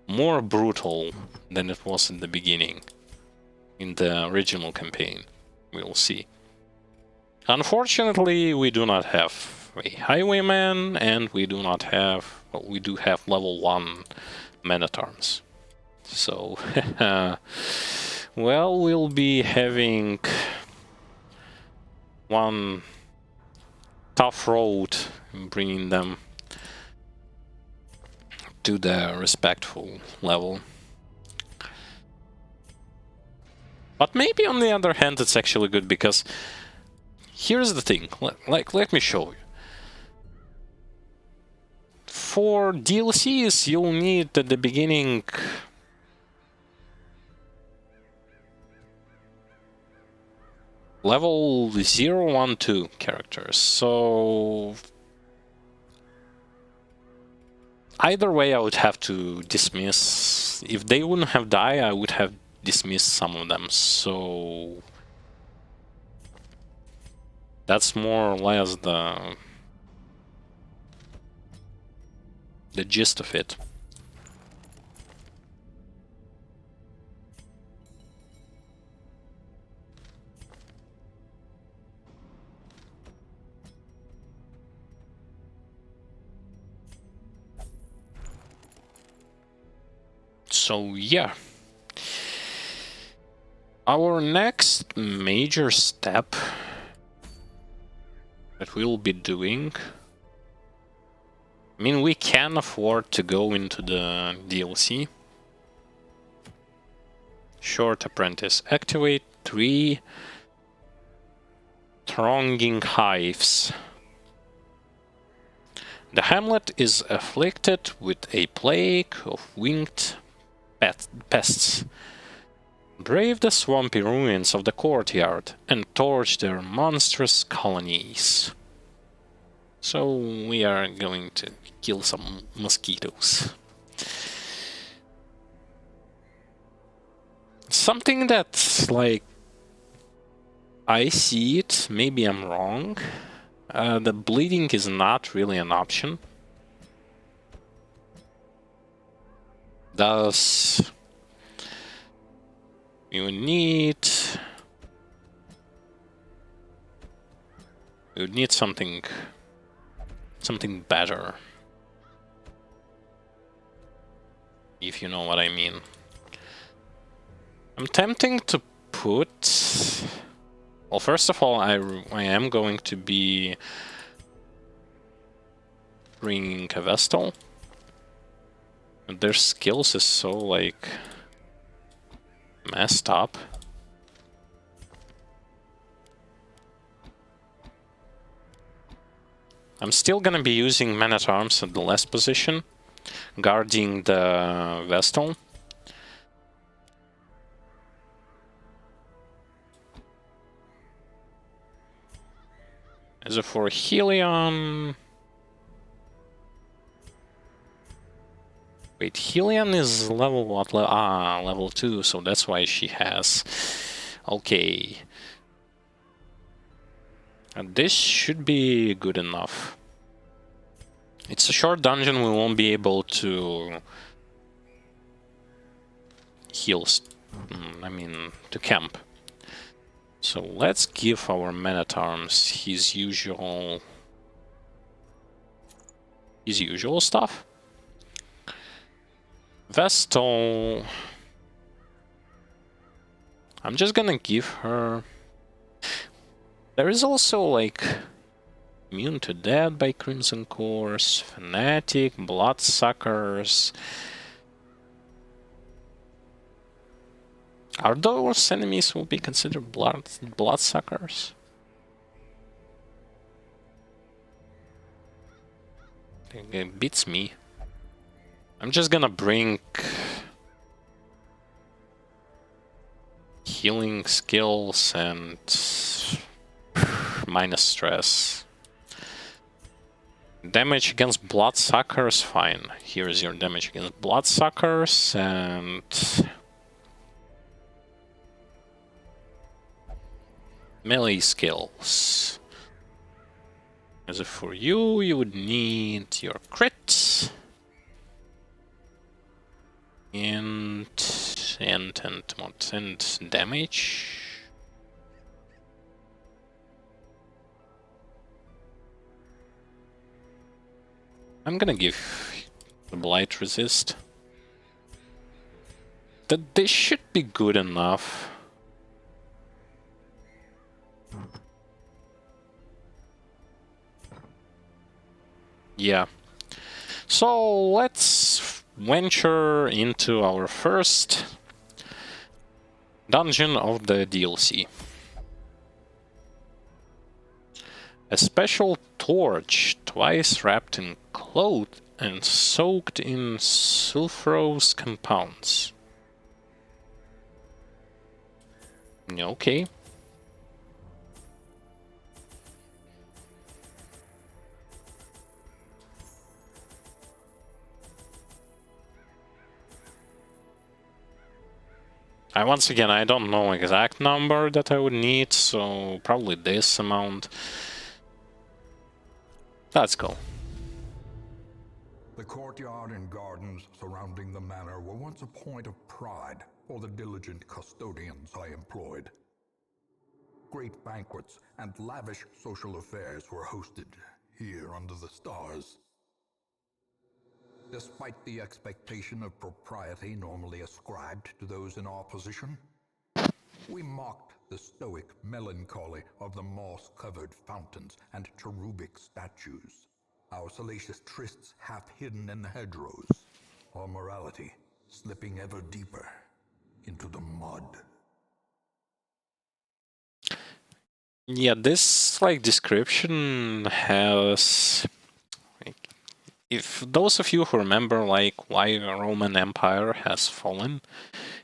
more brutal than it was in the beginning, in the original campaign. We'll see. Unfortunately, we do not have a Highwayman, and we do not have... well, we do have level 1 men-at-arms. So... well, we'll be having one tough road in bringing them to the respectful level. But maybe on the other hand, it's actually good, because here's the thing. Let me show you. For DLCs, you'll need at the beginning level 0, 1, 2 characters, so either way I would have to dismiss. If they wouldn't have died, I would have dismissed some of them, so that's more or less the gist of it. So yeah, our next major step that we'll be doing, I mean, we can afford to go into the DLC. Short Apprentice. Activate 3 thronging hives. The hamlet is afflicted with a plague of winged pests. Brave the swampy ruins of the courtyard and torch their monstrous colonies. So we are going to kill some mosquitoes. Something that's like, I see it, maybe I'm wrong. The bleeding is not really an option. Thus, you need something better, if you know what I mean. I'm tempting to put... Well, first of all, I am going to be bringing a Vestal. And their skills is so, like, messed up. I'm still gonna be using Man-at-Arms at the last position, guarding the Vestal. As for Helion... Wait, Helion is level what? Level 2, so that's why she has... Okay. And this should be good enough. It's a short dungeon, we won't be able to heal, to camp. So let's give our Man-at-Arms his usual stuff. Vestal... I'm just gonna give her... There is also, like, Immune to Death by Crimson Course, Fanatic, Bloodsuckers... Are those enemies will be considered bloodsuckers? It beats me. I'm just gonna bring healing skills and minus stress. Damage against bloodsuckers, fine. Here is your damage against bloodsuckers and melee skills. As for you, you would need your crits and damage. I'm gonna give the Blight Resist. That this should be good enough. Yeah. So let's venture into our first dungeon of the DLC. A special torch, twice wrapped in cloth and soaked in sulfurous compounds. Okay. Once again, I don't know exact number that I would need, so probably this amount. Let's go. The courtyard and gardens surrounding the manor were once a point of pride for the diligent custodians I employed. Great banquets and lavish social affairs were hosted here under the stars. Despite the expectation of propriety normally ascribed to those in our position, we mocked the stoic melancholy of the moss-covered fountains and cherubic statues, our salacious trysts half hidden in the hedgerows, our morality slipping ever deeper into the mud. Yeah, this description has... If those of you who remember why the Roman Empire has fallen,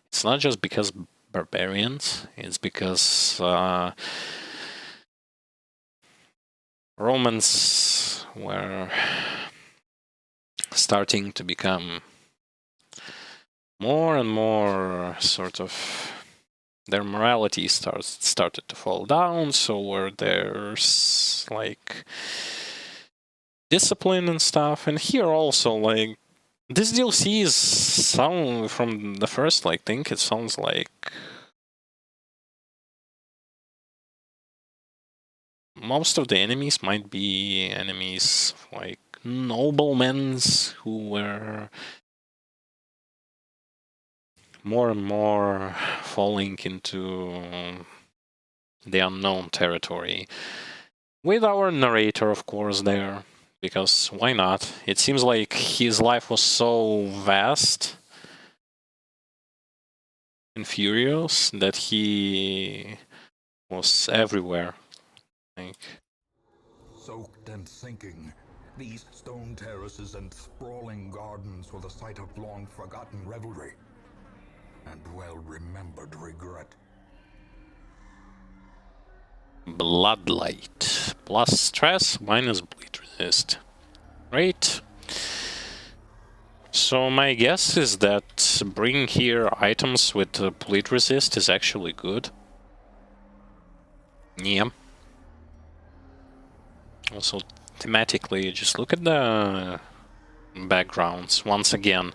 it's not just because barbarians, it's because Romans were starting to become more and more sort of... Their morality started to fall down, so where there's discipline and stuff, and here also This DLC is sound from the first, like, think it sounds like most of the enemies might be enemies like noblemen who were more and more falling into the unknown territory. With our narrator, of course, there. Because why not? It seems like his life was so vast and furious that he was everywhere. Like, Soaked and sinking, these stone terraces and sprawling gardens were the site of long-forgotten revelry and well-remembered regret. Bloodlight. Plus stress, minus bleed resist. Great. So my guess is that bringing here items with bleed resist is actually good. Yeah. Also, thematically, just look at the backgrounds. Once again,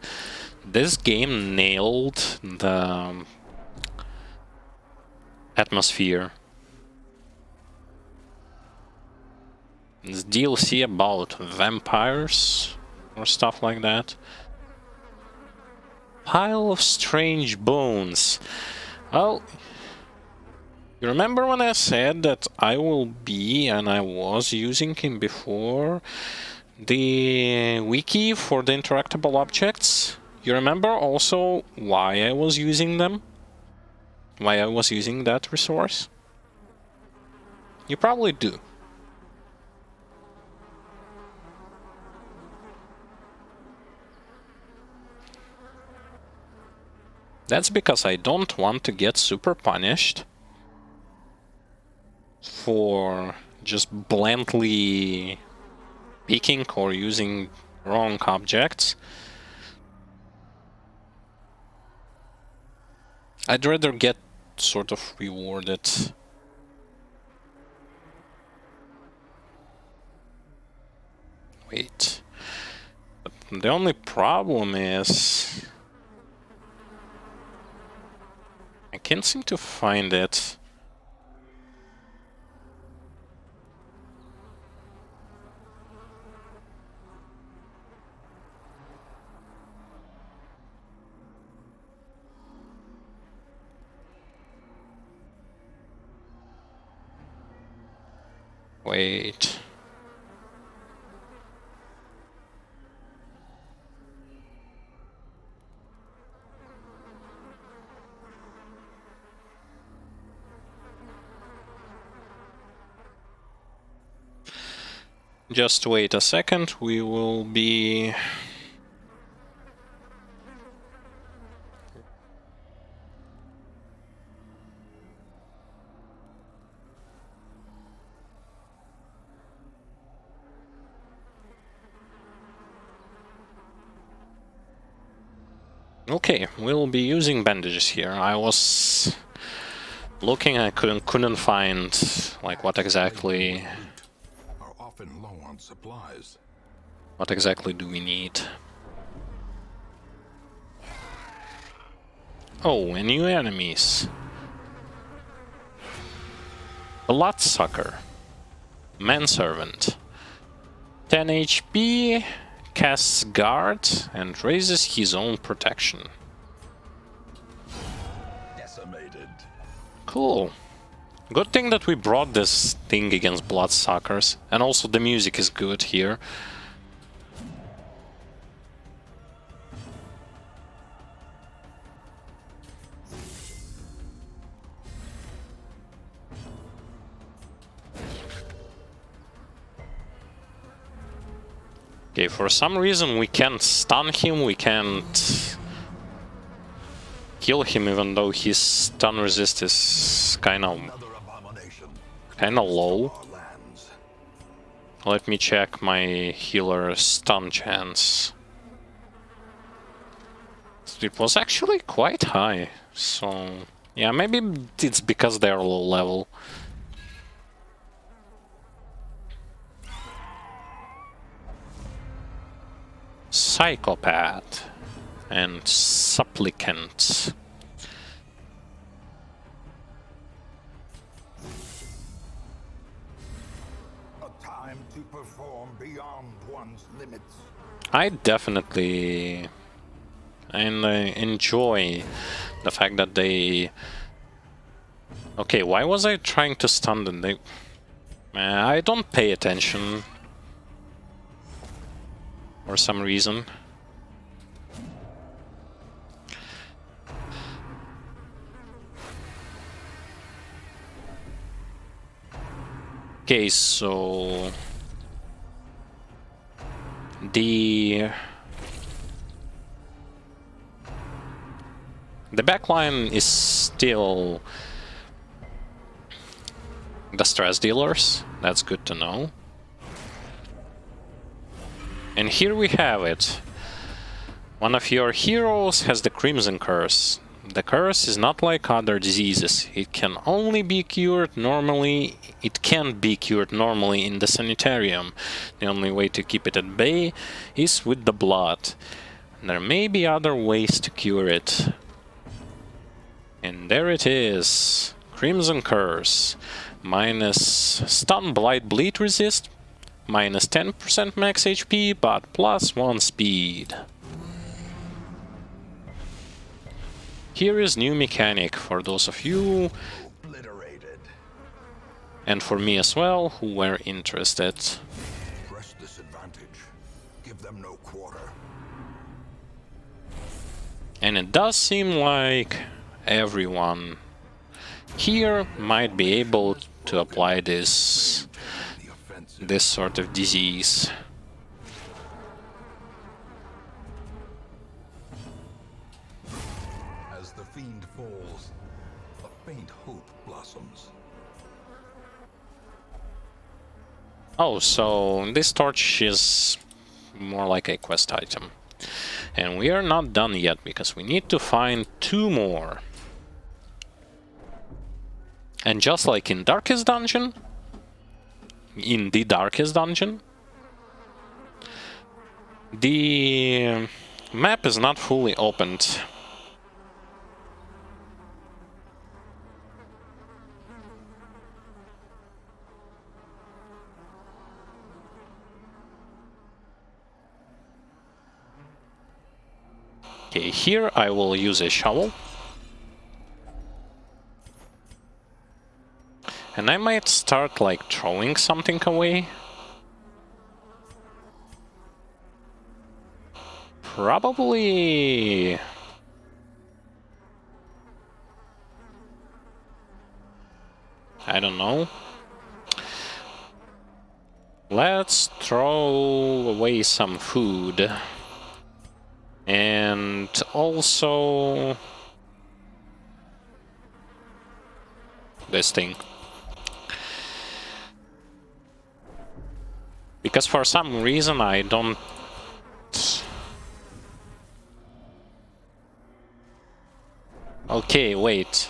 this game nailed the atmosphere. This DLC about vampires or stuff like that. Pile of strange bones. Well, you remember when I said that I will be, and I was using him before, the wiki for the interactable objects? You remember also why I was using them? Why I was using that resource? You probably do. That's because I don't want to get super punished for just bluntly picking or using wrong objects. I'd rather get sort of rewarded. Wait. But the only problem is I can't seem to find it. Wait. Just wait a second, we will be... Okay, we'll be using bandages here. I was looking, I couldn't find like what exactly Are often low on supplies. do we need. Oh, and new enemies. Bloodsucker. Manservant. 10 HP, casts guard, and raises his own protection. Decimated. Cool. Good thing that we brought this thing against bloodsuckers, and also the music is good here. Okay, for some reason we can't stun him, we can't kill him, even though his stun resist is kinda low. Let me check my healer stun chance. It was actually quite high, so yeah, maybe it's because they're low level. psychopath and supplicant. A time to perform beyond one's limits. I definitely enjoy the fact that they... Okay, why was I trying to stun them? I don't pay attention for some reason. Okay, so the backline is still the stress dealers. That's good to know. And here we have it. One of your heroes has the Crimson Curse. The curse is not like other diseases. It can only be cured normally. It can't be cured normally in the sanitarium. The only way to keep it at bay is with the blood. There may be other ways to cure it. And there it is. Crimson Curse. Minus stun, blight, bleed resist. Minus 10% max HP, but plus 1 speed. Here is new mechanic for those of you, and for me as well, who were interested. Press this advantage. Give them no quarter. And it does seem like everyone here might be able to apply this sort of disease. As the fiend falls, a faint hope blossoms. Oh, so this torch is more like a quest item. And we are not done yet, because we need to find 2 more. And just like in Darkest Dungeon, in the Darkest Dungeon, the map is not fully opened. Okay, here I will use a shovel. And I might start like throwing something away. Probably... I don't know. Let's throw away some food. And also... this thing. Because for some reason I don't... Okay, wait.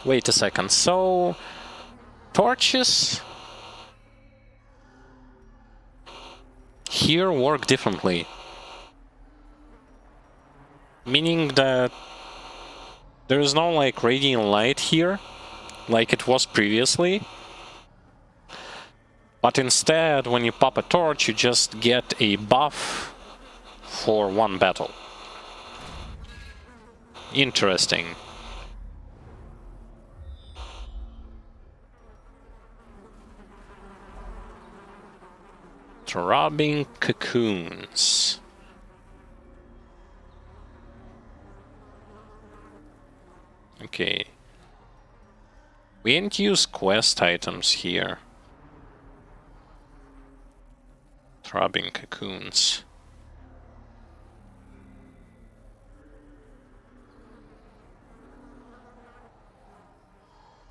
Wait a second. So... torches... here work differently. Meaning that... there is no like radiant light here, like it was previously. But instead, when you pop a torch, you just get a buff for 1 battle. Interesting. Throbbing cocoons. Okay. We didn't use quest items here. Throbbing cocoons.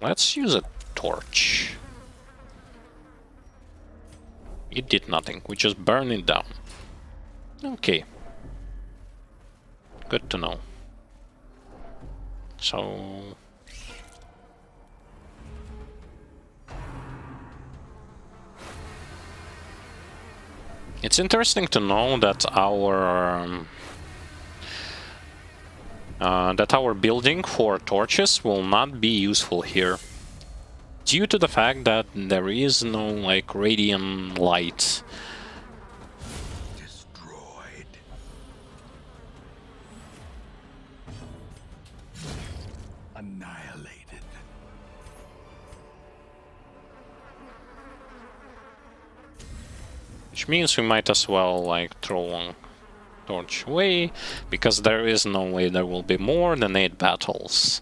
Let's use a torch. It did nothing, we just burn it down. Okay. Good to know. So... It's interesting to know that our building for torches will not be useful here, due to the fact that there is no like radiant light. Destroyed. Annihilated. Which means we might as well like throw one torch away, because there is no way there will be more than 8 battles.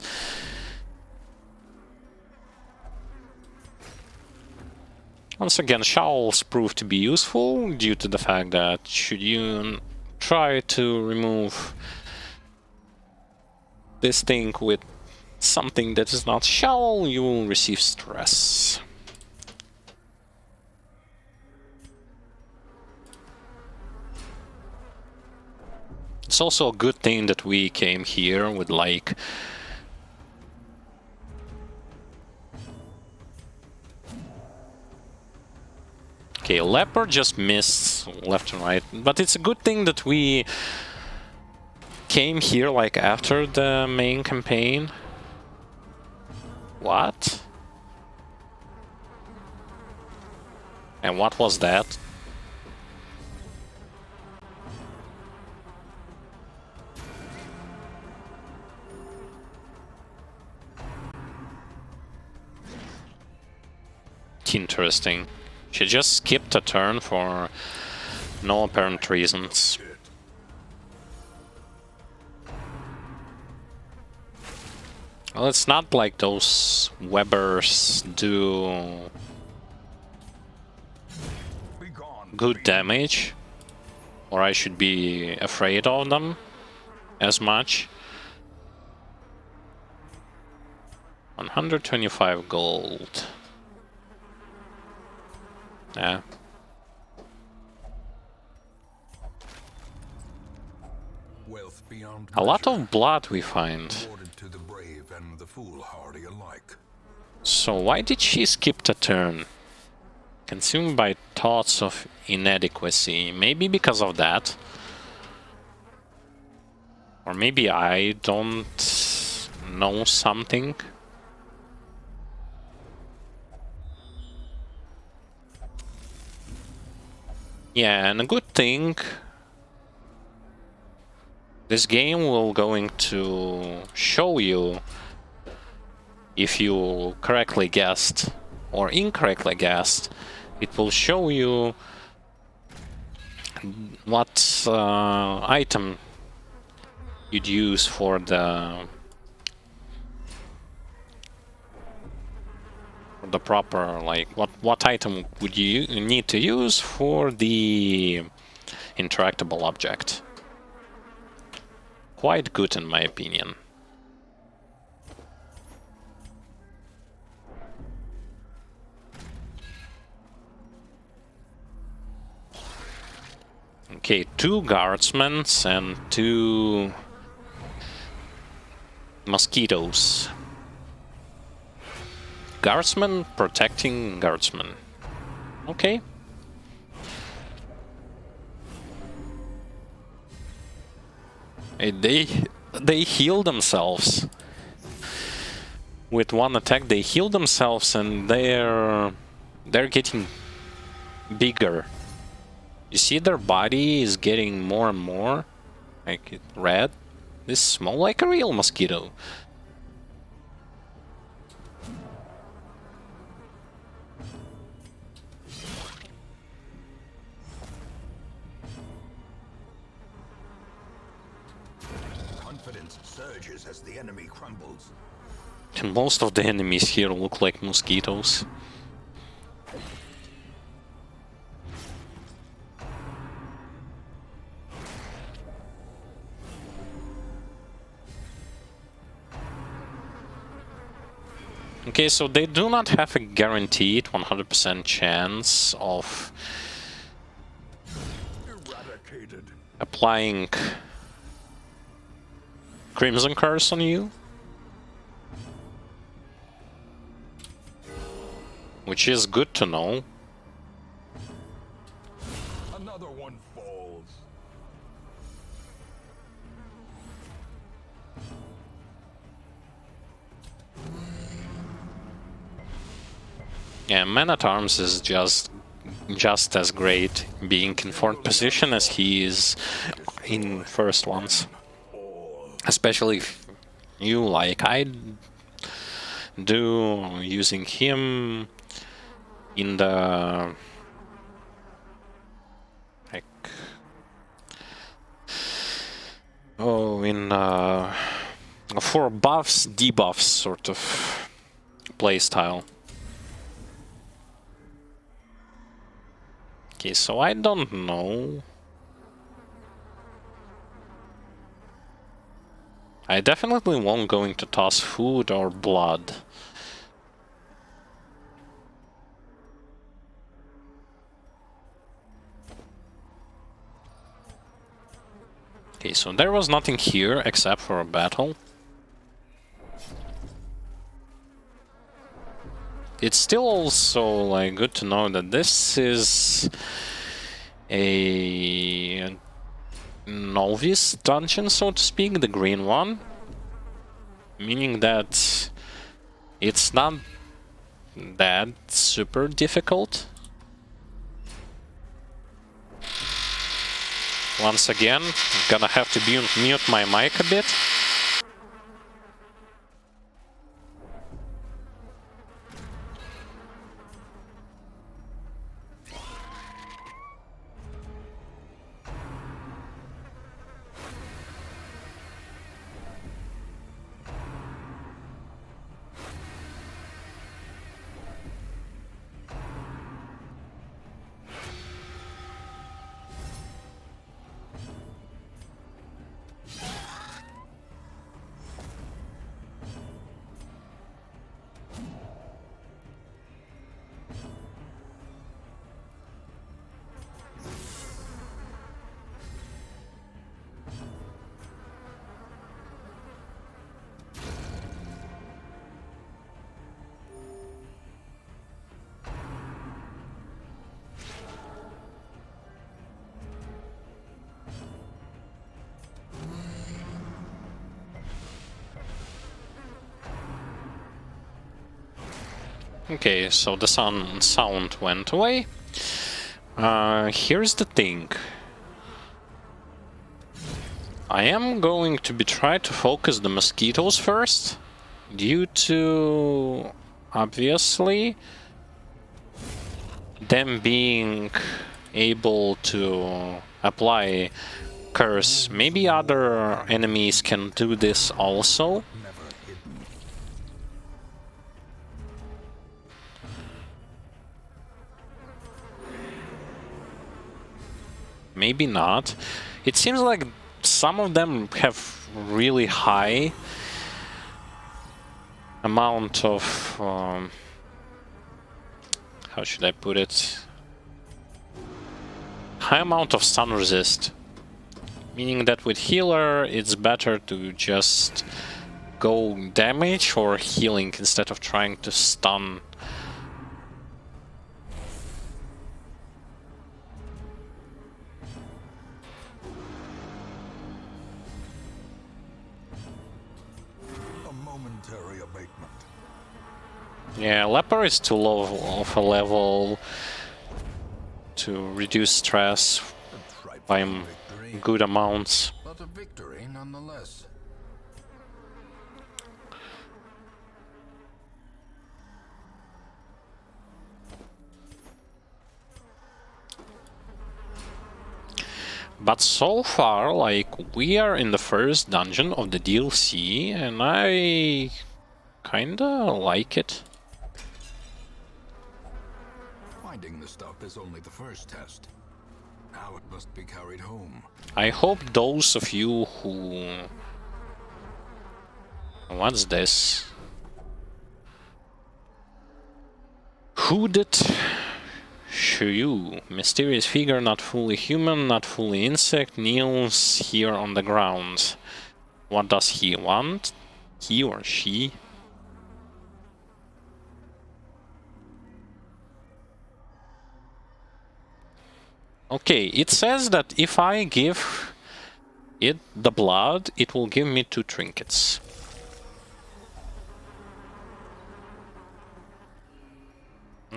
Once again, showels prove to be useful due to the fact that should you try to remove this thing with something that is not shovel, you will receive stress. It's also a good thing that we came here with like okay, Leopard just missed left and right, but it's a good thing that we came here like after the main campaign. What? And what was that? Interesting. She just skipped a turn for no apparent reasons. Well, it's not like those Webbers do good damage, or I should be afraid of them as much. 125 gold. Yeah. Wealth beyond A lot measure, of blood we find. awarded to the brave and the foolhardy alike. So why did she skip the turn? Consumed by thoughts of inadequacy. Maybe because of that. Or maybe I don't know something. Yeah, and a good thing, this game will going to show you if you correctly guessed or incorrectly guessed. It will show you what item you'd use for the proper, like what item would you need to use for the interactable object. Quite good in my opinion. Okay, 2 guardsmen and 2 mosquitoes. Guardsmen protecting guardsmen. Okay. Hey, they heal themselves. With one attack they heal themselves and they're getting bigger. You see their body is getting more and more like red. This smell like a real mosquito. Confidence surges as the enemy crumbles. And most of the enemies here look like mosquitoes. Okay, so they do not have a guaranteed 100% chance of Eradicated. applying Crimson Curse on you, which is good to know. Another Yeah, Man-at-Arms is just as great being in fourth position as he is in first ones. Especially if you, like I do, using him in the like for buffs, debuffs sort of playstyle. Okay, so I don't know. I definitely won't going to toss food or blood. Okay, so there was nothing here except for a battle. It's still also like good to know that this is a novice dungeon, so to speak, the green one, meaning that it's not that super difficult. Once again, I'm gonna have to mute my mic a bit. Okay, so the sound went away. Here's the thing. I am going to try to focus the mosquitoes first, due to obviously them being able to apply curse. Maybe other enemies can do this also. Maybe not. It seems like some of them have really high amount of how should I put it? High amount of stun resist. Meaning that with healer it's better to just go damage or healing instead of trying to stun. Yeah, Leper is too low of a level to reduce stress by good amounts. But a victory nonetheless. But so far, like, we are in the first dungeon of the DLC, and I kinda like it. Finding the stuff is only the first test. Now it must be carried home. I hope those of you who... What's this? Hooded Shiryu. Mysterious figure, not fully human, not fully insect, kneels here on the ground. What does he want? He or she? Okay, it says that if I give it the blood, it will give me 2 trinkets.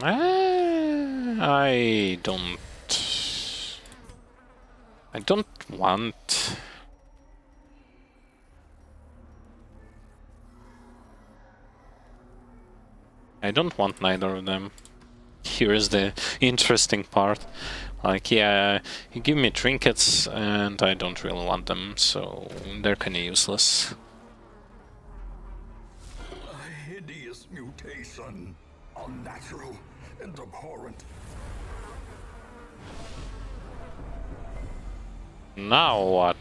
I don't... I don't want... I don't want neither of them. Here's the interesting part. Like, yeah, you give me trinkets and I don't really want them, so they're kinda useless. A hideous mutation. Unnatural and abhorrent. Now what?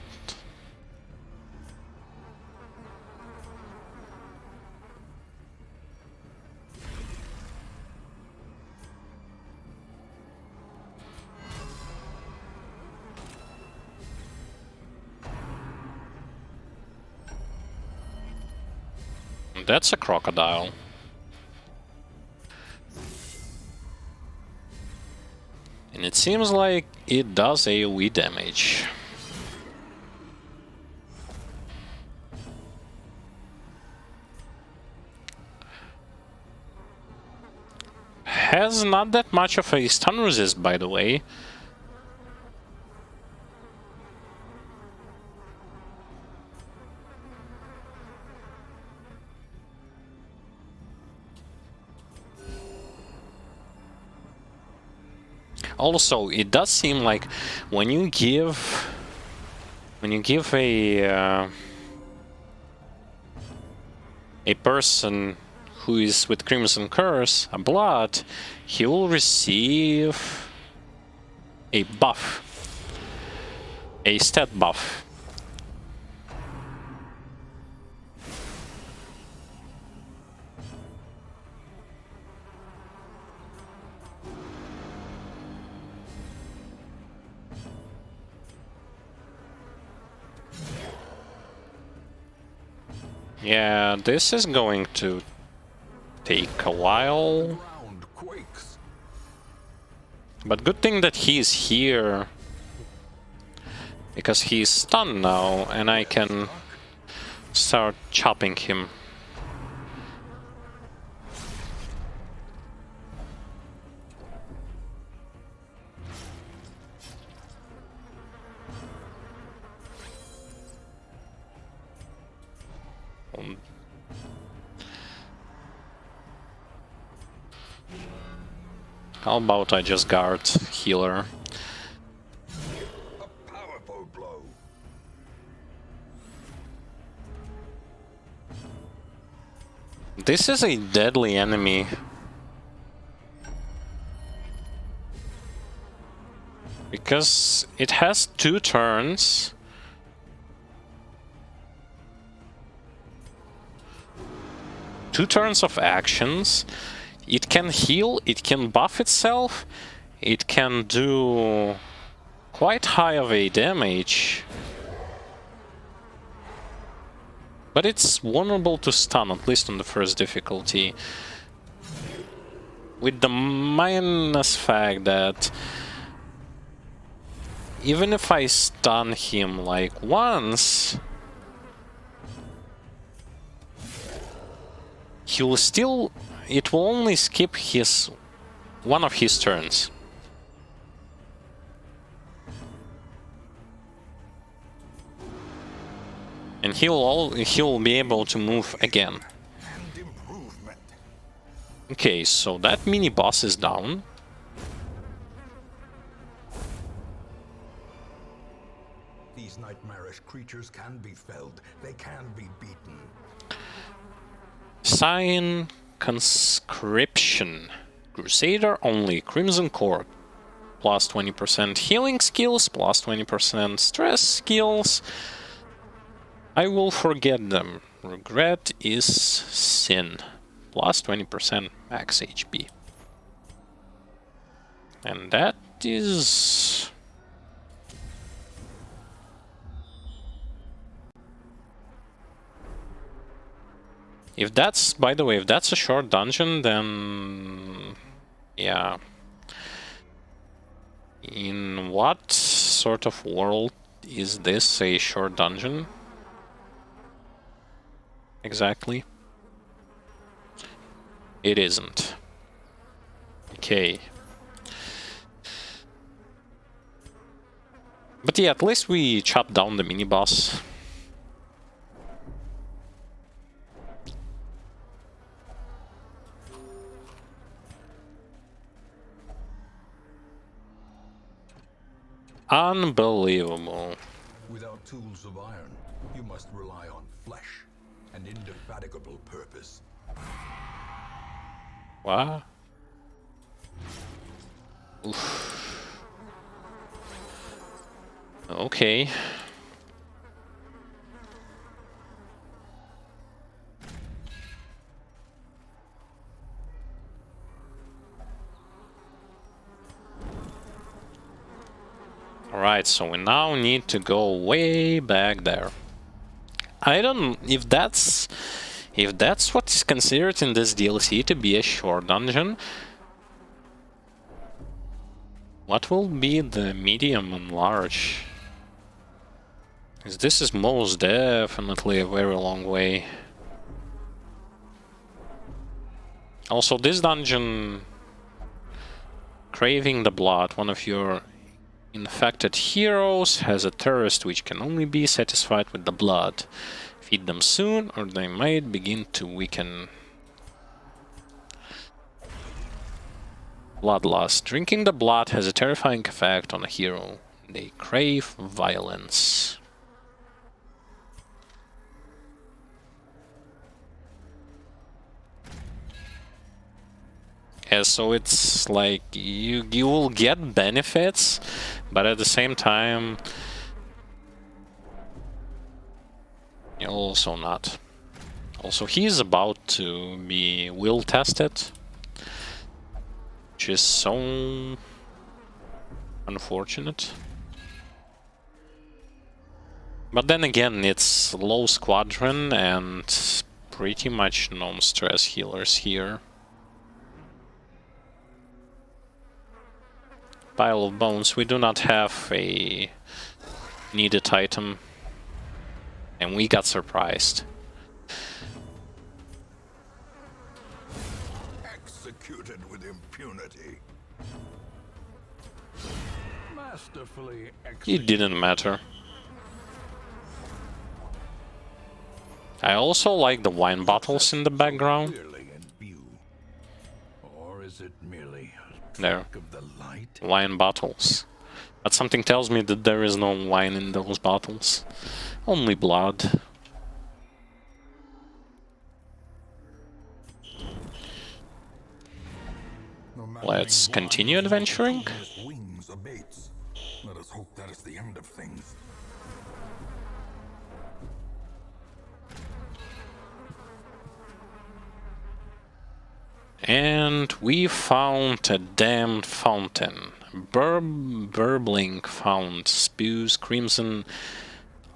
That's a crocodile. And it seems like it does AoE damage. Has not that much of a stun resist, by the way. Also, it does seem like when you give a person who is with Crimson Curse a blood, he will receive a buff, a stat buff. Yeah, this is going to take a while. Ground quakes. But good thing that he's here. Because he's stunned now, and I can start chopping him. How about I just guard healer? A powerful blow. This is a deadly enemy. Because it has 2 turns. Two turns of actions. It can heal, it can buff itself, it can do quite high of a damage. But it's vulnerable to stun, at least on the first difficulty. With the minus fact that even if I stun him like once, he'll still... It will only skip one of his turns. And he'll be able to move again. And improvement. Okay, so that mini boss is down. These nightmarish creatures can be felled. They can be beaten. Sign Conscription. Crusader only. Crimson Court. Plus 20% healing skills, plus 20% stress skills. I will forget them. Regret is sin. Plus 20% max HP. And that is... If that's, by the way, if that's a short dungeon, then... Yeah. In what sort of world is this a short dungeon? Exactly. It isn't. Okay. But yeah, at least we chopped down the mini-boss. Unbelievable. Without tools of iron, you must rely on flesh and indefatigable purpose. What? Oof. Okay. Alright, so we now need to go way back there. I don't... if that's what is considered in this DLC to be a short dungeon, what will be the medium and large? Because this is most definitely a very long way. Also, this dungeon, Craving the Blood, one of your infected heroes, has a thirst which can only be satisfied with the blood. Feed them soon, or they might begin to weaken. Bloodlust. Drinking the blood has a terrifying effect on a hero. They crave violence. Yeah, so it's like you will get benefits, but at the same time you'll also not. Also, he's about to be will tested, which is so unfortunate. But then again, it's low squadron and pretty much no stress healers here. Pile of bones. We do not have a needed item, and we got surprised. Executed with impunity. Masterfully executed. It didn't matter. I also like the wine bottles in the background. Clearly in view. Or is it merely a There. trick of the light? Wine bottles. But something tells me that there is no wine in those bottles. Only blood. No matter Let's why continue the adventuring. multitudinous wings abates. Let us hope that is the end of things. And we found a damned fountain. Burbling fount spews crimson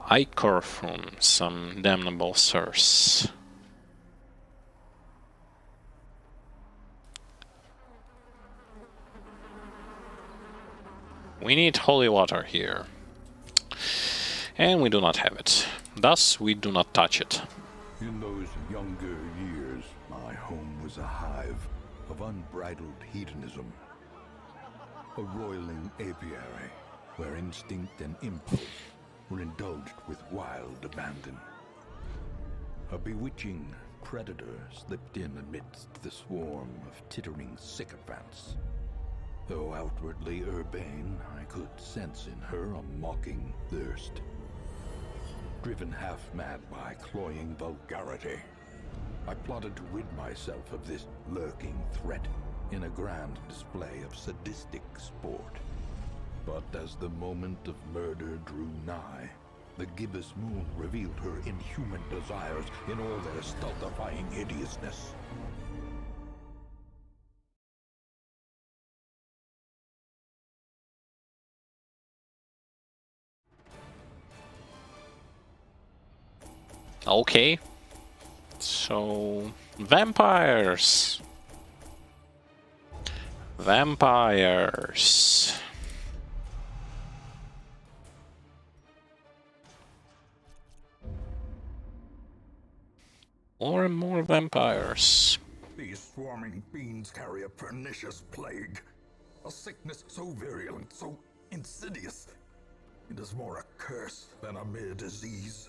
ichor from some damnable source. We need holy water here. And we do not have it. Thus, we do not touch it. In those younger years, my home was a hive of unbridled hedonism. A roiling apiary where instinct and impulse were indulged with wild abandon. A bewitching predator slipped in amidst the swarm of tittering sycophants. Though outwardly urbane, I could sense in her a mocking thirst. Driven half-mad by cloying vulgarity, I plotted to rid myself of this lurking threat in a grand display of sadistic sport. But as the moment of murder drew nigh, the gibbous moon revealed her inhuman desires in all their stultifying hideousness. Okay. So, vampires. Vampires. More and more vampires. These swarming fiends carry a pernicious plague. A sickness so virulent, so insidious. It is more a curse than a mere disease.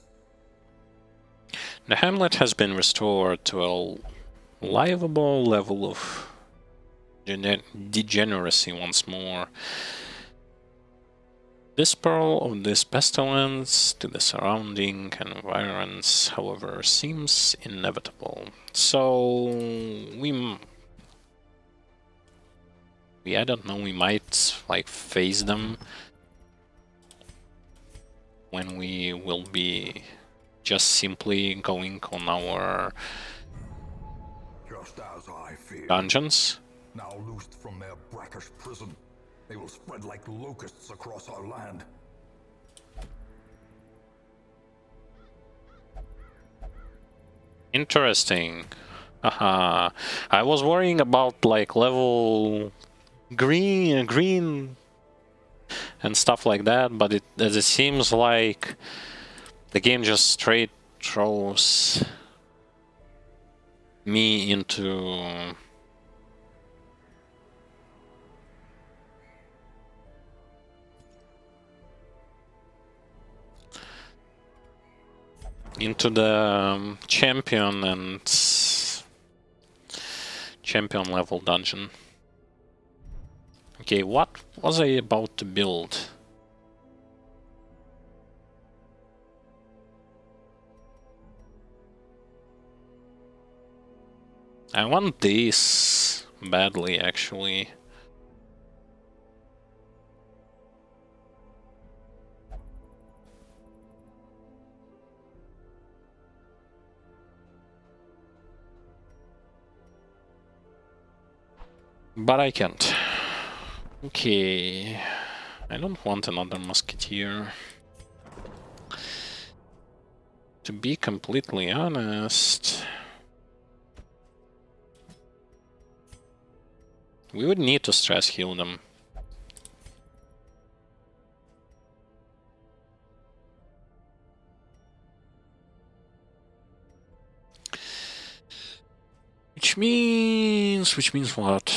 The hamlet has been restored to a livable level of degeneracy once more. This pearl of this pestilence to the surrounding environs, however, seems inevitable. So I don't know, we might like face them when we will be just simply going on our Just as I feared. dungeons. Now loosed from their brackish prison, they will spread like locusts across our land. Interesting. Haha. I was worrying about like level green and stuff like that, but it seems like the game just straight throws me into the champion and champion level dungeon. Okay, what was I about to build? I want this badly, actually. But I can't. Okay. I don't want another musketeer. To be completely honest, we would need to stress heal them. Which means what?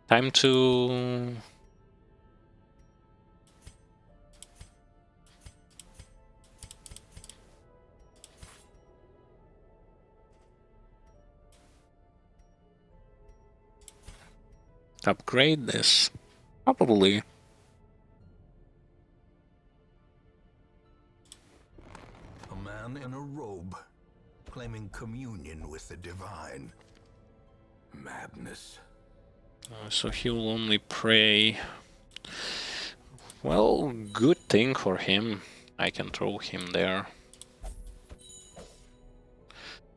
Time to upgrade this. Probably. A man in a robe, claiming communion with the divine. Madness. So he'll only pray. Well, good thing for him. I can throw him there.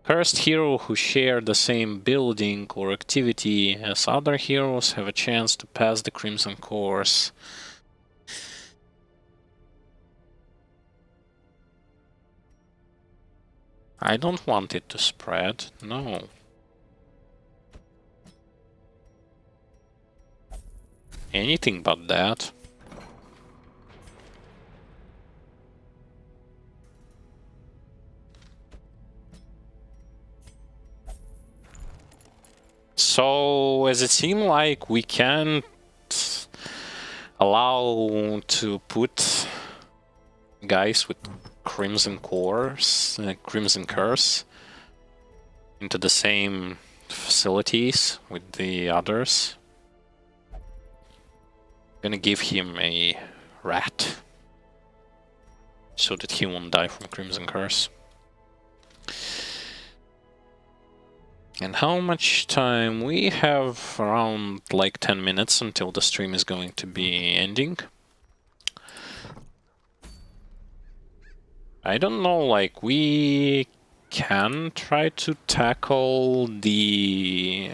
Cursed hero who share the same building or activity as other heroes have a chance to pass the Crimson Course. I don't want it to spread, no. Anything but that. So, as it seemed like we can't allow to put guys with Crimson Curse into the same facilities with the others. I'm gonna give him a rat so that he won't die from Crimson Curse. And how much time? We have around like 10 minutes until the stream is going to be ending. I don't know, like we can try to tackle the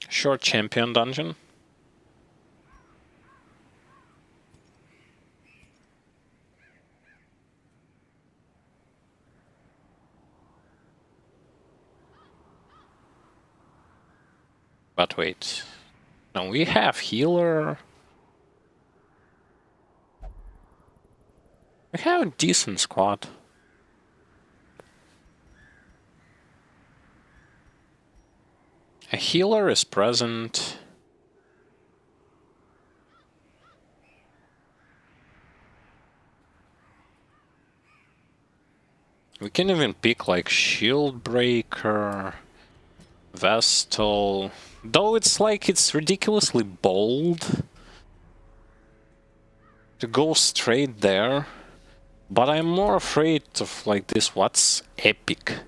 short champion dungeon. But wait, no, we have healer. We have a decent squad. A healer is present. We can even pick like Shield Breaker, Vestal. Though it's like it's ridiculously bold to go straight there. But I'm more afraid of like this. What's epic?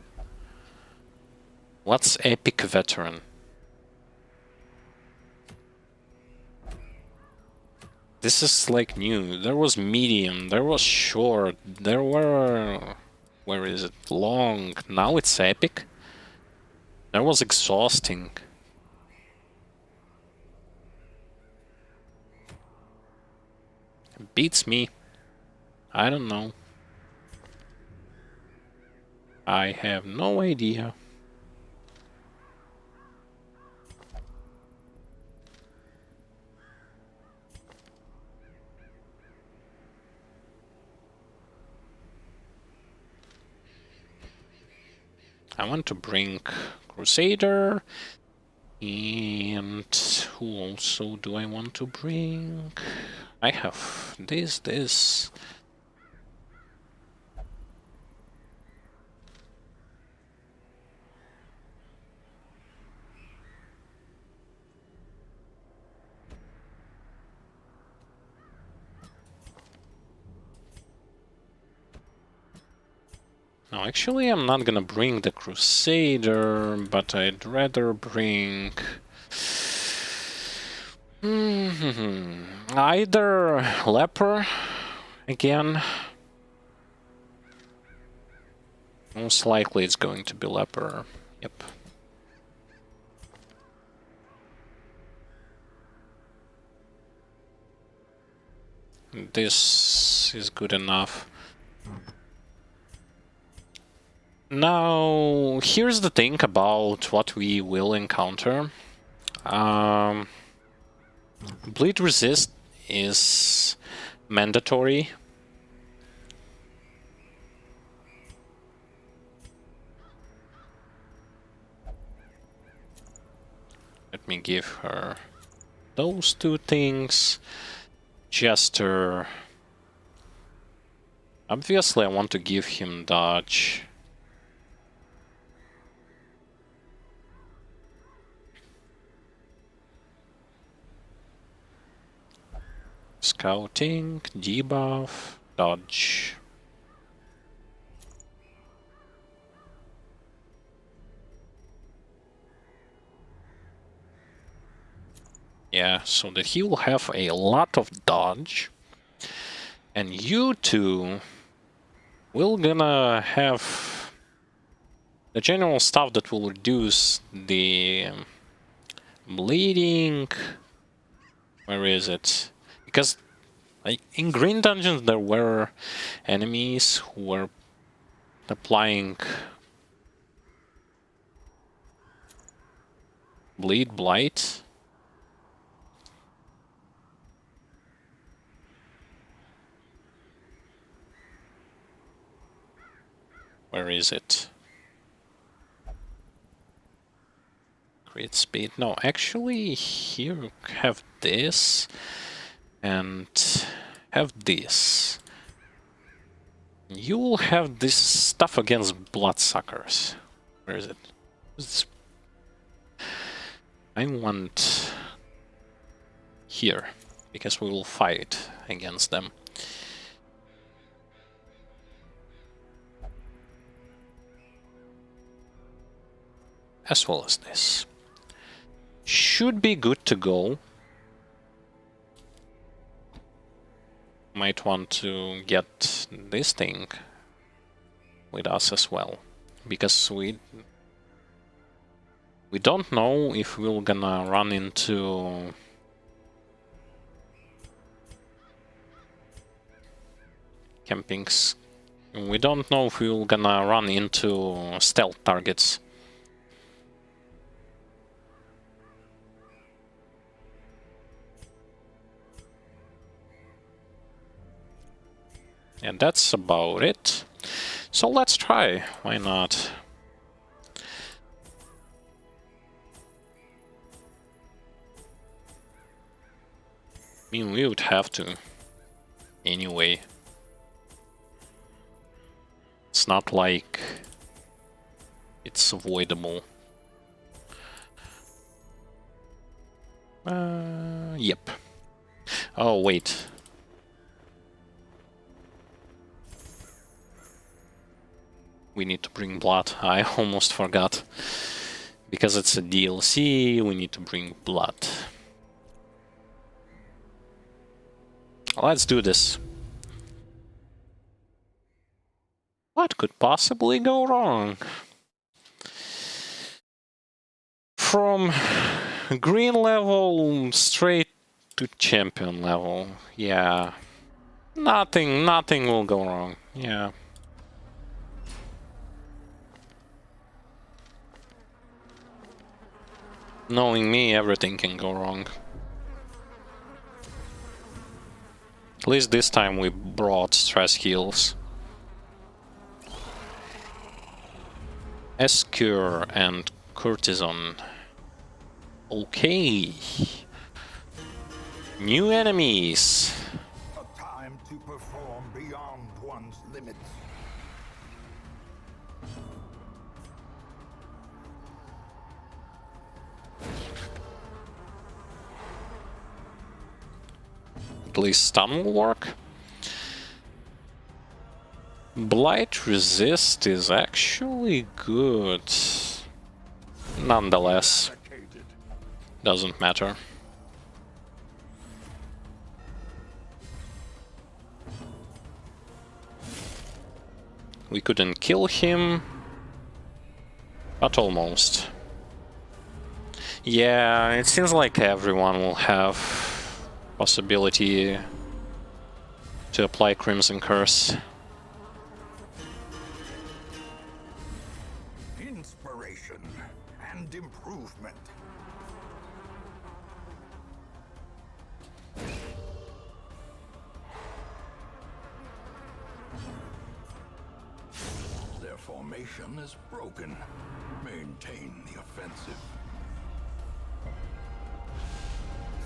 What's epic veteran? This is like new. There was medium, there was short, there were... Where is it? Long. Now it's epic. There was exhausting. Beats me. I don't know. I have no idea. I want to bring Crusader. And who also do I want to bring? I have this. No, actually I'm not gonna bring the Crusader, but I'd rather bring... either Leper, again. Most likely it's going to be Leper, yep. This is good enough. Now, here's the thing about what we will encounter. Bleed resist is mandatory. Let me give her those two things. Jester. Obviously, I want to give him dodge. Scouting, debuff, dodge. Yeah, so that he will have a lot of dodge. And you two will gonna have the general stuff that will reduce the bleeding. Where is it? Because like, in green dungeons there were enemies who were applying bleed blight. Where is it? Crit speed. No, actually here you have this and have this. You will have this stuff against bloodsuckers. Where is it? I want here, because we will fight against them. As well as this. Should be good to go. Might want to get this thing with us as well, because we don't know if we're gonna run into campings. We don't know if we're gonna run into stealth targets. And that's about it. So let's try, why not? mean, we would have to. Anyway. It's not like it's avoidable. Yep. Oh, wait. We need to bring blood. I almost forgot. Because it's a DLC, we need to bring blood. Let's do this. What could possibly go wrong? From green level straight to champion level. Yeah. Nothing will go wrong. Yeah. Knowing me, everything can go wrong. At least this time we brought stress heals. Escure and Courtesan. Okay. New enemies. A time to perform beyond one's limits. At least stun will work. Blight resist is actually good. Nonetheless, doesn't matter. We couldn't kill him, but almost. Yeah, it seems like everyone will have possibility to apply Crimson Curse. Inspiration and improvement. Their formation is broken. Maintain the offensive.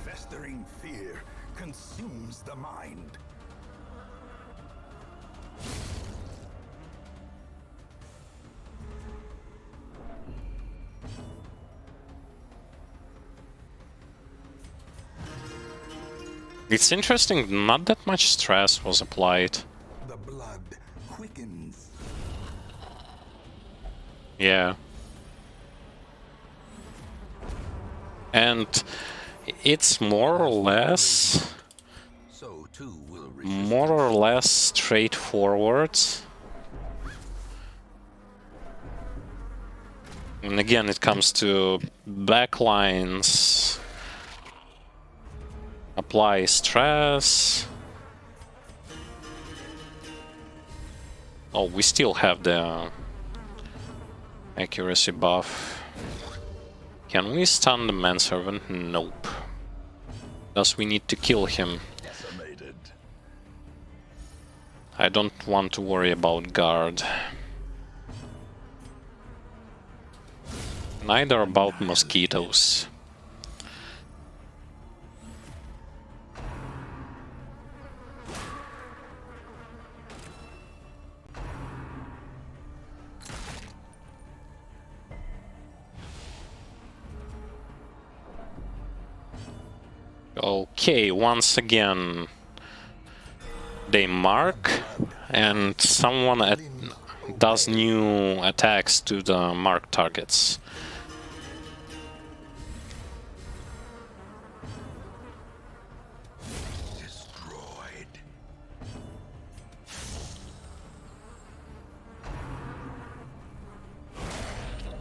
Festering fear consumes the mind. It's interesting, not that much stress was applied. The blood quickens. Yeah. And it's more or less So too will straightforward. And again, it comes to backlines. Apply stress. Oh, we still have the accuracy buff. Can we stun the manservant? Nope. Thus we need to kill him. decimated. I don't want to worry about guard. Neither about mosquitoes. Okay, once again they mark and someone does new attacks to the marked targets. Destroyed.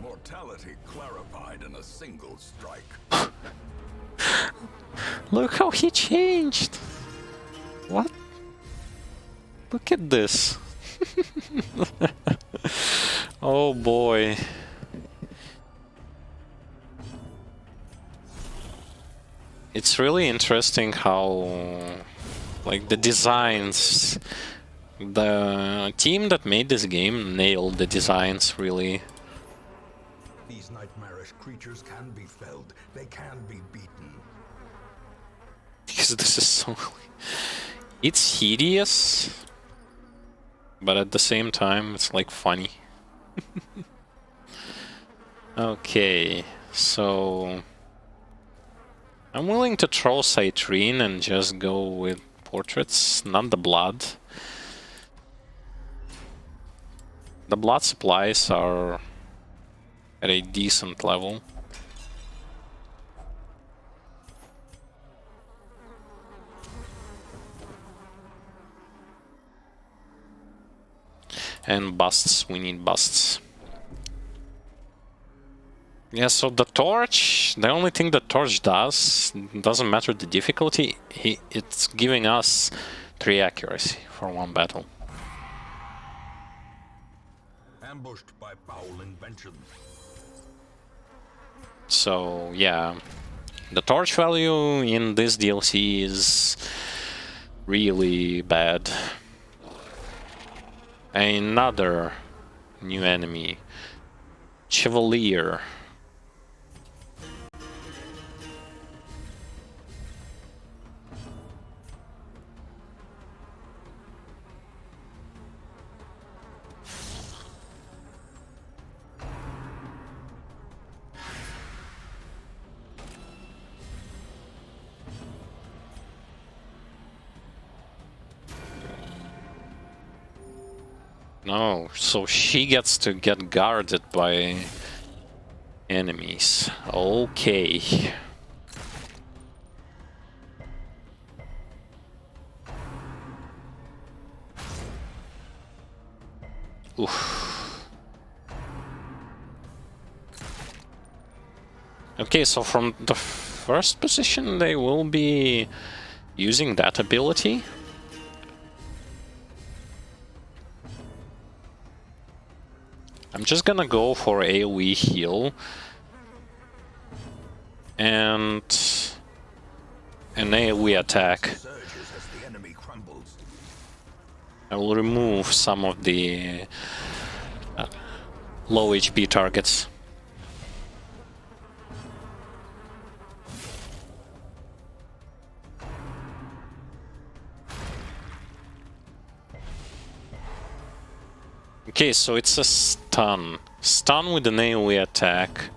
Mortality clarified in a single strike. Look how he changed! What? Look at this. Oh boy. It's really interesting how, like, the designs, the team that made this game nailed the designs, really. These nightmarish creatures can be felled. They can be beaten. this is so... It's hideous, but at the same time, it's like funny. Okay, so... I'm willing to throw Citrine and just go with portraits, not the blood. The blood supplies are at a decent level. And busts, we need busts. Yeah, so the torch, the only thing the torch does, doesn't matter the difficulty, it's giving us 3 accuracy for 1 battle. Ambushed by foul invention. So, yeah, the torch value in this DLC is really bad. Another new enemy, Chevalier. No, so she gets to get guarded by enemies. Okay. Oof. Okay, so from the first position they will be using that ability. I'm just gonna go for AoE heal and an AoE attack. I will remove some of the low HP targets. Okay, so it's a stun. Stun with an AoE attack.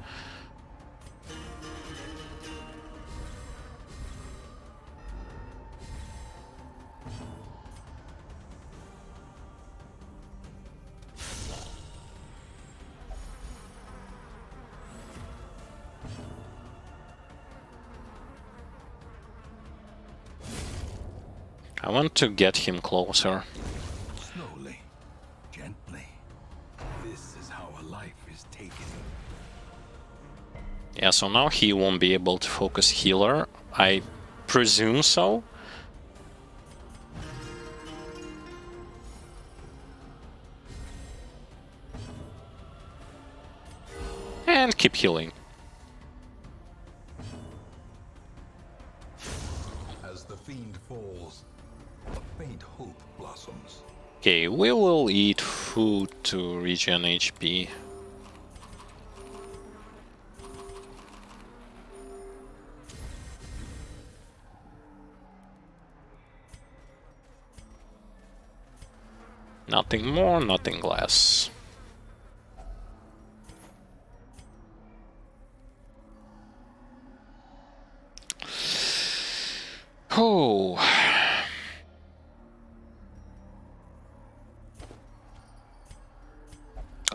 I want to get him closer. Slowly, gently. This is how a life is taken. Yeah, so now he won't be able to focus healer. I presume so. And keep healing. As the fiend falls, a faint hope blossoms. Okay, we will eat food to regen HP. Nothing more, nothing less. Oh.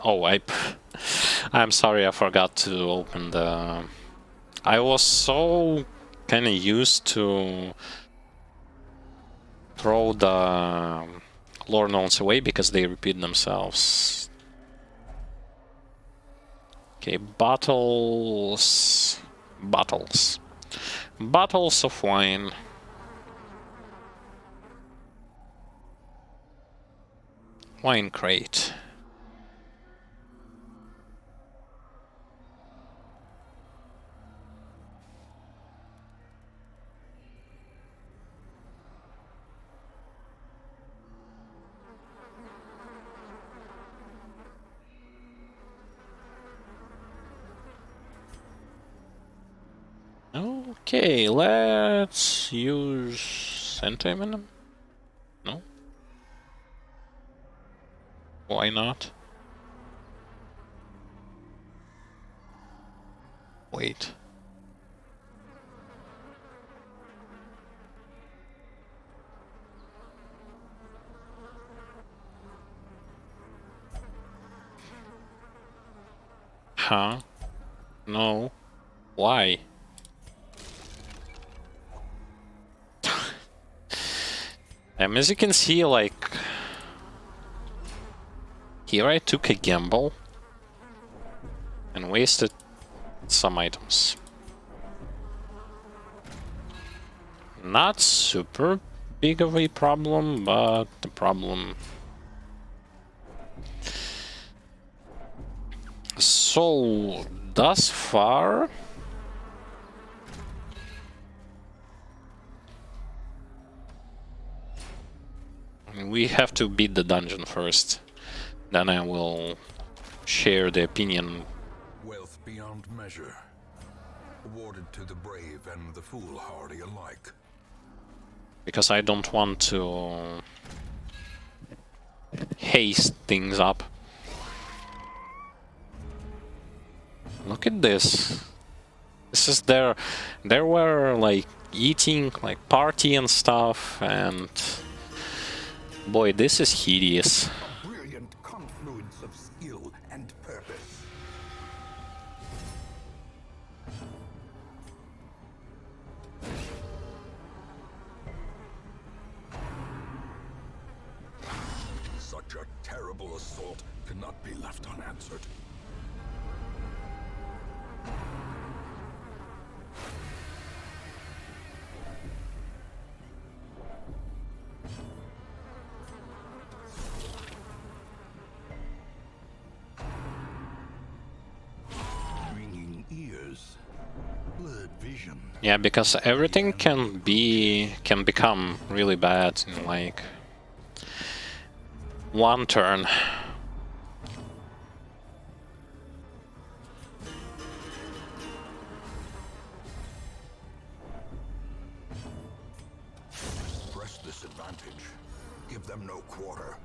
Oh, I'm sorry, I forgot to open the... I was so kinda used to throw the lore notes away because they repeat themselves. Okay, bottles... Bottles. Bottles of wine. Wine crate. Oh, Okay, let's use Sentivenom. No? Why not? Wait. Huh? No. Why? As you can see, like... Here I took a gamble and wasted some items. Not super big of a problem, but the problem. So, thus far... We have to beat the dungeon first. Then I will share the opinion. Wealth beyond measure, awarded to the brave and the foolhardy alike. Because I don't want to haste things up. Look at this. This is their... They were like eating, like party and stuff, and... Boy, this is hideous. A brilliant confluence of skill and purpose. Such a terrible assault cannot be left unanswered. Ringing ears, blurred vision. Yeah, because everything can become really bad in like one turn. Press this advantage. Give them no quarter.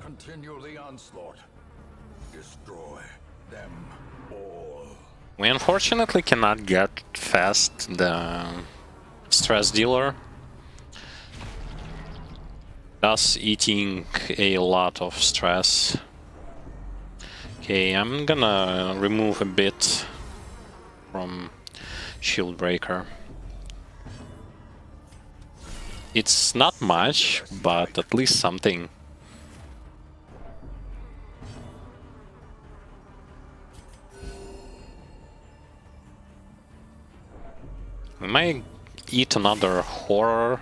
Continue the onslaught. Destroy them all. We unfortunately cannot get fast the stress dealer, thus eating a lot of stress. Okay, I'm gonna remove a bit from Shield Breaker. It's not much, but at least something. We might eat another horror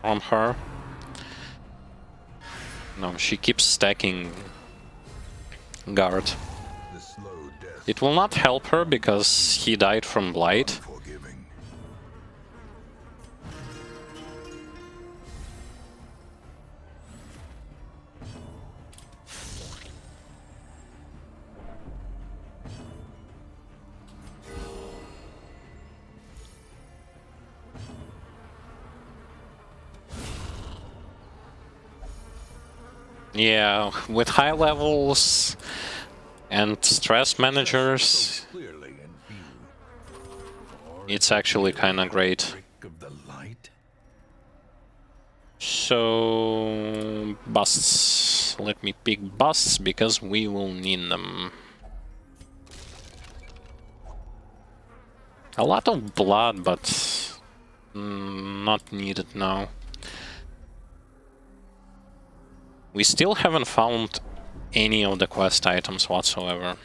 from her. No, she keeps stacking guard. The slow death. It will not help her because he died from blight. Forgiving. Yeah, with high levels and stress managers, Clearly in view. Or it's actually kind of great. trick of the light. So, busts. Let me pick busts because we will need them. A lot of blood, but not needed now. We still haven't found any of the quest items whatsoever.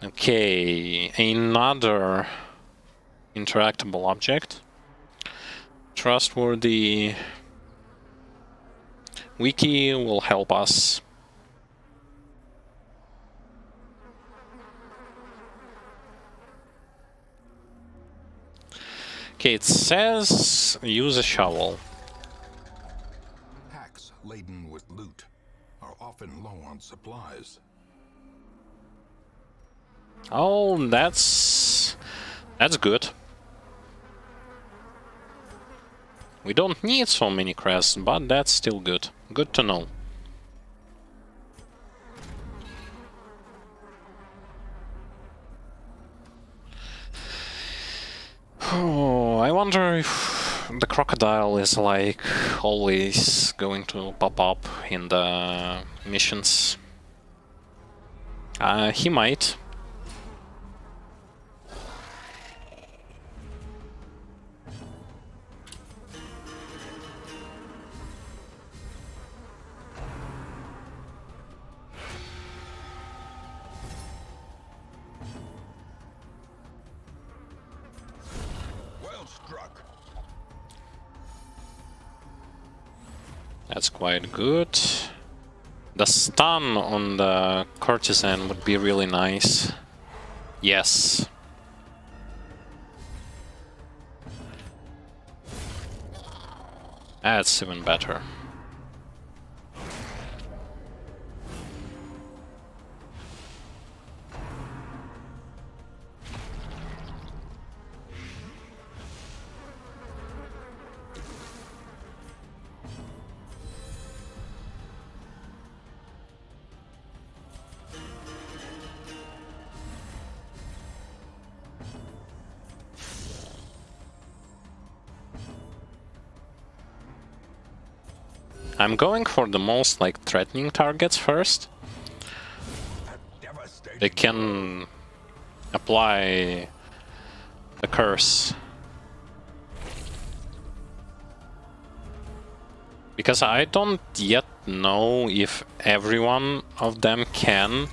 Okay, another interactable object. Trustworthy wiki will help us. Okay, it says use a shovel. Packs laden with loot are often low on supplies. Oh, that's good. We don't need so many crests, but that's still good. Good to know. Oh, I wonder if the crocodile is like always going to pop up in the missions. He might. Well struck. That's quite good. The stun on the courtesan would be really nice. Yes. That's even better. I'm going for the most like threatening targets first. They can apply the curse. Because I don't yet know if every one of them can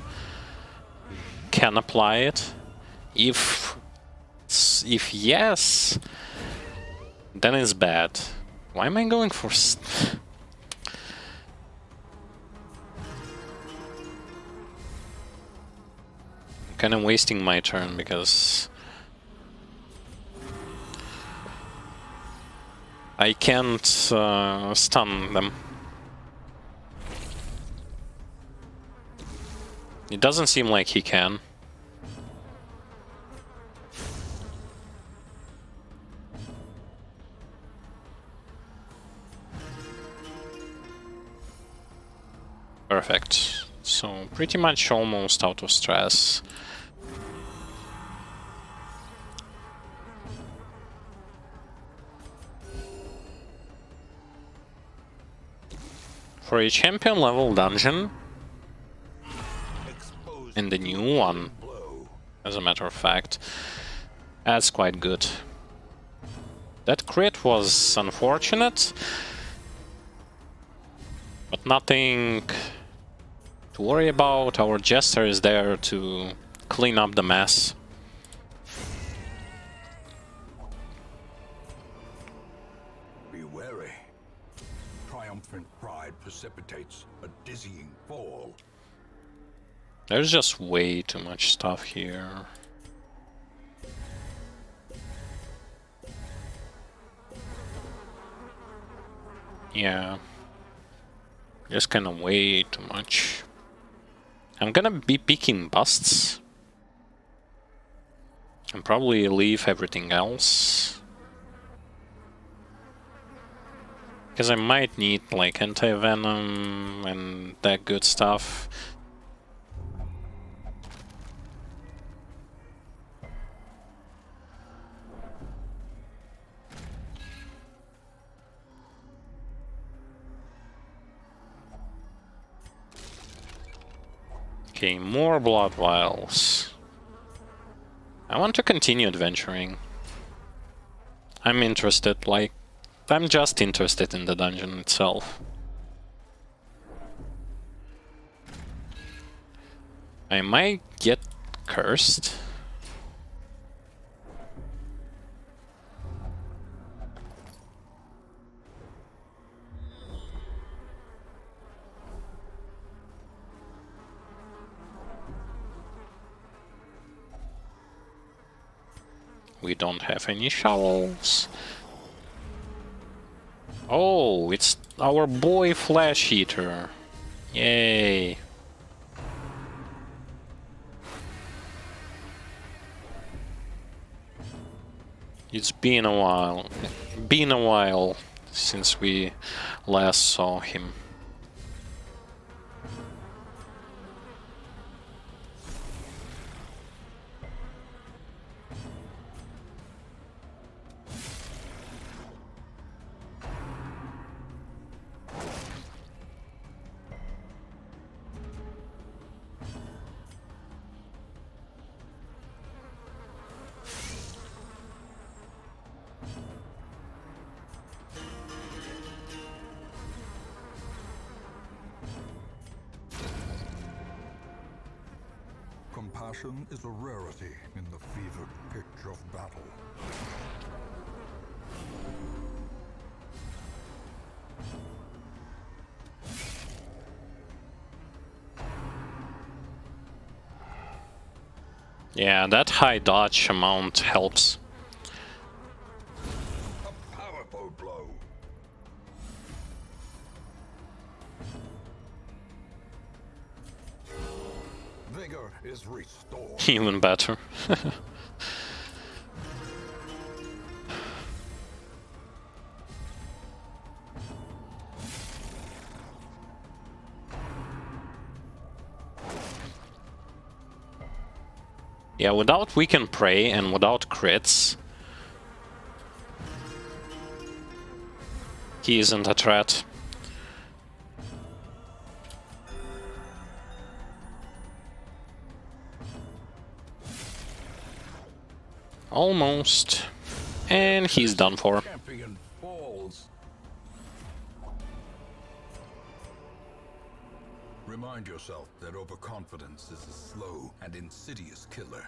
apply it. If yes, then it's bad. Why am I going for kind of wasting my turn because I can't stun them. It doesn't seem like he can. Perfect. So pretty much almost out of stress. For a champion level dungeon, in the new one, as a matter of fact, that's quite good. That crit was unfortunate, but nothing to worry about. Our Jester is there to clean up the mess. Be wary. Triumphant pride precipitates a dizzying fall. There's just way too much stuff here. Yeah. Just kinda way too much. I'm gonna be picking busts. And probably leave everything else. Because I might need like anti-venom and that good stuff. Okay, more blood vials. I want to continue adventuring. I'm interested, like, I'm just interested in the dungeon itself. I might get cursed. We don't have any shovels. Oh, it's our boy Flash Eater. Yay. It's been a while. Been a while since we last saw him. Compassion is a rarity in the fevered pitch of battle. Yeah, that high dodge amount helps. A powerful blow. Vigor is restored. Even better. Yeah, without Weaken Prey and without crits, he isn't a threat. Almost. And he's done for. Champion falls. Remind yourself that overconfidence is a slow and insidious killer.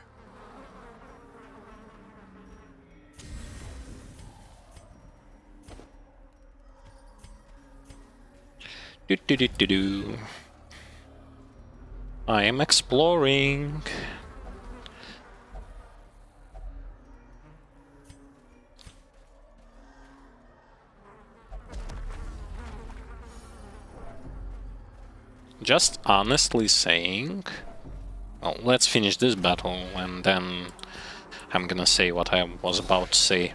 Do do do do do. I am exploring. Just honestly saying, well, let's finish this battle and then I'm gonna say what I was about to say.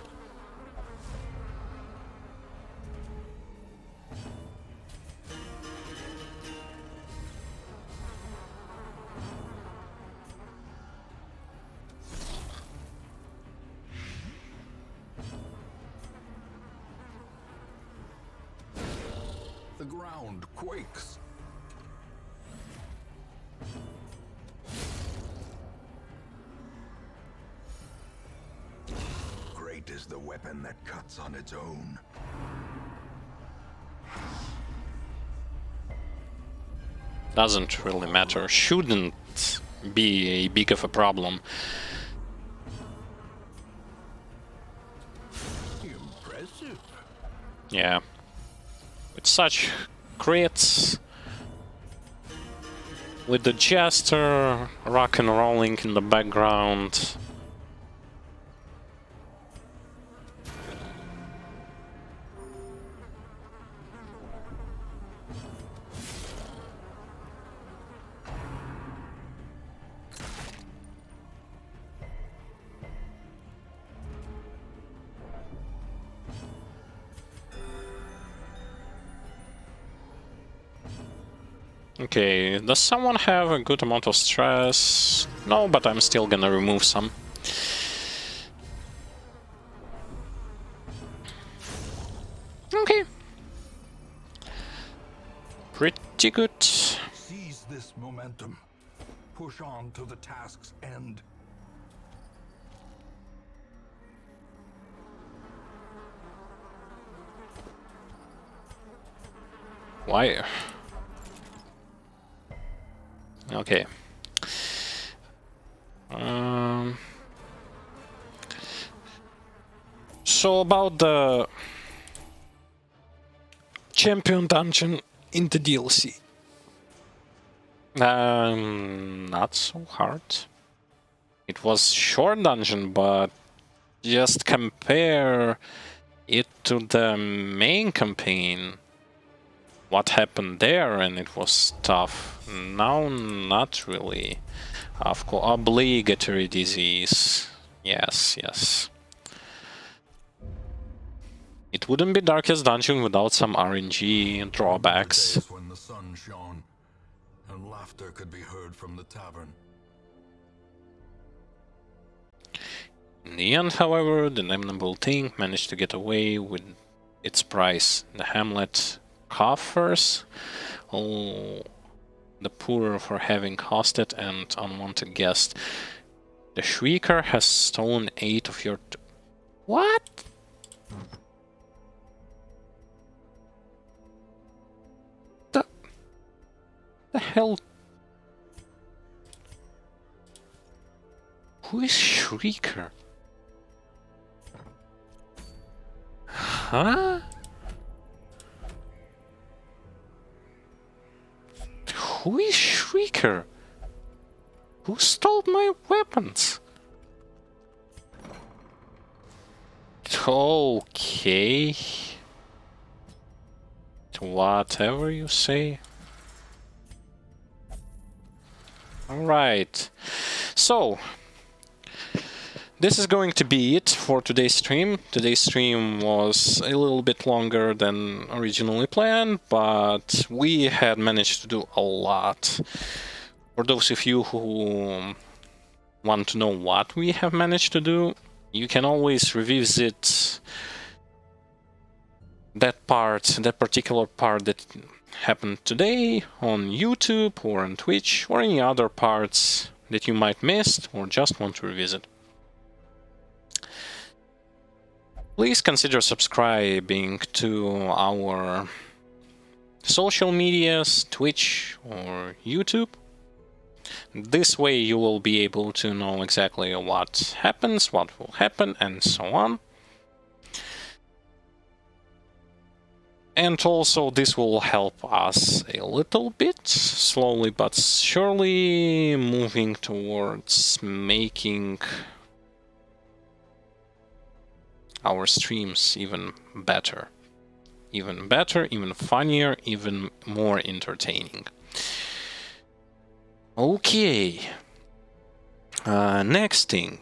The ground quakes. Great is the weapon that cuts on its own. Doesn't really matter. Shouldn't be a big of a problem. Impressive. Yeah. With such crits, with the Jester rock and rolling in the background. Okay, does someone have a good amount of stress? No, but I'm still gonna remove some. Okay. Pretty good. Seize this momentum. Push on to the task's end. Why? Okay. So about the champion dungeon in the DLC. Not so hard. It was short dungeon, but just compare it to the main campaign. What happened there, and it was tough. Now, not really. Of course, obligatory disease. Yes, yes. It wouldn't be Darkest Dungeon without some RNG drawbacks. When the sun shone and laughter could be heard from the tavern. In the end, however, the damnable thing managed to get away with its price. The Hamlet coffers, all the poorer for having hosted and unwanted guests. The Shrieker has stolen 8 of your... What? The hell? Who is Shrieker? Huh? Who is Shrieker? Who stole my weapons? Okay. Whatever you say. Alright. So, this is going to be it for today's stream. Today's stream was a little bit longer than originally planned, but we had managed to do a lot. For those of you who want to know what we have managed to do, you can always revisit that particular part that happened today on YouTube or on Twitch, or any other parts that you might missed or just want to revisit. Please consider subscribing to our social medias, Twitch or YouTube. This way you will be able to know exactly what happens, what will happen, and so on. And also this will help us a little bit, slowly but surely, moving towards making our streams even better, even funnier, even more entertaining. Okay, next thing.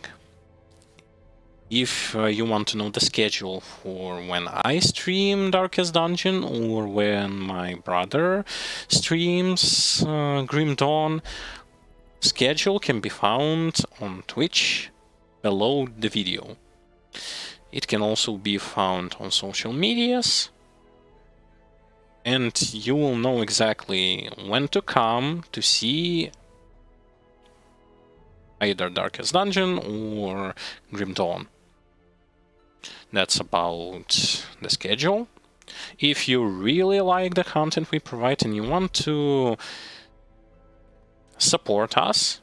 If you want to know the schedule for when I stream Darkest Dungeon or when my brother streams Grim Dawn, schedule can be found on Twitch below the video. It can also be found on social medias, and you will know exactly when to come to see either Darkest Dungeon or Grim Dawn. That's about the schedule. If you really like the content we provide and you want to support us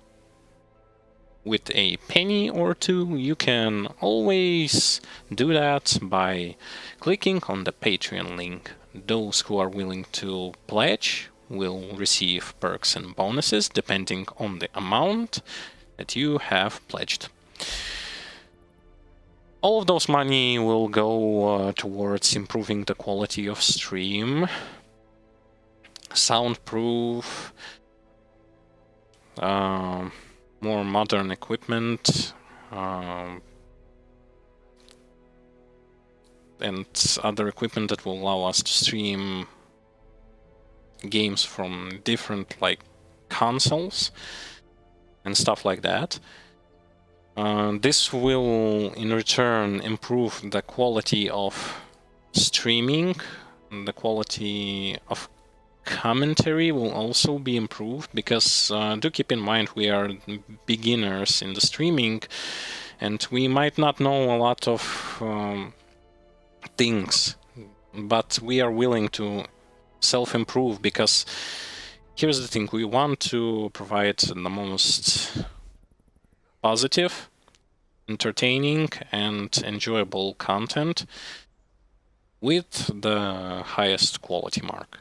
with a penny or two, you can always do that by clicking on the Patreon link. Those who are willing to pledge will receive perks and bonuses depending on the amount that you have pledged. All of those money will go towards improving the quality of stream, soundproof, more modern equipment, and other equipment that will allow us to stream games from different consoles and stuff like that. This will, in return, improve the quality of streaming. The quality of commentary will also be improved, because do keep in mind we are beginners in the streaming, and we might not know a lot of things, but we are willing to self-improve, because here's the thing: we want to provide the most positive, entertaining, and enjoyable content with the highest quality mark.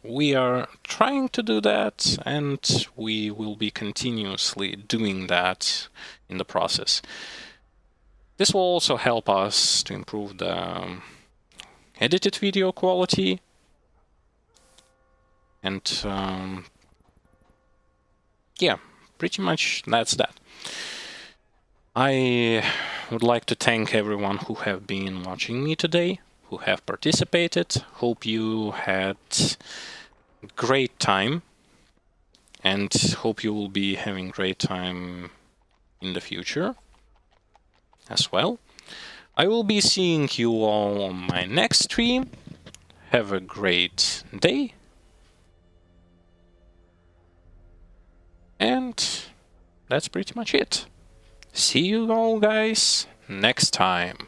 We are trying to do that, and we will be continuously doing that in the process. This will also help us to improve the edited video quality. And yeah, pretty much that's that. I would like to thank everyone who have been watching me today, who have participated. Hope you had a great time, and hope you will be having great time in the future as well. I will be seeing you all on my next stream. Have a great day. And that's pretty much it. See you all guys next time.